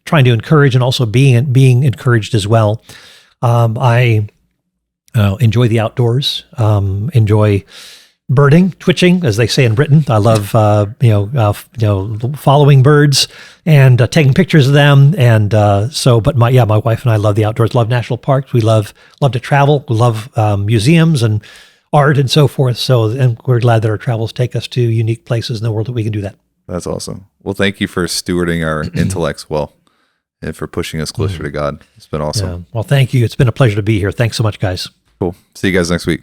trying to encourage and also being encouraged as well. I enjoy the outdoors, enjoy birding, twitching, as they say in Britain. I love, following birds and taking pictures of them. And but my wife and I love the outdoors, love national parks. We love to travel. We love museums and art and so forth. So, and we're glad that our travels take us to unique places in the world that we can do that. That's awesome. Well, thank you for stewarding our intellects well, and for pushing us closer to God. It's been awesome. Yeah. Well, thank you. It's been a pleasure to be here. Thanks so much, guys. Cool. See you guys next week.